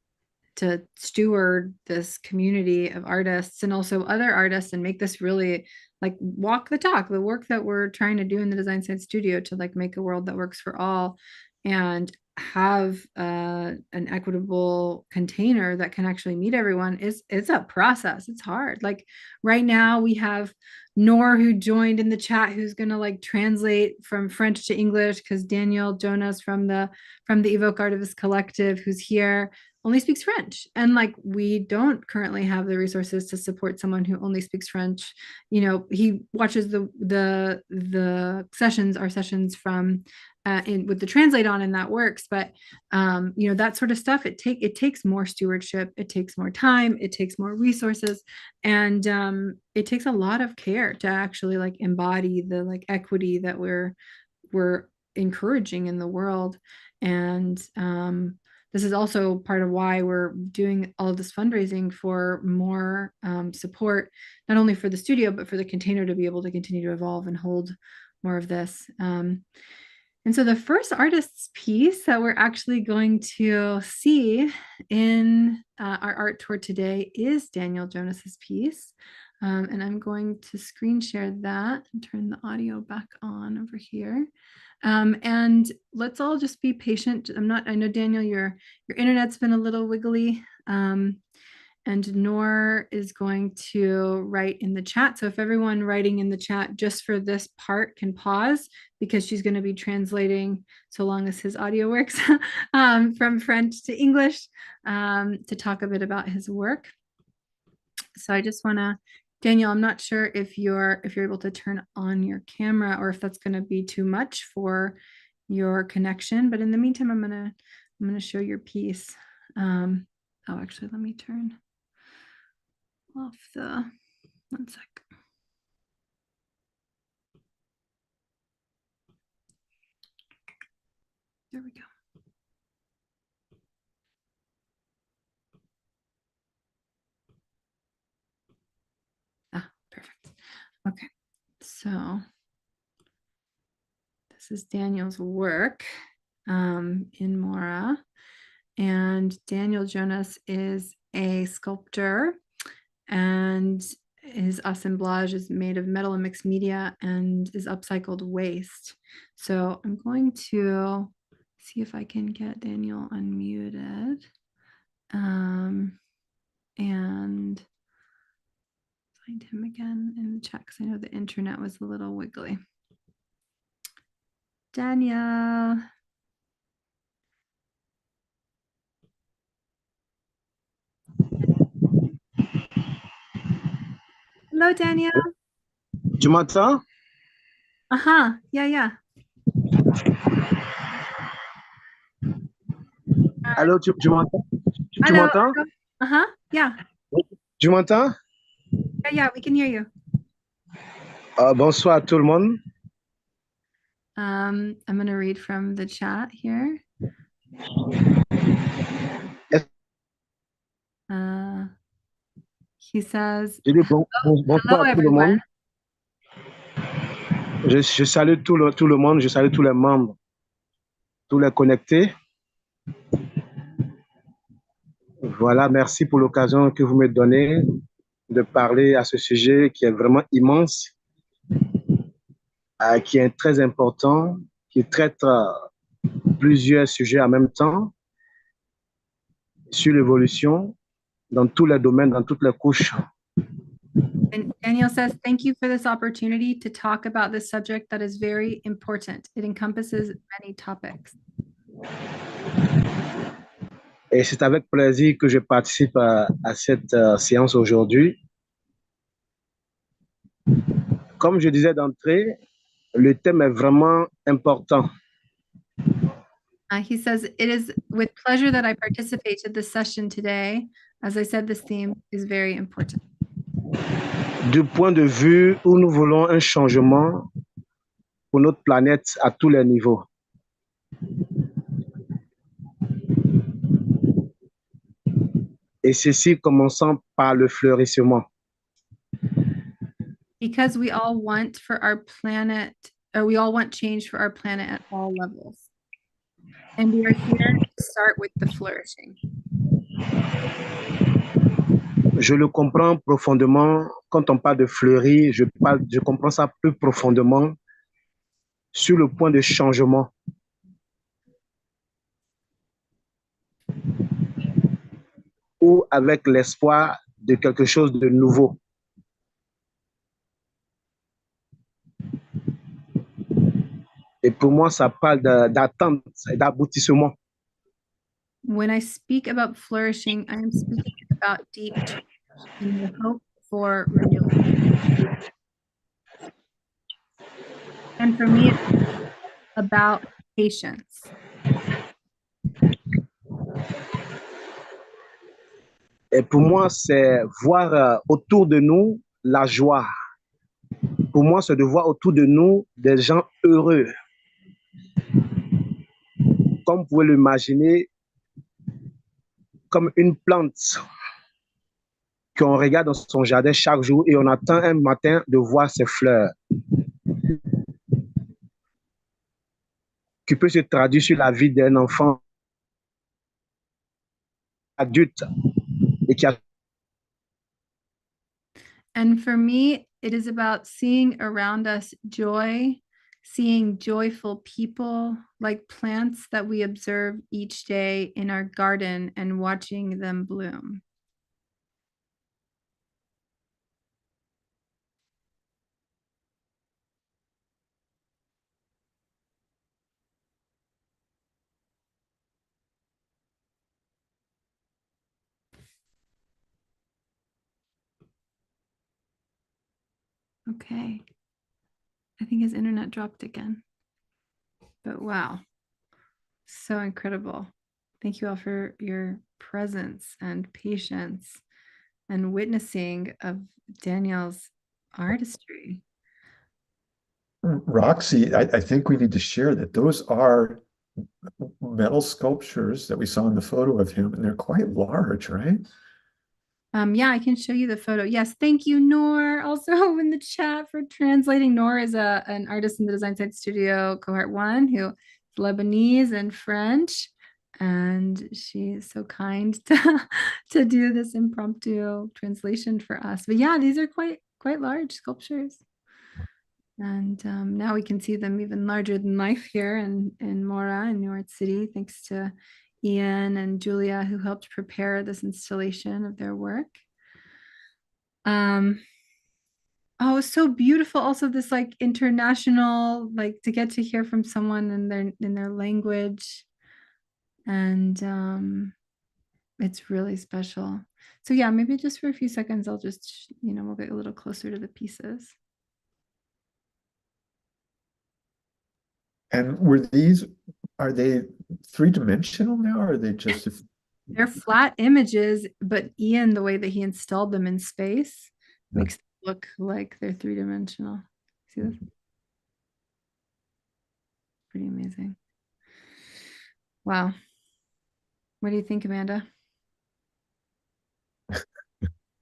to steward this community of artists and also other artists and make this really like walk the talk, the work that we're trying to do in the Design Science Studio to like make a world that works for all and have an equitable container that can actually meet everyone it's a process. It's hard. Like right now we have Noor who joined in the chat who's going to like translate from French to English because Daniel Jonas from the Evoke Artivist Collective who's here only speaks French. And like, we don't currently have the resources to support someone who only speaks French. He watches the sessions, our sessions from with the translate on, and that works. But that sort of stuff, it takes more stewardship, it takes more time, it takes more resources, and it takes a lot of care to actually like embody the like equity that we're encouraging in the world. And this is also part of why we're doing all of this fundraising for more support, not only for the studio, but for the container to be able to continue to evolve and hold more of this. And so the first artist's piece that we're actually going to see in our art tour today is Daniel Jonas's piece. And I'm going to screen share that and turn the audio back on over here. And let's all just be patient. I know Daniel, your internet's been a little wiggly. And Noor is going to write in the chat. So if everyone writing in the chat just for this part can pause, because she's going to be translating so long as his audio works from French to English to talk a bit about his work. So I just want to Daniel, I'm not sure if you're able to turn on your camera or if that's going to be too much for your connection. But in the meantime, I'm gonna show your piece. Oh, actually, let me turn off the 1 sec. There we go. Ah, perfect. Okay, so this is Daniel's work in Mora. And Daniel Jonas is a sculptor, and his assemblage is made of metal and mixed media and is upcycled waste. So I'm going to see if I can get Daniel unmuted and find him again in the chat because I know the internet was a little wiggly. Daniel. Hello, Daniel. Tu m'entends? Uh-huh. Yeah. Allô, tu m'entends? Tu Hello. m'entends? Uh-huh. Yeah. Tu m'entends? Yeah, we can hear you. Bonsoir à tout le monde. I'm going to read from the chat here. He says, Je dis bonsoir hello, à tout le monde. everyone. Je salue tout le monde, je salue tous les membres, tous les connectés. Voilà, merci pour l'occasion que vous me donnez de parler à ce sujet qui est vraiment immense, qui est très important, qui traite plusieurs sujets en même temps sur l'évolution dans tous les domaines, dans toutes les couches. And Daniel says, thank you for this opportunity to talk about this subject that is very important. It encompasses many topics. Et c'est avec plaisir que je participe à cette séance aujourd'hui. Comme je disais d'entrée, le thème est vraiment important. He says, it is with pleasure that I participate in this session today. As I said, this theme is very important. Du point de vue où nous voulons un changement pour notre planète à tous les niveaux. Et ceci commençant par le fleurissement. Because we all want for our planet, or we all want change for our planet at all levels. And we are here to start with the flourishing. Je le comprends profondément. Quand on parle de fleurir, je comprends ça plus profondément sur le point de changement. Ou avec l'espoir de quelque chose de nouveau. Et pour moi, ça parle d'attente et d'aboutissement. When I speak about flourishing, I am speaking about deep change and the hope for renewal. And for me, it's about patience. Et pour moi, c'est voir autour de nous la joie. Pour moi, c'est de voir autour de nous des gens heureux. Comme vous pouvez l'imaginer, comme une plante qu'on regarde dans son jardin chaque jour et on attend un matin de voir ses fleurs. Qui peut se traduire sur la vie d'un enfant adulte et qui a. And for me, it is about seeing around us joy, seeing joyful people like plants that we observe each day in our garden and watching them bloom. Okay. I think his internet dropped again. But wow, so incredible. Thank you all for your presence and patience and witnessing of Danielle's artistry. Roxy, I think we need to share that those are metal sculptures that we saw in the photo of him, and they're quite large, right? Yeah, I can show you the photo. Yes, thank you, Noor. Also in the chat for translating. Noor is an artist in the Design Science Studio Cohort 1 who is Lebanese and French. And she is so kind to do this impromptu translation for us. But yeah, these are quite large sculptures. And now we can see them even larger than life here in Mora in New York City, thanks to Ian and Julia, who helped prepare this installation of their work. Oh, it's so beautiful. Also, this like international, like to get to hear from someone in their language. And it's really special. So yeah, maybe just for a few seconds, I'll just, we'll get a little closer to the pieces. And are they three-dimensional now, or are they just They're flat images, but Ian, the way that he installed them in space makes them look like they're three-dimensional. See this? Pretty amazing. Wow. What do you think, Amanda?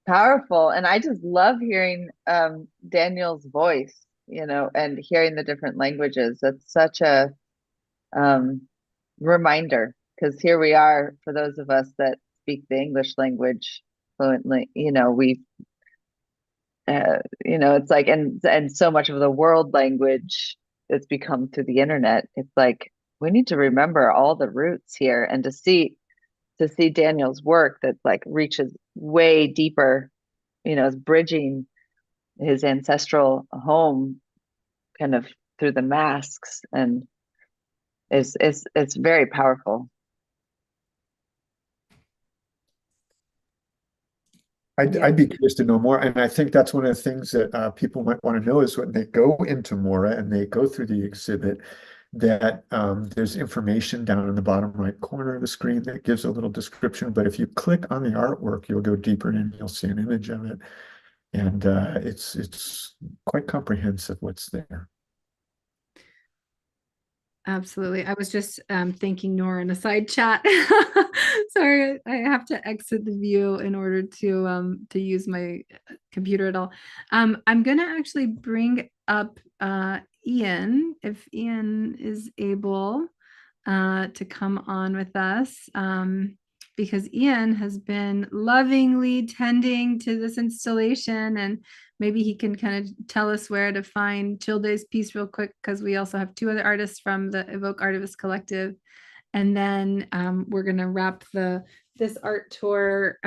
Powerful. And I just love hearing Daniel's voice, and hearing the different languages. That's such a reminder, because here we are, for those of us that speak the English language fluently, it's like, and so much of the world language that's become through the internet. It's like, we need to remember all the roots here, and to see Daniel's work that like reaches way deeper, is bridging his ancestral home kind of through the masks, and it's very powerful. I'd be curious to know more. And I think that's one of the things that people might want to know is when they go into Mora and they go through the exhibit, that there's information down in the bottom right corner of the screen that gives a little description. But if you click on the artwork, you'll go deeper and you'll see an image of it. And it's quite comprehensive what's there. Absolutely. I was just thanking Nora in a side chat. Sorry, I have to exit the view in order to use my computer at all. I'm gonna actually bring up Ian, if Ian is able to come on with us, because Ian has been lovingly tending to this installation, and maybe he can kind of tell us where to find Childe's piece real quick, because we also have two other artists from the Evoke Artivist Collective. And then we're going to wrap this art tour,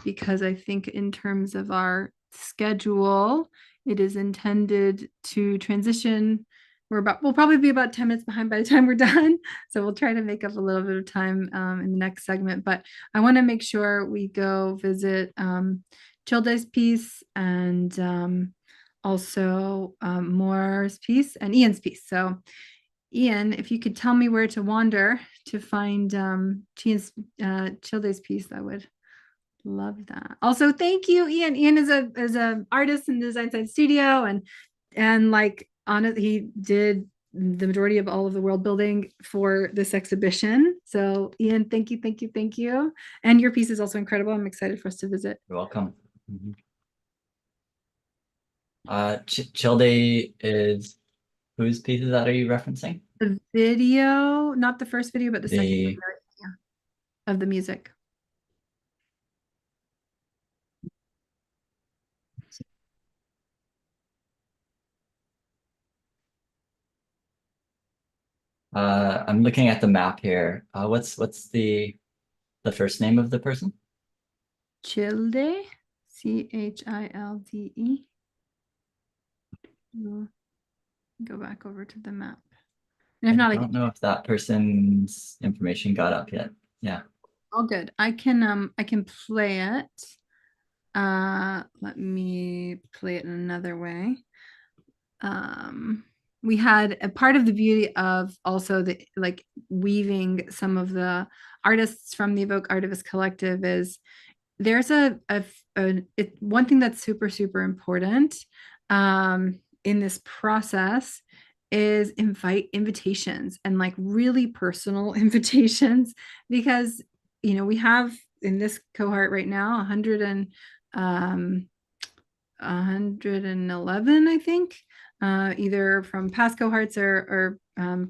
because I think in terms of our schedule, it is intended to transition. We'll probably be about 10 minutes behind by the time we're done. So we'll try to make up a little bit of time in the next segment. But I want to make sure we go visit Childe's piece, and also Moore's piece and Ian's piece. So Ian, if you could tell me where to wander to find Childe's piece, I would love that. Also, thank you, Ian. Ian is a artist in the Design Science Studio, and like he did the majority of all of the world building for this exhibition. So Ian, thank you. And your piece is also incredible. I'm excited for us to visit. You're welcome. Childe is, whose pieces that are you referencing? The video, not the first video, but the second video, of the music. I'm looking at the map here. What's the first name of the person? Childe, Childe. Go back over to the map. And if not, I don't know if that person's information got up yet. Yeah. All good. I can play it. Let me me play it in another way. We had a part of the beauty of also the like weaving some of the artists from the Evoke Artivist Collective is there's one thing that's super important in this process is invitations and like really personal invitations, because we have in this cohort right now 111, I think, either from past cohorts or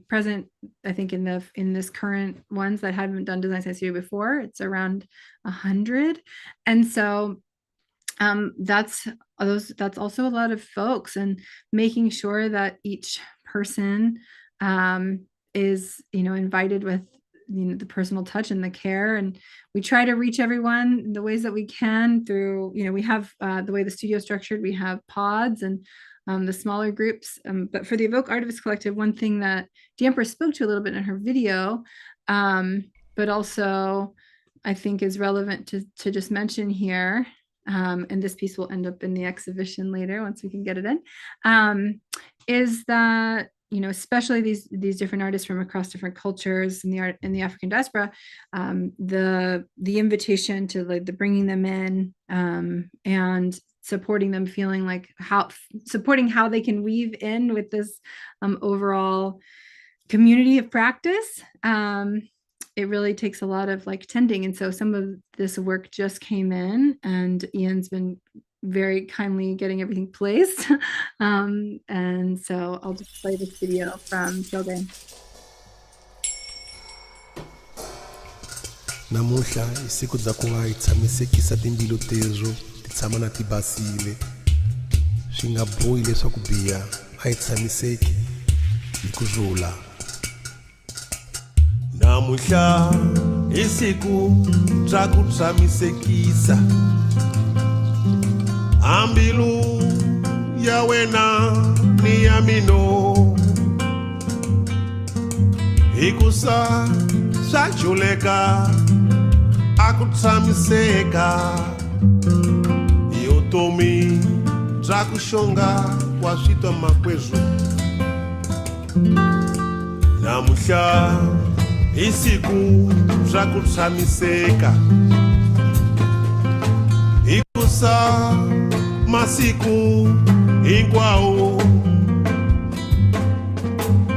present. I think in this current ones that haven't done Design Science Studio before, it's around 100, and so that's also a lot of folks, and making sure that each person is invited with the personal touch and the care. And we try to reach everyone in the ways that we can through we have the way the studio is structured, we have pods and the smaller groups, but for the Evoke Artivist Collective, one thing that D'Empress spoke to a little bit in her video, but also I think is relevant to just mention here, and this piece will end up in the exhibition later once we can get it in, is that especially these different artists from across different cultures in the African diaspora, the invitation to like the bringing them in and supporting them, feeling like supporting how they can weave in with this overall community of practice. It really takes a lot of like tending, and so some of this work just came in, and Ian's been very kindly getting everything placed. And so I'll just play this video from Kyogen. Namuhla isiku za ku nga hi tshamisekisa timbilu tezo ti tshama na ti basile, swi nga bohi leswaku biha a hi tshamiseki hi ku rhula. Namuhla isiku ra ku tshamisekisa, ambilu ya wena ni ya mino, ikusa swa juleka aku tshamiseka, hi vutomi bya ku xonga wa switwa makwezu. Namuhla isiku ra ku tshamiseka, ikusa masiku hinkwawo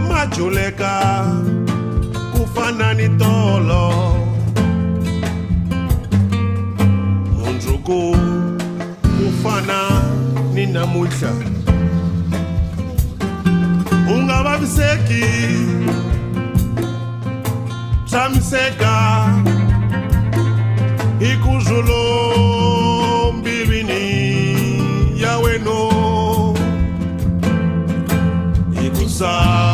majuleka ku fana ni tolo, mundzuku ku fana ni namuhla. U nga vaviseki, tshamiseka hi kurhula mbilwini ya wena, ikusa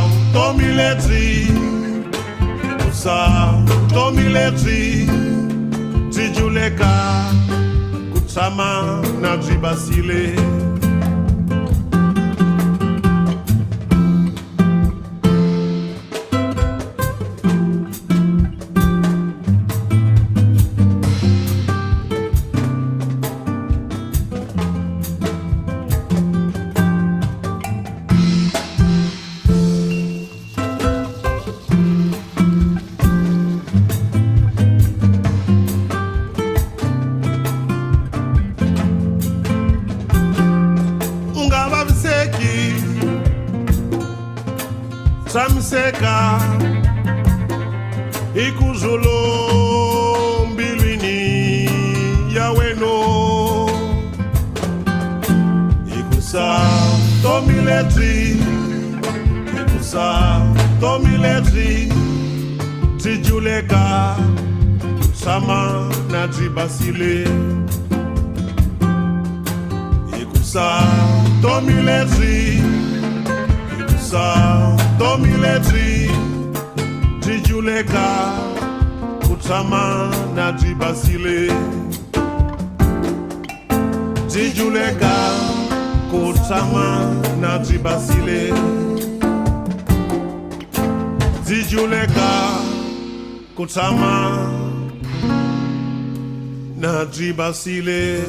vutomi lebyi, ikusa vutomi lebyi byi juleka ku tshama na byi basile. Tshamiseka hi kurhula mbilwini ya wena, ikusa vutomi lebyi, ikusa vutomi lebyi byi juleka ku tshama na byi basile, ikusa vutomi lebyi, ikusa vutomi lebyi byi juleka ku tshama na byi basile, byi juleka ku tshama na byi basile, byi juleka ku tshama na byi basile.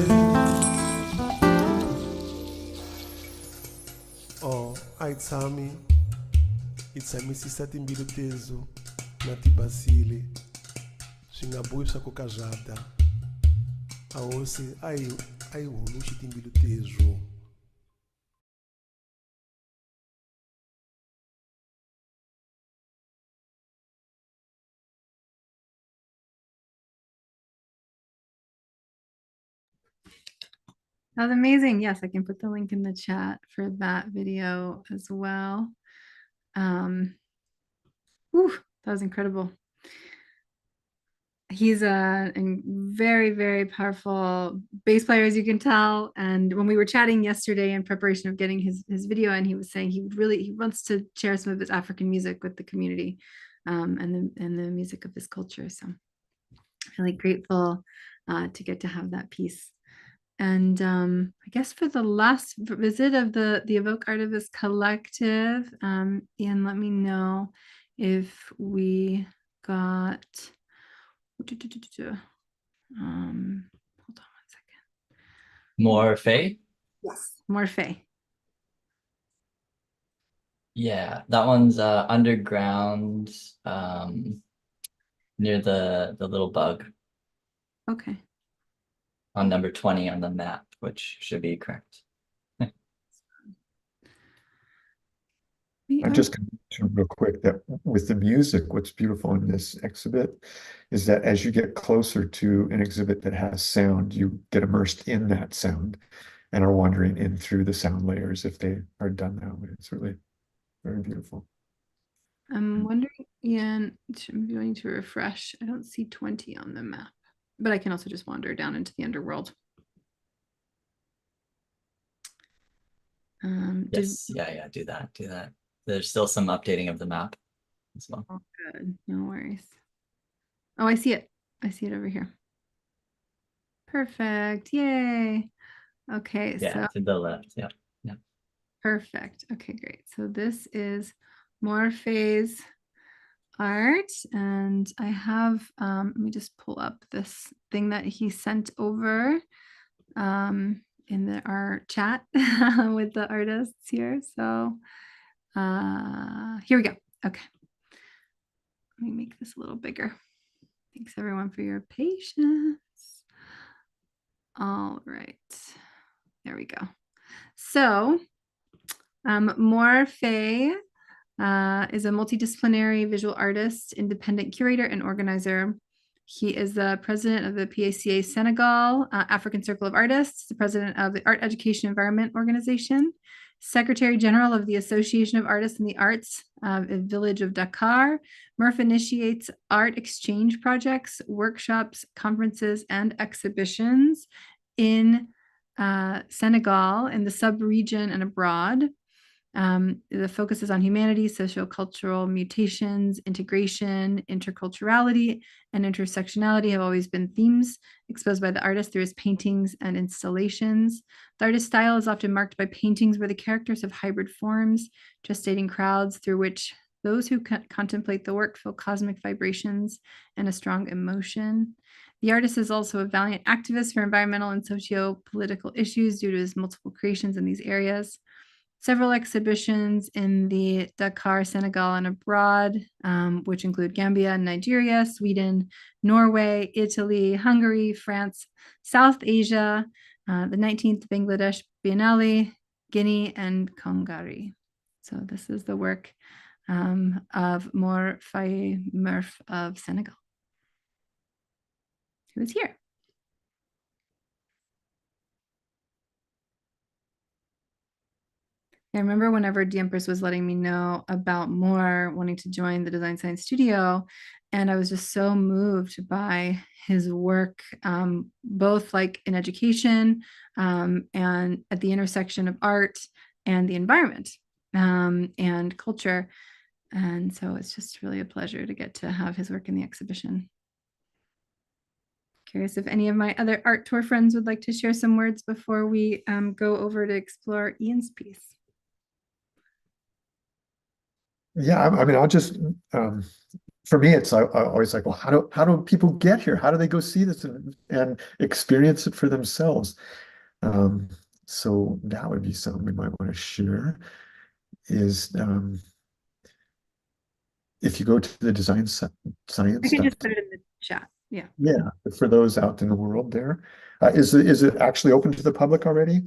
aitshami hi tshamisisa timbilu tezo na ti basile swi nga bohi swa ku kazata a hosi a yi huluxi timbilu tezo. That was amazing. Yes, I can put the link in the chat for that video as well. Whew, that was incredible. He's a very, very powerful bass player, as you can tell. And when we were chatting yesterday in preparation of getting his video, and he was saying he wants to share some of his African music with the community, and the music of his culture. So really grateful to get to have that piece. And I guess for the last visit of the Evoke Artivist Collective, Ian, let me know if we got. Hold on one second. Morphe? Yes, Morphe. Yeah, that one's underground, near the little bug. Okay. On number 20 on the map, which should be correct. I'm just going to mention real quick that with the music, what's beautiful in this exhibit is that as you get closer to an exhibit that has sound, you get immersed in that sound and are wandering in through the sound layers if they are done that way. It's really very beautiful. I'm wondering, Ian, I'm going to refresh. I don't see 20 on the map, but I can also just wander down into the underworld. Yes, yeah, do that. There's still some updating of the map as well. Oh, good, no worries. Oh, I see it. I see it over here. Perfect, yay. Okay, Yeah, so to the left, yeah. perfect. Okay, great. So this is Morphe's art, and I have, let me just pull up this thing that he sent over in our chat with the artists here. So here we go. Okay. Let me make this a little bigger. Thanks everyone for your patience. All right. There we go. So Morphe is a multidisciplinary visual artist, independent curator, and organizer. He is the president of the PACA Senegal African Circle of Artists, the president of the Art Education Environment Organization, Secretary General of the Association of Artists in the Arts Village of Dakar. Murph initiates art exchange projects, workshops, conferences, and exhibitions in Senegal, in the sub-region and abroad. The focus is on humanity, sociocultural mutations, integration, interculturality, and intersectionality have always been themes exposed by the artist through his paintings and installations. The artist's style is often marked by paintings where the characters have hybrid forms, gestating crowds through which those who contemplate the work feel cosmic vibrations and a strong emotion. The artist is also a valiant activist for environmental and socio-political issues due to his multiple creations in these areas. Several exhibitions in the Dakar, Senegal, and abroad, which include Gambia, Nigeria, Sweden, Norway, Italy, Hungary, France, South Asia, the 19th Bangladesh Biennale, Guinea, and Congari. So this is the work of Morphe Murph of Senegal, who is here. I remember whenever Diempers was letting me know about more wanting to join the Design Science Studio, and I was just so moved by his work, both like in education and at the intersection of art and the environment and culture. And so it's just really a pleasure to get to have his work in the exhibition. Curious if any of my other art tour friends would like to share some words before we go over to explore Ian's piece. Yeah, I mean, I'll just for me, it's always like, well, how do people get here? How do they go see this and experience it for themselves? So that would be something we might want to share. is if you go to the design science I can stuff, just put it in the chat. Yeah. yeah, for those out in the world there, is it actually open to the public already?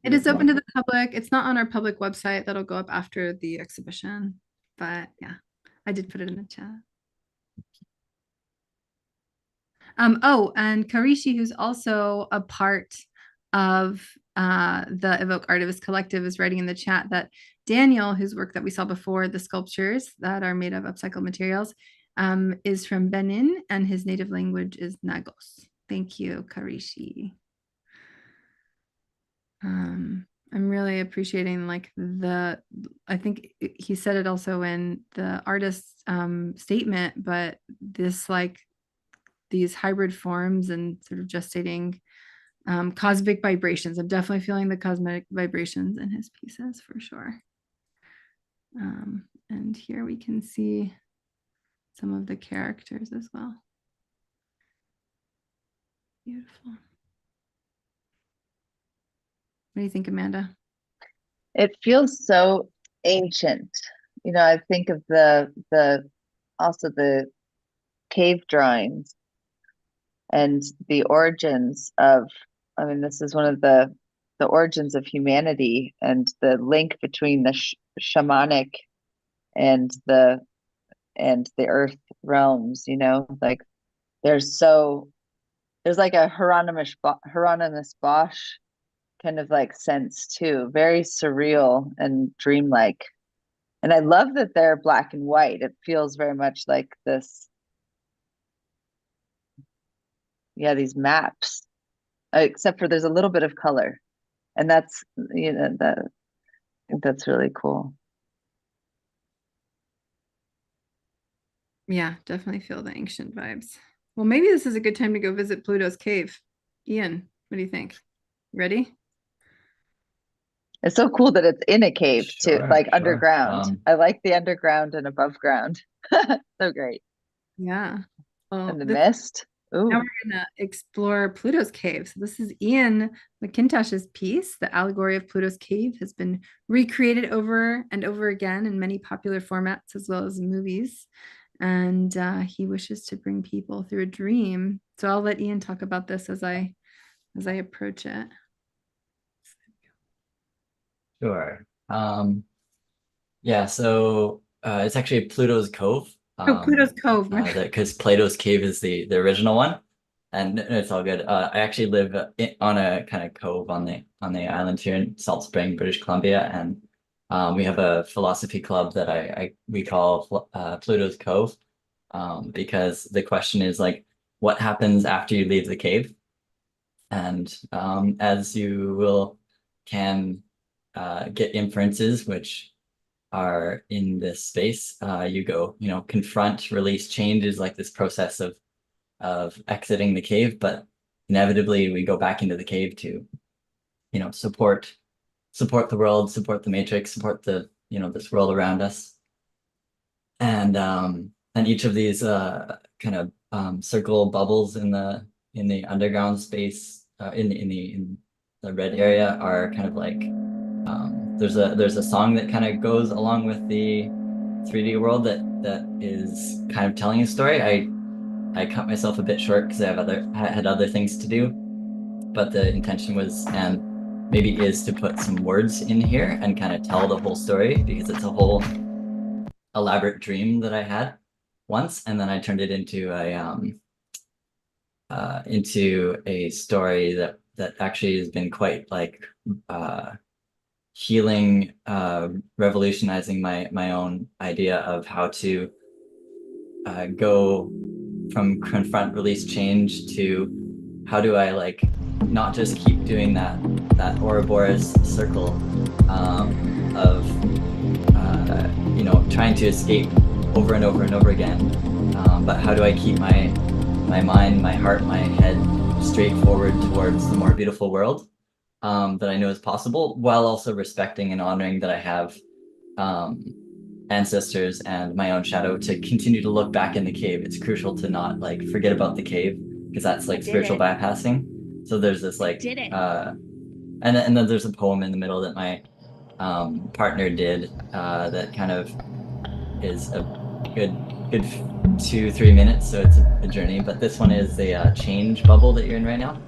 It is open to the public. It's not on our public website. That'll go up after the exhibition. But yeah, I did put it in the chat. Oh, and Karishi, who's also a part of the Evoke Artivist Collective, is writing in the chat that Daniel, whose work that we saw before, the sculptures that are made of upcycled materials, is from Benin, and his native language is Nagos. Thank you, Karishi. I'm really appreciating like I think he said it also in the artist's statement, but this like these hybrid forms and sort of gestating cosmic vibrations. I'm definitely feeling the cosmic vibrations in his pieces for sure. And here we can see some of the characters as well. Beautiful. What do you think, Amanda? It feels so ancient. You know, I think of also the cave drawings and the origins of, I mean, this is one of the origins of humanity and the link between the shamanic and the earth realms, you know, like there's like a Hieronymus Bosch kind of like sense too, very surreal and dreamlike. And I love that they're black and white. It feels very much like this, yeah, these maps, except for there's a little bit of color. And that's, you know, I think that's really cool. Yeah, definitely feel the ancient vibes. Well, maybe this is a good time to go visit Pluto's cave. Ian, what do you think? Ready? It's so cool that it's in a cave too, Sure, like sure. underground. I like the underground and above ground. So great. Yeah. Well, And the mist. Ooh. now we're going to explore Pluto's cave. So this is Ian McIntosh's piece. The allegory of Pluto's cave has been recreated over and over again in many popular formats as well as movies. And he wishes to bring people through a dream. So I'll let Ian talk about this as I approach it. Sure. Yeah, so it's actually Pluto's Cove. Pluto's Cove. Because Plato's Cave is the original one, and it's all good. I actually live on a kind of cove on the island here in Salt Spring, British Columbia, and we have a philosophy club that we call Pluto's Cove, because the question is like, what happens after you leave the cave? And as you can get inferences, which are in this space, you go, confront, release, change is like this process of exiting the cave, but inevitably we go back into the cave to, support the world, support the matrix, support the, this world around us. And each of these kind of circle bubbles in the underground space, in the red area are kind of like, there's a song that kind of goes along with the 3D world that is kind of telling a story. I cut myself a bit short because I had other things to do, but the intention was, and maybe is, to put some words in here and kind of tell the whole story, because it's a whole elaborate dream that I had once, and then I turned it into a story that actually has been quite like healing, revolutionizing my own idea of how to go from confront, release, change to how do I like not just keep doing that Ouroboros circle of trying to escape over and over and over again, but how do I keep my mind, my heart, my head straight forward towards the more beautiful world that I know is possible, while also respecting and honoring that I have ancestors and my own shadow to continue to look back in the cave. It's crucial to not like forget about the cave, because that's like spiritual bypassing. So there's this like and then there's a poem in the middle that my partner did that kind of is a good 2-3 minutes, so it's a journey. But this one is a change bubble that you're in right now,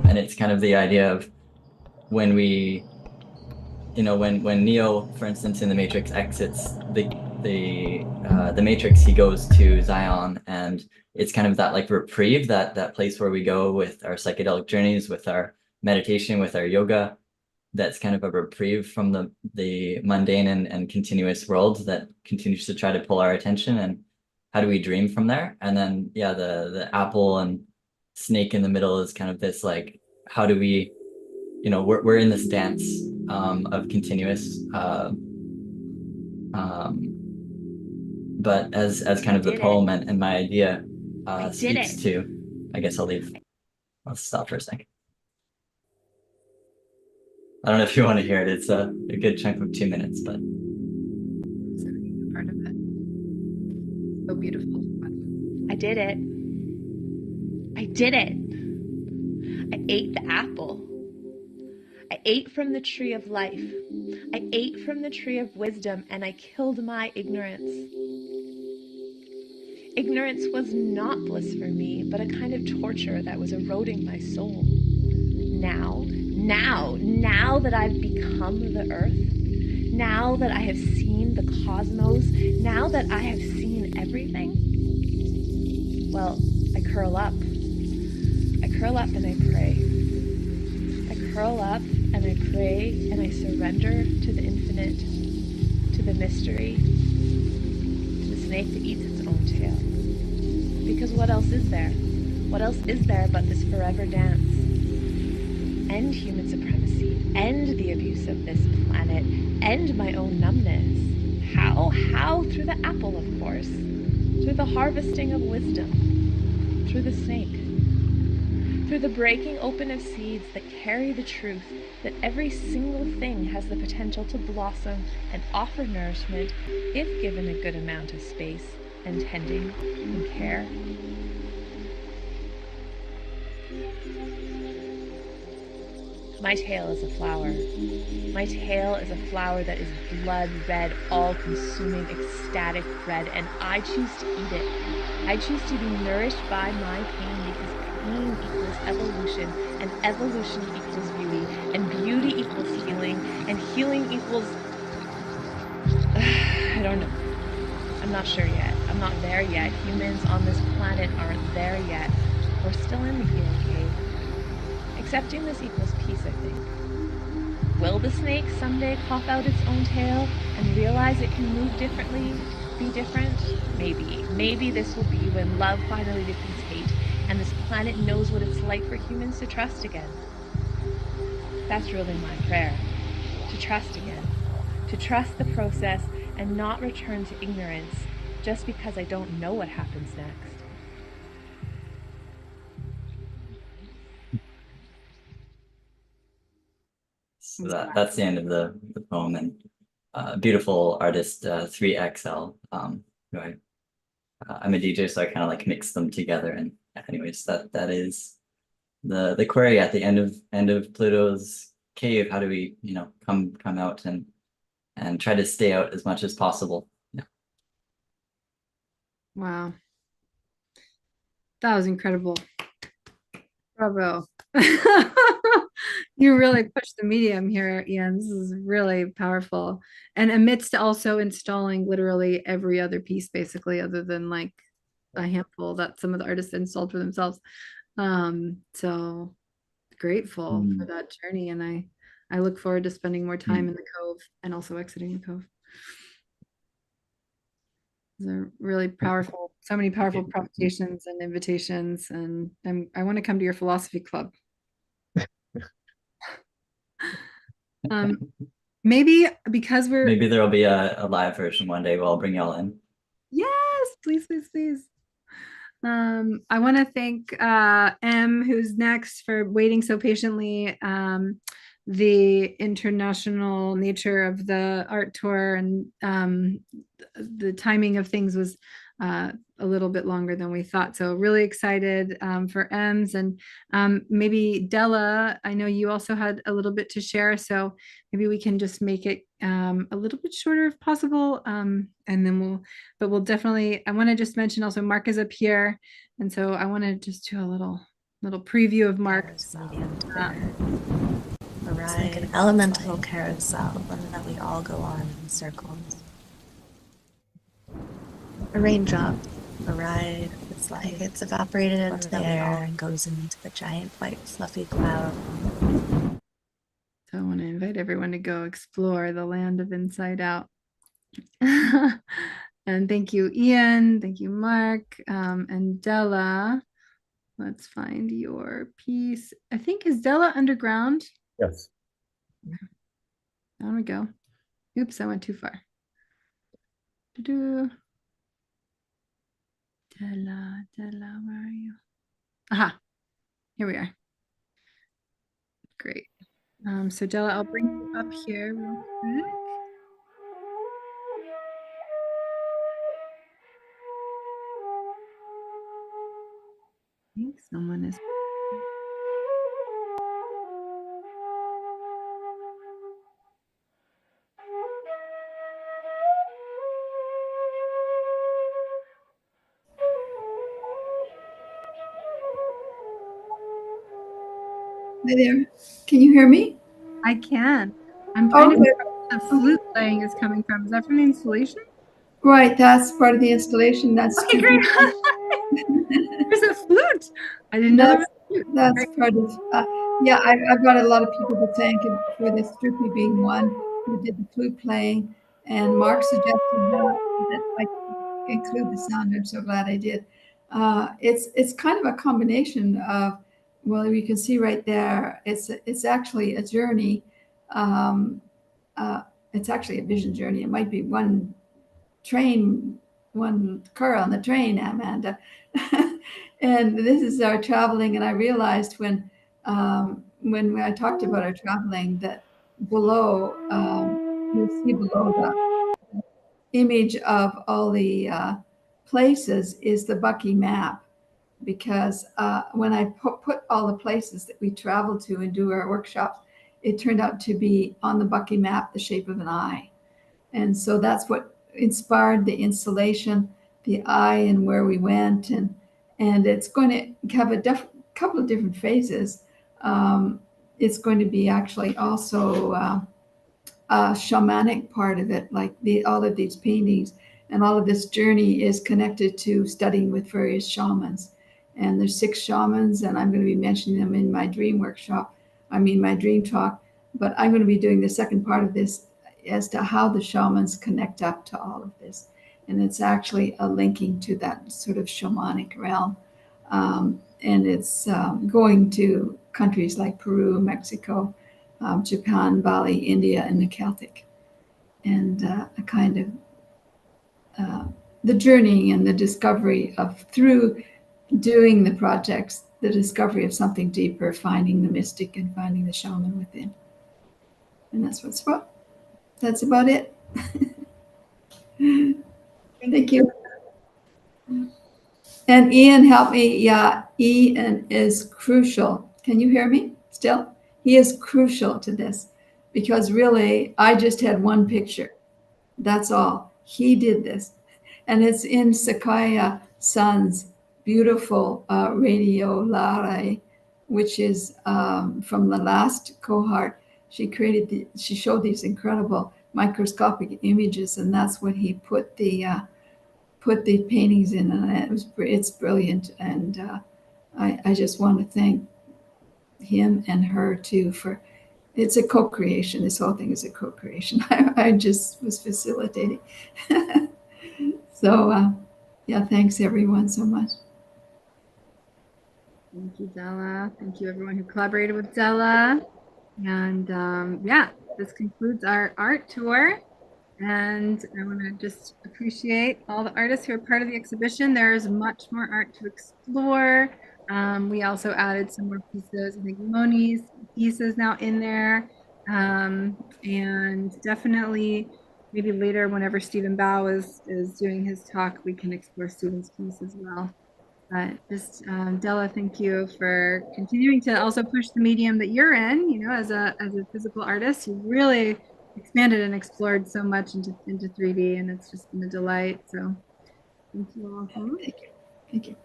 and it's kind of the idea of when we, when Neo, for instance, in the Matrix exits the Matrix, he goes to Zion, and it's kind of that like reprieve, that place where we go with our psychedelic journeys, with our meditation, with our yoga. That's kind of a reprieve from the mundane and continuous world that continues to try to pull our attention. And how do we dream from there? And then, yeah, the apple and snake in the middle is kind of this like, how do we, we're in this dance of continuous, but as kind of the poem and my idea speaks to, I guess I'll stop for a second. I don't know if you want to hear it. It's a good chunk of 2 minutes, but part of it. So beautiful. I did it. I did it. I ate the apple. I ate from the tree of life. I ate from the tree of wisdom, and I killed my ignorance. Ignorance was not bliss for me, but a kind of torture that was eroding my soul. Now that I've become the earth, now that I have seen the cosmos, now that I have seen everything, well, I curl up. I curl up and I pray. I curl up and I pray and I surrender to the infinite, to the mystery, to the snake that eats its own tail. Because what else is there? What else is there but this forever dance? End human supremacy, end the abuse of this planet, end my own numbness. How? Through the apple, of course. Through the harvesting of wisdom. Through the snake. Through the breaking open of seeds that carry the truth that every single thing has the potential to blossom and offer nourishment if given a good amount of space and tending and care. My tail is a flower. My tail is a flower that is blood red, all-consuming, ecstatic red, and I choose to eat it. I choose to be nourished by my pain because pain equals evolution, and evolution equals beauty, and beauty equals healing, and healing equals... I don't know. I'm not sure yet. I'm not there yet. Humans on this planet aren't there yet. We're still in the healing cave. Accepting this equals peace, I think. Will the snake someday cough out its own tail and realize it can move differently, be different? Maybe. Maybe this will be when love finally defeats hate and this planet knows what it's like for humans to trust again. That's really my prayer. To trust again. To trust the process and not return to ignorance just because I don't know what happens next. so that's the end of the poem. And beautiful artist 3XL. I'm a DJ, so I kind of like mix them together. And anyways, that is the query at the end of Pluto's cave. How do we, come out and try to stay out as much as possible? Yeah. Wow. That was incredible. Bravo. You really pushed the medium here, Ian. This is really powerful. And amidst also installing literally every other piece, basically, other than like a handful that some of the artists installed for themselves. So grateful for that journey. And I look forward to spending more time in the cove and also exiting the cove. They're really powerful, so many powerful provocations and invitations, and I want to come to your philosophy club. Maybe because maybe there'll be a live version one day. I'll bring y'all in. Yes, please. I want to thank M, who's next, for waiting so patiently. The international nature of the art tour and the timing of things was a little bit longer than we thought. So really excited for Ems, and maybe Della, I know you also had a little bit to share, so maybe we can just make it a little bit shorter if possible. And then we'll definitely, I want to just mention also Mark is up here. And so I want to just do a little preview of Mark. It's like an elemental carousel, one that we all go on in circles. A raindrop, a ride. It's like it's evaporated into the air and goes into the giant white fluffy cloud. So I want to invite everyone to go explore the land of Inside Out. And thank you, Ian. Thank you, Mark, and Della. Let's find your piece. I think, is Della underground? Yes. There we go. Oops, I went too far. Della, where are you? Aha, here we are. Great. So Della, I'll bring you up here real quick. I think someone is. Hi there. Can you hear me? I can. I'm trying to figure out where the flute playing is coming from. Is that from the installation? Right, that's part of the installation. That's okay, great. There's a flute. I didn't know there was a flute. That's part of. Yeah, I've got a lot of people to thank for this. Droopy being one who did the flute playing, and Mark suggested that I include the sound. I'm so glad I did. It's kind of a combination of, well, you can see right there. It's actually a journey. It's actually a vision journey. It might be one car on the train, Amanda. And this is our traveling. And I realized when I talked about our traveling that below, you'll see below the image of all the places is the Bucky map. Because when I put all the places that we travel to and do our workshops, it turned out to be on the Bucky map, the shape of an eye. And so that's what inspired the installation, the eye and where we went. And it's going to have a couple of different phases. It's going to be actually also a shamanic part of it, like all of these paintings and all of this journey is connected to studying with various shamans. And there's 6 shamans, and I'm going to be mentioning them in my dream workshop. My dream talk. But I'm going to be doing the second part of this as to how the shamans connect up to all of this. And it's actually a linking to that sort of shamanic realm. And it's going to countries like Peru, Mexico, Japan, Bali, India, and the Celtic. And a kind of the journey and the discovery of, through doing the projects, the discovery of something deeper, finding the mystic and finding the shaman within. And that's what's about. That's about it. Thank you. And Ian, help me. Yeah, Ian is crucial. Can you hear me still? He is crucial to this because really, I just had one picture. That's all. He did this. And it's in Sakaya Sun's beautiful Radio Lare, which is from the last cohort. She showed these incredible microscopic images, and that's what he put the paintings in, and it's brilliant. And I just want to thank him and her too for. It's a co-creation. This whole thing is a co-creation. I just was facilitating. So yeah, thanks everyone so much. Thank you, Della. Thank you everyone who collaborated with Della. And yeah, this concludes our art tour. And I want to just appreciate all the artists who are part of the exhibition. There's much more art to explore. We also added some more pieces. I think Moni's piece is now in there. And definitely maybe later, whenever Stephen Bao is doing his talk, we can explore Stephen's piece as well. But just Della, thank you for continuing to also push the medium that you're in. You know, as a physical artist, you really expanded and explored so much into 3D, and it's just been a delight. So thank you all. Thank you. Thank you.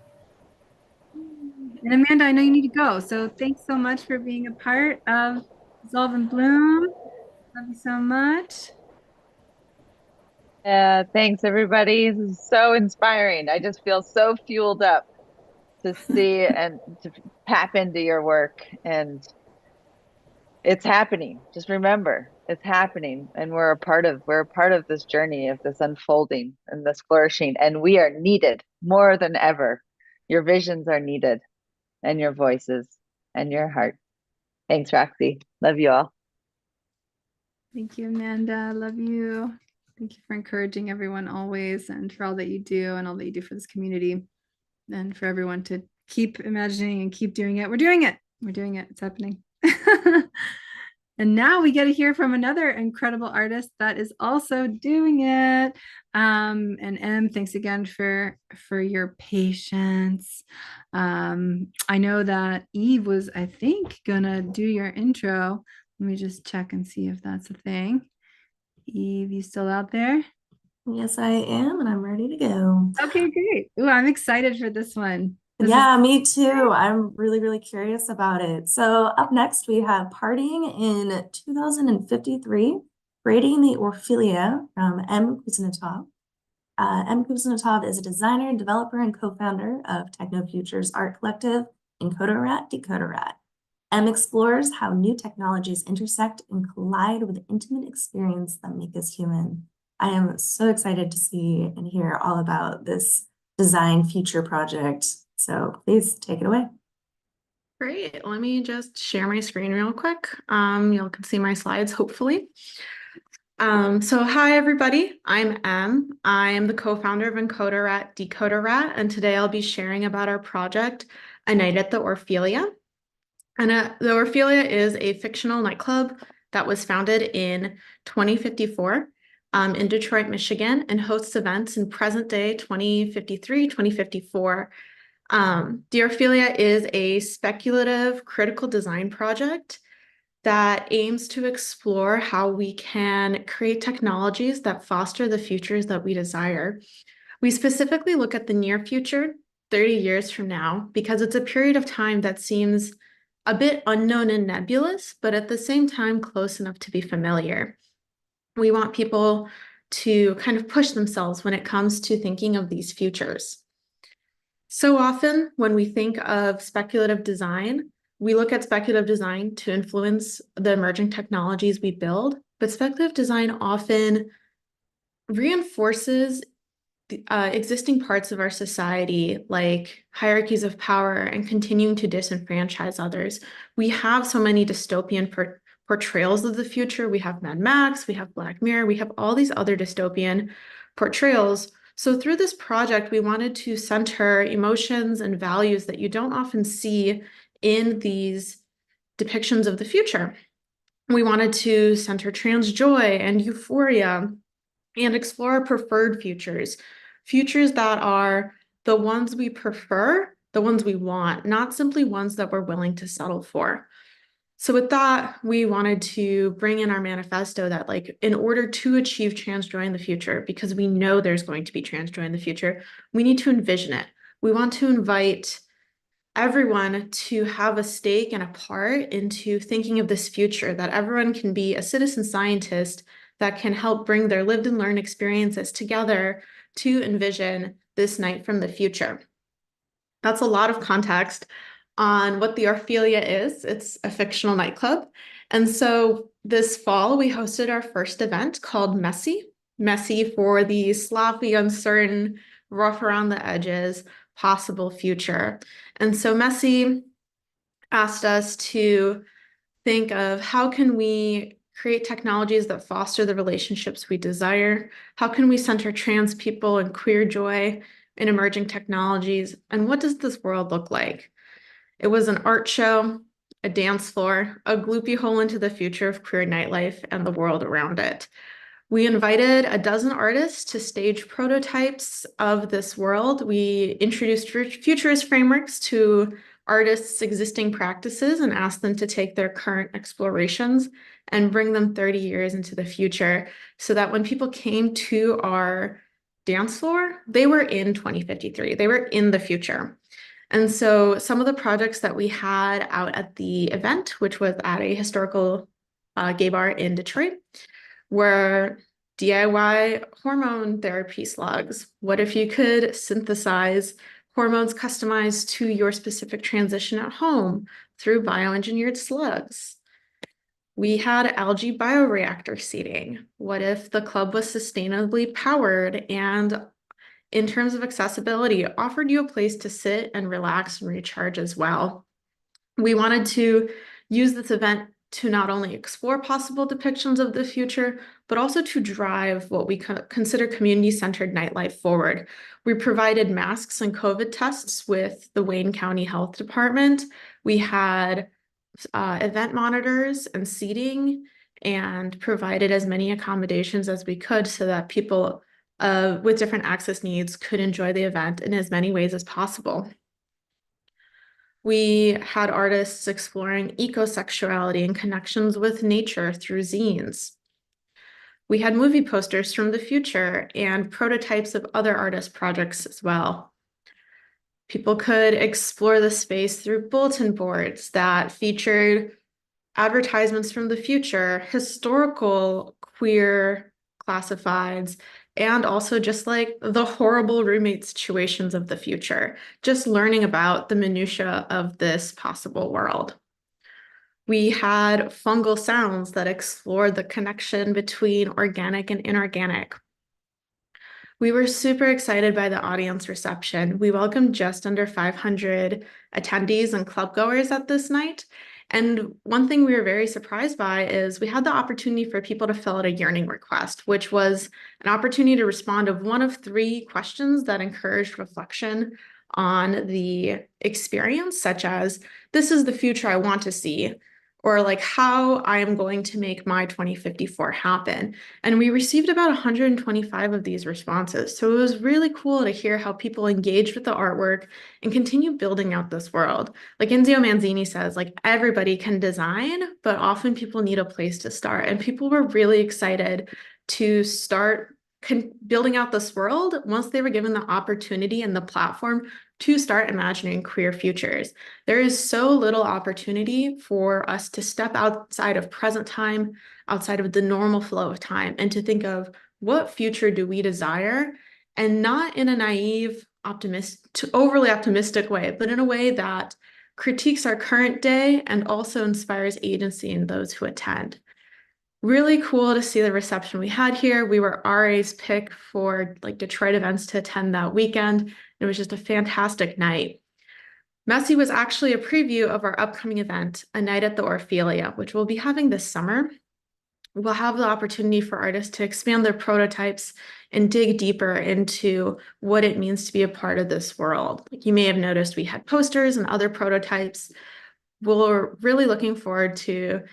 And Amanda, I know you need to go, so thanks so much for being a part of Dissolve and Bloom. Love you so much. Yeah, thanks everybody. This is so inspiring. I just feel so fueled up to see and to tap into your work, and it's happening. Just remember, it's happening, and we're a part of this journey, of this unfolding and this flourishing, and we are needed more than ever. Your visions are needed, and your voices and your heart. Thanks, Roxy. Love you all. Thank you, Amanda. Love you. Thank you for encouraging everyone always, and for all that you do and all that you do for this community, and for everyone to keep imagining and keep doing it. We're doing it. We're doing it. It's happening. And now we get to hear from another incredible artist that is also doing it. And Em, thanks again for your patience. I know that Eve was, I think, gonna do your intro. Let me just check and see if that's a thing. Eve, you still out there? Yes, I am, and I'm ready to go. Okay, great. Ooh, I'm excited for this one. Yeah, me too. I'm really, really curious about it. So up next, we have Partying in 2053, Rating the Orphelia from M. Kuznetsov. M. Kuznetsov is a designer, developer, and co-founder of Techno Futures art collective Encoder-Rat, Decoder-Rat. M explores how new technologies intersect and collide with the intimate experience that make us human. I am so excited to see and hear all about this design future project. So please take it away. Great. Let me just share my screen real quick. You can see my slides, hopefully. So hi, everybody. I'm Em. I am the co-founder of Encoder-Rat, Decoder-Rat, and today I'll be sharing about our project, A Night at the Orphelia. And the Orphelia is a fictional nightclub that was founded in 2054 in Detroit, Michigan, and hosts events in present day 2053, 2054. The Orphelia is a speculative critical design project that aims to explore how we can create technologies that foster the futures that we desire. We specifically look at the near future, 30 years from now, because it's a period of time that seems a bit unknown and nebulous, but at the same time close enough to be familiar. We want people to kind of push themselves when it comes to thinking of these futures. So often when we think of speculative design, we look at speculative design to influence the emerging technologies we build, but speculative design often reinforces the, existing parts of our society, like hierarchies of power and continuing to disenfranchise others. We have so many dystopian portrayals of the future. We have Mad Max, we have Black Mirror, we have all these other dystopian portrayals. So through this project, we wanted to center emotions and values that you don't often see in these depictions of the future. We wanted to center trans joy and euphoria and explore preferred futures, futures that are the ones we prefer, the ones we want, not simply ones that we're willing to settle for. So with that, we wanted to bring in our manifesto that, like, in order to achieve trans joy in the future, because we know there's going to be trans joy in the future, we need to envision it. We want to invite everyone to have a stake and a part into thinking of this future, that everyone can be a citizen scientist that can help bring their lived and learned experiences together to envision this night from the future. That's a lot of context on what the Orphelia is. It's a fictional nightclub. And so this fall, we hosted our first event called Messy. Messy for the sloppy, uncertain, rough around the edges, possible future. And so Messy asked us to think of how can we create technologies that foster the relationships we desire? How can we center trans people and queer joy in emerging technologies? And what does this world look like? It was an art show, a dance floor, a gloopy hole into the future of queer nightlife and the world around it. We invited a dozen artists to stage prototypes of this world. We introduced futurist frameworks to artists' existing practices and asked them to take their current explorations and bring them 30 years into the future, so that when people came to our dance floor, they were in 2053. They were in the future. And so some of the projects that we had out at the event, which was at a historical gay bar in Detroit, were DIY hormone therapy slugs. What if you could synthesize hormones customized to your specific transition at home through bioengineered slugs? We had algae bioreactor seating. What if the club was sustainably powered and, in terms of accessibility, offered you a place to sit and relax and recharge as well? We wanted to use this event to not only explore possible depictions of the future, but also to drive what we consider community-centered nightlife forward. We provided masks and COVID tests with the Wayne County Health Department. We had event monitors and seating, and provided as many accommodations as we could so that people with different access needs could enjoy the event in as many ways as possible. We had artists exploring ecosexuality and connections with nature through zines. We had movie posters from the future and prototypes of other artist projects as well. People could explore the space through bulletin boards that featured advertisements from the future, historical queer classifieds, and also just like the horrible roommate situations of the future, just learning about the minutia of this possible world. We had fungal sounds that explored the connection between organic and inorganic. We were super excited by the audience reception. We welcomed just under 500 attendees and clubgoers at this night. And one thing we were very surprised by is we had the opportunity for people to fill out a yearning request, which was an opportunity to respond to one of 3 questions that encouraged reflection on the experience, such as, this is the future I want to see, or like how I am going to make my 2054 happen. And we received about 125 of these responses. So it was really cool to hear how people engaged with the artwork and continue building out this world. Like Enzio Manzini says, like everybody can design, but often people need a place to start. And people were really excited to start building out this world once they were given the opportunity and the platform to start imagining queer futures. There is so little opportunity for us to step outside of present time, outside of the normal flow of time, and to think of what future do we desire, and not in a naive, overly optimistic way, but in a way that critiques our current day and also inspires agency in those who attend. Really cool to see the reception we had here. We were RA's pick for like Detroit events to attend that weekend. It was just a fantastic night. Messy was actually a preview of our upcoming event, A Night at the Orphelia, which we'll be having this summer. We'll have the opportunity for artists to expand their prototypes and dig deeper into what it means to be a part of this world. Like you may have noticed, we had posters and other prototypes. We're really looking forward to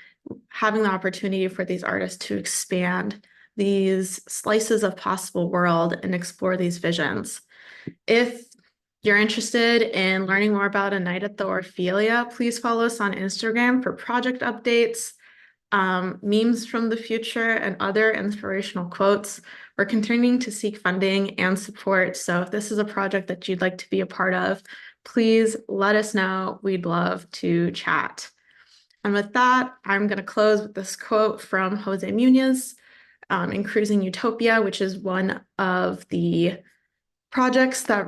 having the opportunity for these artists to expand these slices of possible world and explore these visions. If you're interested in learning more about A Night at the Orphelia, please follow us on Instagram for project updates, memes from the future, and other inspirational quotes. We're continuing to seek funding and support. So if this is a project that you'd like to be a part of, please let us know. We'd love to chat. And with that, I'm going to close with this quote from Jose Munoz in Cruising Utopia, which is one of the projects that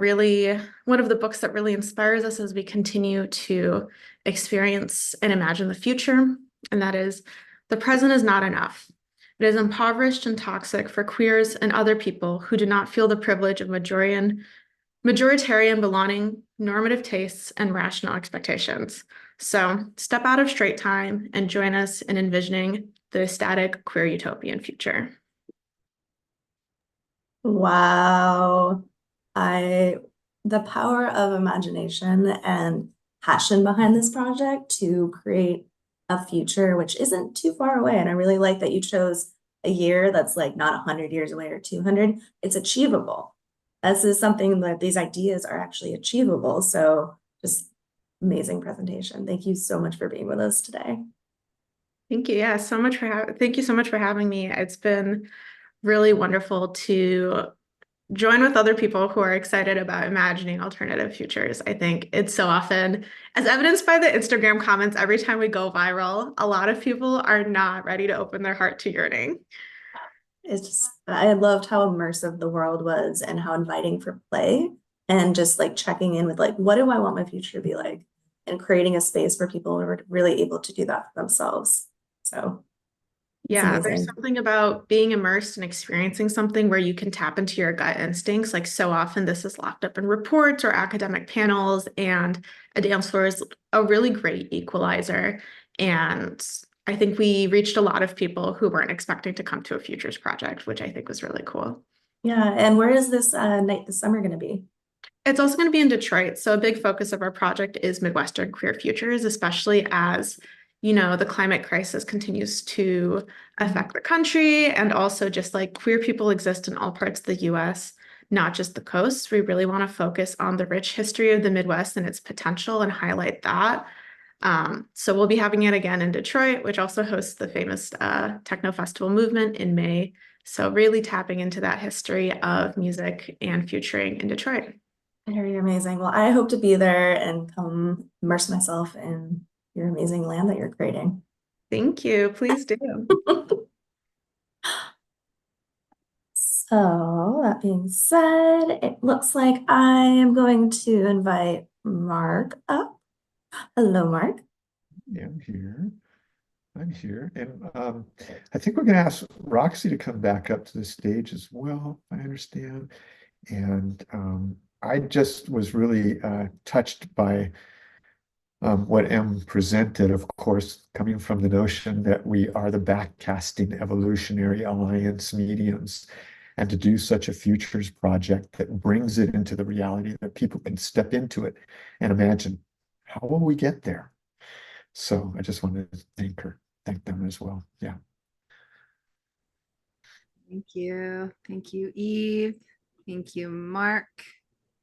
one of the books that really inspires us as we continue to experience and imagine the future. And that is, the present is not enough. It is impoverished and toxic for queers and other people who do not feel the privilege of majoritarian belonging, normative tastes, and rational expectations. So step out of straight time and join us in envisioning the static queer utopian future. Wow. The power of imagination and passion behind this project to create a future which isn't too far away. And I really like that you chose a year that's like not 100 years away or 200. It's achievable. This is something that these ideas are actually achievable. So just amazing presentation. Thank you so much for being with us today. Thank you. Yeah, thank you so much for having me. It's been really wonderful to join with other people who are excited about imagining alternative futures. I think it's so often, as evidenced by the Instagram comments, every time we go viral, a lot of people are not ready to open their heart to yearning. It's just, I loved how immersive the world was and how inviting for play, and just like checking in with like, what do I want my future to be like? And creating a space where people are really able to do that for themselves. So yeah, there's something about being immersed and experiencing something where you can tap into your gut instincts. Like so often this is locked up in reports or academic panels, and a dance floor is a really great equalizer. And I think we reached a lot of people who weren't expecting to come to a futures project, which I think was really cool. Yeah, and where is this night this summer going to be? It's also going to be in Detroit. So a big focus of our project is Midwestern queer futures, especially as the climate crisis continues to affect the country, and also just like queer people exist in all parts of the US, not just the coast. We really want to focus on the rich history of the Midwest and its potential and highlight that. So we'll be having it again in Detroit, which also hosts the famous techno festival movement in May. So really tapping into that history of music and futuring in Detroit. Very amazing. Well, I hope to be there and come immerse myself in your amazing land that you're creating. Thank you. Please do. So that being said, it looks like I am going to invite Mark up. Hello, Mark. Yeah, I'm here. And I think we're going to ask Roxy to come back up to the stage as well, I understand. And I just was really touched by what Em presented, of course, coming from the notion that we are the backcasting evolutionary alliance mediums, and to do such a futures project that brings it into the reality that people can step into it and imagine, how will we get there? So I just wanted to thank them as well. Yeah. Thank you. Thank you, Eve. Thank you, Mark.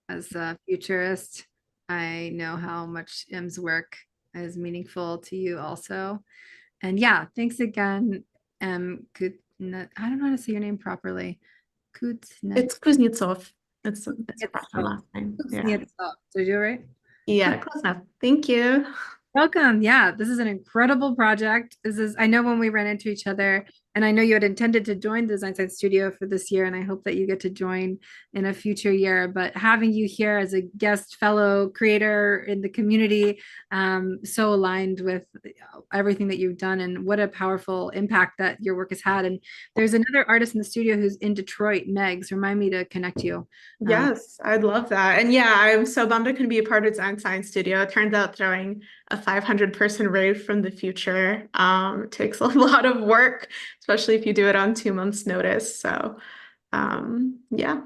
As a futurist, I know how much M's work is meaningful to you also. And yeah, thanks again, I don't know how to say your name properly. It's Kuznetsov. It's proper last name. Yeah. Did I do it right? Yeah, close enough. Thank you. Welcome. Yeah, this is an incredible project. I know when we ran into each other, and I know you had intended to join the Design Science Studio for this year, and I hope that you get to join in a future year. But having you here as a guest fellow creator in the community, so aligned with everything that you've done, and what a powerful impact that your work has had. And there's another artist in the studio who's in Detroit, Megs. Remind me to connect you. Yes, I'd love that. And yeah, I'm so bummed I couldn't be a part of Design Science Studio. It turns out throwing a 500-person rave from the future takes a lot of work, especially if you do it on 2 months' notice. So yeah.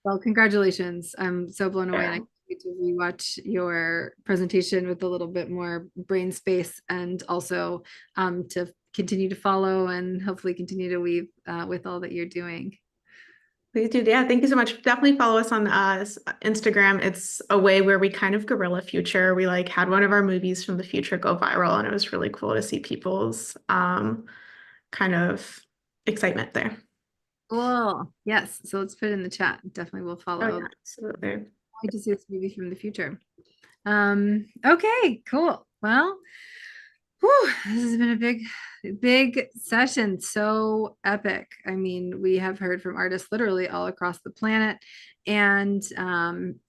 Well, congratulations. I'm so blown away. And I can't wait to rewatch your presentation with a little bit more brain space, and also to continue to follow and hopefully continue to weave with all that you're doing. Please do. Yeah, thank you so much. Definitely follow us on Instagram. It's a way where we kind of guerrilla future. We had one of our movies from the future go viral, and it was really cool to see people's kind of excitement there. Cool. Yes. So let's put it in the chat. Definitely will follow. Oh, yeah, absolutely. I like to see this movie from the future. Okay, cool. Well, this has been a big session. So epic. I mean, we have heard from artists literally all across the planet, and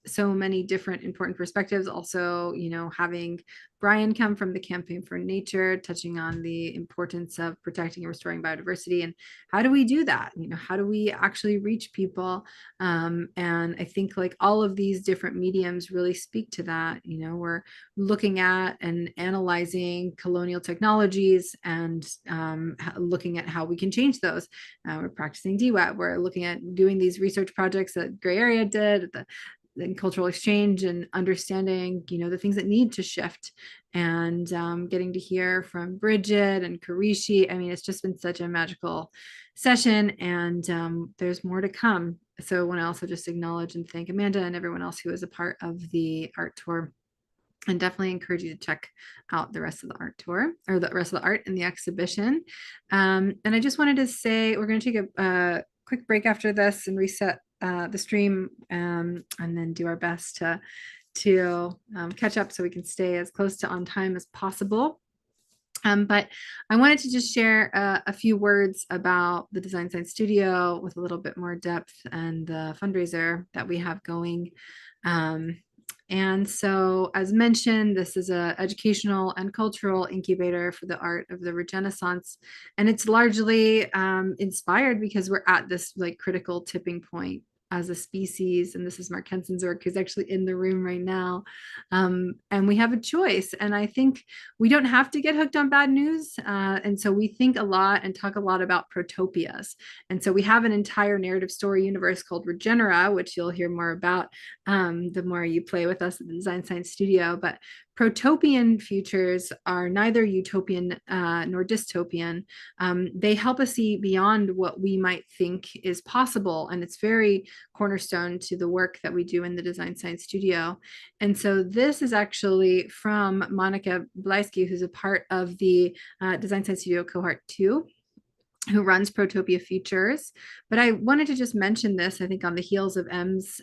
so many different important perspectives. Also, having Brian come from the Campaign for Nature, touching on the importance of protecting and restoring biodiversity, and how do we do that? How do we actually reach people? And I think all of these different mediums really speak to that. We're looking at and analyzing colonial technologies, and looking at how we can change those. We're practicing DWAT. We're looking at doing these research projects that Gray Area did, the cultural exchange and understanding, the things that need to shift, and getting to hear from Bridget and Karishi. I mean, it's just been such a magical session, and there's more to come. So I want to also just acknowledge and thank Amanda and everyone else who was a part of the art tour, and definitely encourage you to check out the rest of the art tour, or the rest of the art in the exhibition. And I just wanted to say, we're going to take a quick break after this and reset the stream, and then do our best to catch up so we can stay as close to on time as possible. But I wanted to just share a few words about the Design Science Studio with a little bit more depth, and the fundraiser that we have going. And so, as mentioned, this is an educational and cultural incubator for the art of the Renaissance. And it's largely inspired because we're at this like critical tipping point as a species. And this is Mark Henson's work, who's actually in the room right now. And we have a choice. And I think we don't have to get hooked on bad news. And so we think a lot and talk a lot about protopias. And so we have an entire narrative story universe called Regenera, which you'll hear more about the more you play with us at the Design Science Studio. But protopian futures are neither utopian nor dystopian. They help us see beyond what we might think is possible. And it's very cornerstone to the work that we do in the Design Science Studio. And so this is actually from Monica Blasky, who's a part of the Design Science Studio Cohort 2, who runs Protopia Futures. But I wanted to just mention this, I think, on the heels of M's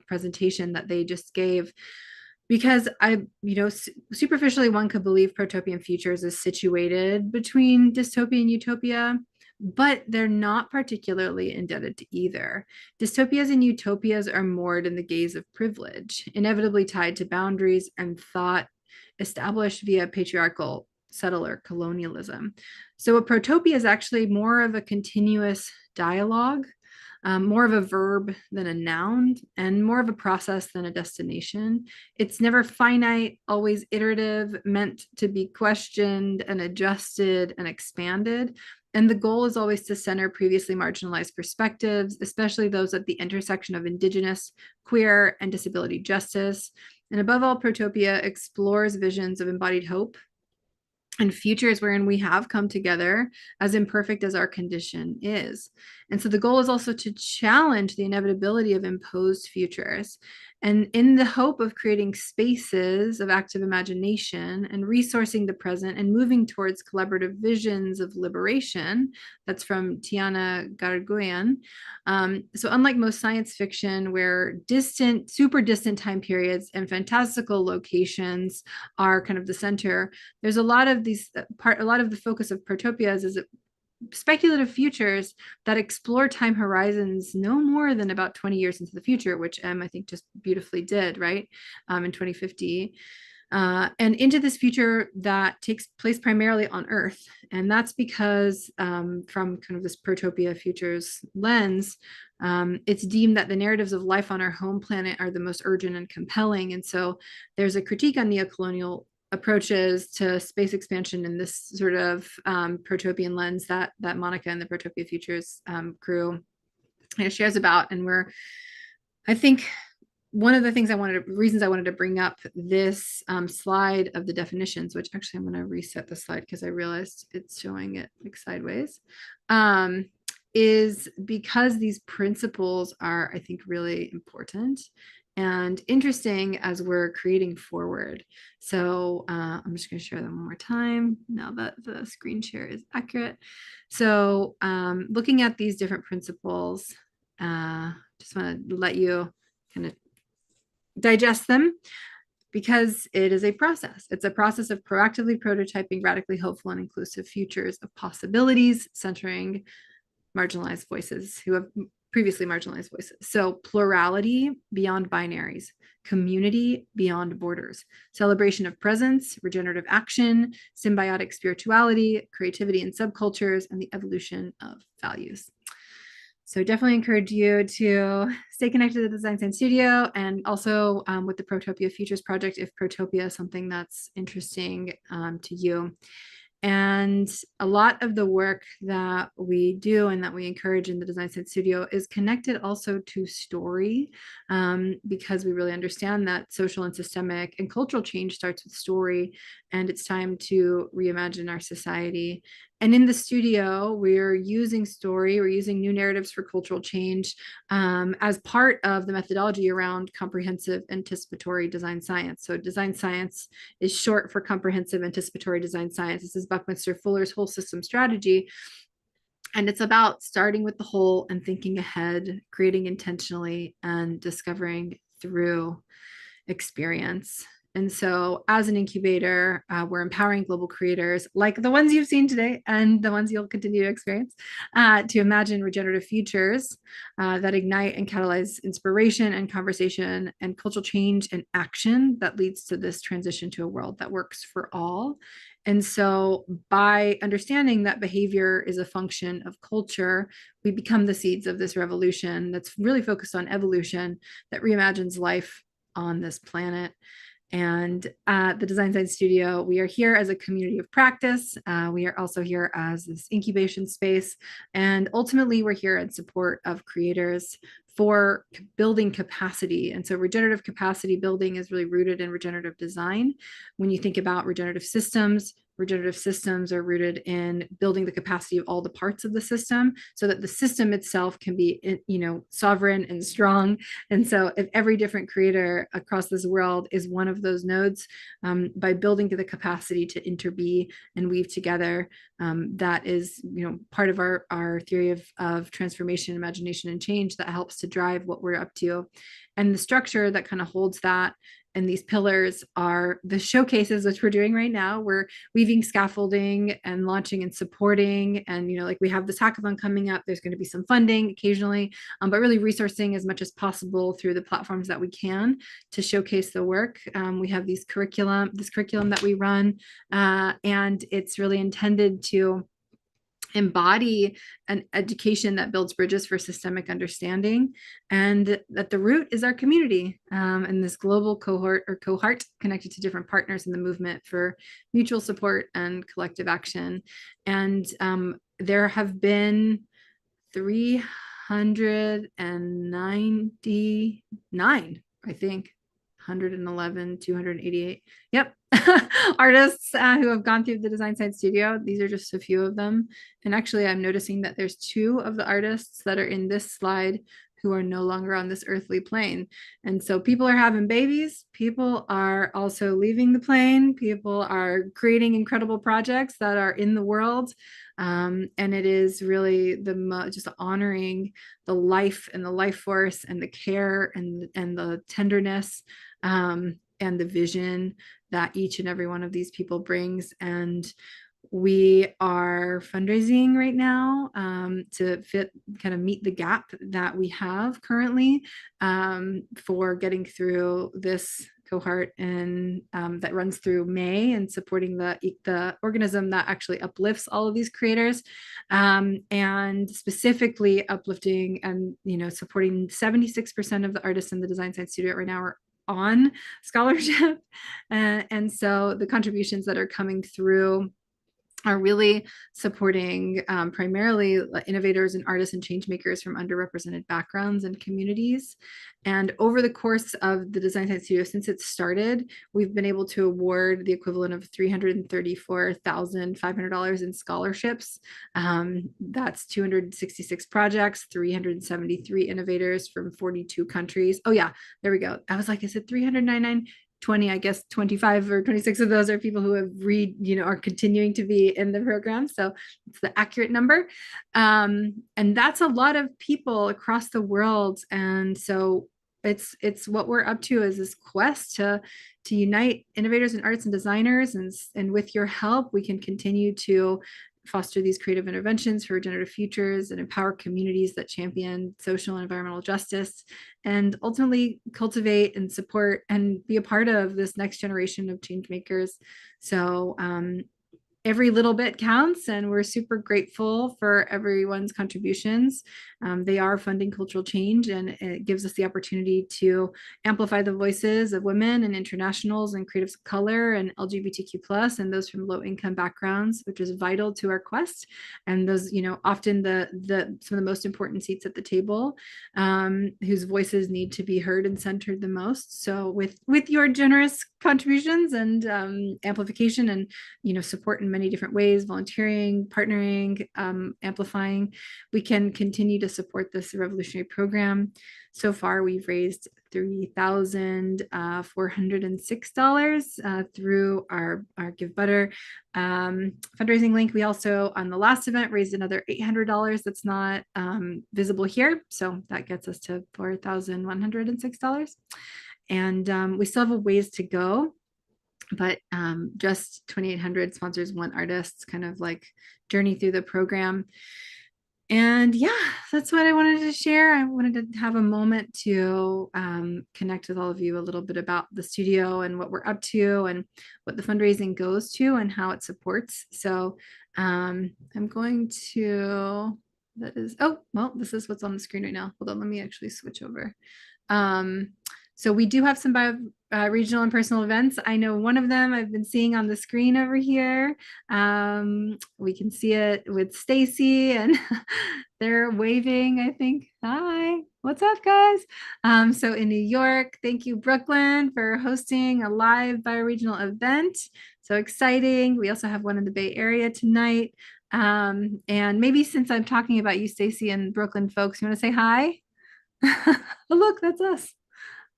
presentation that they just gave, because superficially one could believe Protopian Futures is situated between dystopia and utopia, but they're not particularly indebted to either. Dystopias and utopias are moored in the gaze of privilege, inevitably tied to boundaries and thought established via patriarchal settler colonialism. So a protopia is actually more of a continuous dialogue, more of a verb than a noun, and more of a process than a destination. It's never finite, always iterative, meant to be questioned and adjusted and expanded. And the goal is always to center previously marginalized perspectives, especially those at the intersection of Indigenous, queer, and disability justice. And above all, Protopia explores visions of embodied hope and futures wherein we have come together, as imperfect as our condition is. And so the goal is also to challenge the inevitability of imposed futures, and in the hope of creating spaces of active imagination and resourcing the present and moving towards collaborative visions of liberation. That's from Tiana Garguyan. So unlike most science fiction, where distant, super distant time periods and fantastical locations are kind of the center, there's a lot of the focus of Protopias is speculative futures that explore time horizons no more than about 20 years into the future, which I think just beautifully did, right, in 2050. And into this future that takes place primarily on Earth. And that's because from kind of this Protopia futures lens, it's deemed that the narratives of life on our home planet are the most urgent and compelling. And so there's a critique on neocolonial approaches to space expansion in this sort of protopian lens that Monica and the Protopia Futures crew shares about. And I think one of the reasons I wanted to bring up this slide of the definitions, which actually I'm going to reset the slide because I realized it's showing it like sideways, is because these principles are, I think, really important and interesting as we're creating forward. So I'm just going to share them one more time now that the screen share is accurate. So looking at these different principles, just want to let you kind of digest them, because it is a process. It's a process of proactively prototyping radically hopeful and inclusive futures of possibilities, centering marginalized voices who have previously marginalized voices. So plurality beyond binaries, community beyond borders, celebration of presence, regenerative action, symbiotic spirituality, creativity in subcultures, and the evolution of values. So definitely encourage you to stay connected to the Design Science Studio, and also with the Protopia Futures Project, if Protopia is something that's interesting to you. And a lot of the work that we do and that we encourage in the Design Science Studio is connected also to story, because we really understand that social and systemic and cultural change starts with story, and it's time to reimagine our society. And in the studio, we're using story, we're using new narratives for cultural change as part of the methodology around comprehensive anticipatory design science. So design science is short for comprehensive anticipatory design science. This is Buckminster Fuller's whole system strategy. And it's about starting with the whole and thinking ahead, creating intentionally, and discovering through experience. And so as an incubator, we're empowering global creators like the ones you've seen today and the ones you'll continue to experience to imagine regenerative futures that ignite and catalyze inspiration and conversation and cultural change and action that leads to this transition to a world that works for all. And so by understanding that behavior is a function of culture, we become the seeds of this revolution that's really focused on evolution that reimagines life on this planet. And at the Design Science Studio, we are here as a community of practice. We are also here as this incubation space. And ultimately, we're here in support of creators for building capacity. And so regenerative capacity building is really rooted in regenerative design. When you think about regenerative systems are rooted in building the capacity of all the parts of the system so that the system itself can be, sovereign and strong. And so if every different creator across this world is one of those nodes, by building the capacity to interbe and weave together, that is, part of our theory of transformation, imagination, and change that helps to drive what we're up to. And the structure that kind of holds that and these pillars are the showcases, which we're doing right now. We're weaving scaffolding and launching and supporting. And, like we have this hackathon coming up, there's going to be some funding occasionally, but really resourcing as much as possible through the platforms that we can to showcase the work. We have this curriculum that we run, and it's really intended to embody an education that builds bridges for systemic understanding, and that the root is our community, and this global cohort connected to different partners in the movement for mutual support and collective action. And there have been 399, I think, 111, 288. Yep. Artists who have gone through the Design Science Studio. These are just a few of them. And actually, I'm noticing that there's 2 of the artists that are in this slide who are no longer on this earthly plane. And so people are having babies. People are also leaving the plane. People are creating incredible projects that are in the world. And it is really just honoring the life and the life force and the care and the tenderness, and the vision that each and every one of these people brings. And we are fundraising right now to meet the gap that we have currently for getting through this cohort, and that runs through May, and supporting the organism that actually uplifts all of these creators, and specifically uplifting and supporting 76% of the artists in the Design Science Studio right now are on scholarship, and so the contributions that are coming through are really supporting primarily innovators and artists and change makers from underrepresented backgrounds and communities. And over the course of the Design Science Studio, since it started, we've been able to award the equivalent of $334,500 in scholarships. That's 266 projects, 373 innovators from 42 countries. Oh yeah, there we go. I was like, is it 399? 20, I guess 25 or 26 of those are people who have are continuing to be in the program. So it's the accurate number. And that's a lot of people across the world. And so it's what we're up to, is this quest to unite innovators and artists and designers. And with your help, we can continue to foster these creative interventions for regenerative futures and empower communities that champion social and environmental justice, and ultimately cultivate and support and be a part of this next generation of change makers. So every little bit counts, and we're super grateful for everyone's contributions. They are funding cultural change, and it gives us the opportunity to amplify the voices of women and internationals and creatives of color and LGBTQ+ and those from low income backgrounds, which is vital to our quest. And those, often some of the most important seats at the table, whose voices need to be heard and centered the most. So with your generous contributions and amplification and support in many different ways, volunteering, partnering, amplifying, we can continue to support this revolutionary program. So far, we've raised $3,406 through our Give Butter fundraising link. We also, on the last event, raised another $800 that's not visible here. So that gets us to $4,106. And we still have a ways to go, but just 2,800 sponsors, one artist, kind of like journey through the program. And yeah, that's what I wanted to share. I wanted to have a moment to connect with all of you a little bit about the studio and what we're up to and what the fundraising goes to and how it supports. So I'm going to, this is what's on the screen right now. Hold on, let me actually switch over. So we do have some regional and personal events. I know one of them I've been seeing on the screen over here. We can see it with Stacy, and they're waving, I think. Hi, what's up, guys? So in New York, thank you, Brooklyn, for hosting a live bioregional event. So exciting. We also have one in the Bay Area tonight. And maybe since I'm talking about you, Stacy, and Brooklyn folks, you want to say hi? Oh, look, that's us.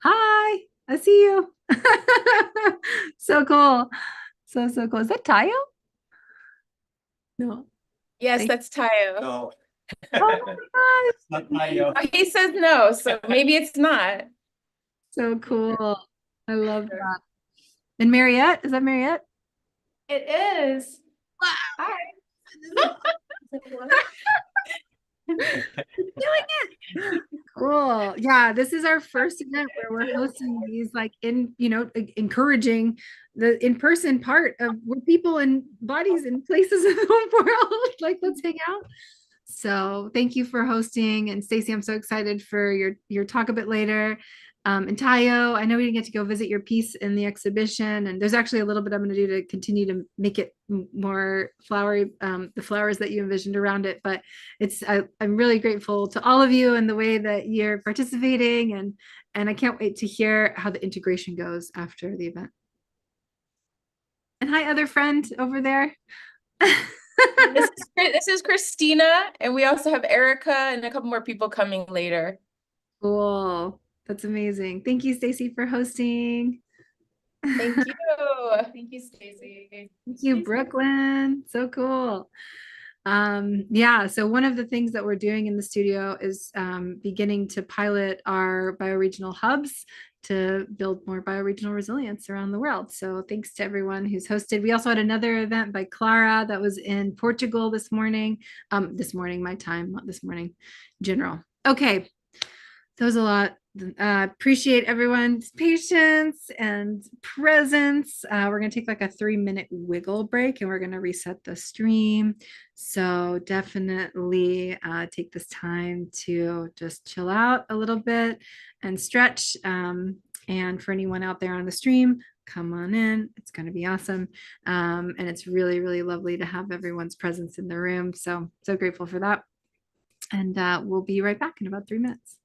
Hi, I see you. So cool. So cool. Is that Tayo? No. Yes, that's Tayo. No. Oh my gosh. Not Tayo. Oh, he says no, so maybe it's not. So cool. I love that. And Mariette, is that Mariette? It is. Wow. Hi. Doing it. Cool. Yeah, this is our first event where we're hosting these, like, encouraging the in-person part of where people and bodies and places in the world, like, let's hang out. So thank you for hosting. And Stacy, I'm so excited for your talk a bit later. And Tayo, I know we didn't get to go visit your piece in the exhibition, and there's actually a little bit I'm going to do to continue to make it more flowery, the flowers that you envisioned around it. But I'm really grateful to all of you and the way that you're participating, and I can't wait to hear how the integration goes after the event. And hi, other friend over there. This is Christina, and we also have Erica and a couple more people coming later. Cool. That's amazing. Thank you, Stacy, for hosting. Thank you. Thank you, Stacy. Thank you, Brooklyn. So cool. Yeah, so one of the things that we're doing in the studio is beginning to pilot our bioregional hubs to build more bioregional resilience around the world. So thanks to everyone who's hosted. We also had another event by Clara that was in Portugal this morning. This morning, my time, not this morning, general. Okay, that was a lot. Appreciate everyone's patience and presence. We're going to take like a 3-minute wiggle break, and we're going to reset the stream. So definitely take this time to just chill out a little bit and stretch. And for anyone out there on the stream, come on in. It's going to be awesome. And it's really, really lovely to have everyone's presence in the room. So grateful for that. And we'll be right back in about 3 minutes.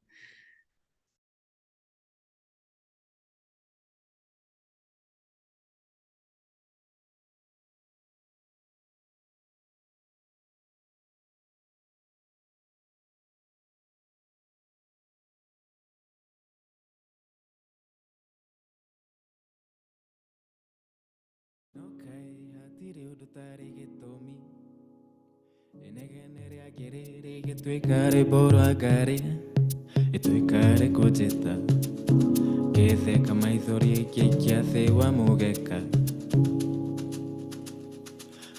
Tuikare boro agare, tuikare kojeta. Kethe kamaithori kiathe wa mugeka.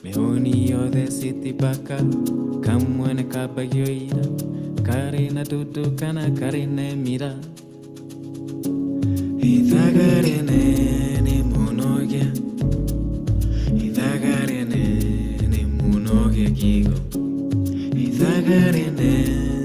Mehoni yothe siti baka, kamwene kabagyoira. Kare na tutu kana kare ne mira. Ithagare ne monogia. Ithagare ne. conmigo y dagarene.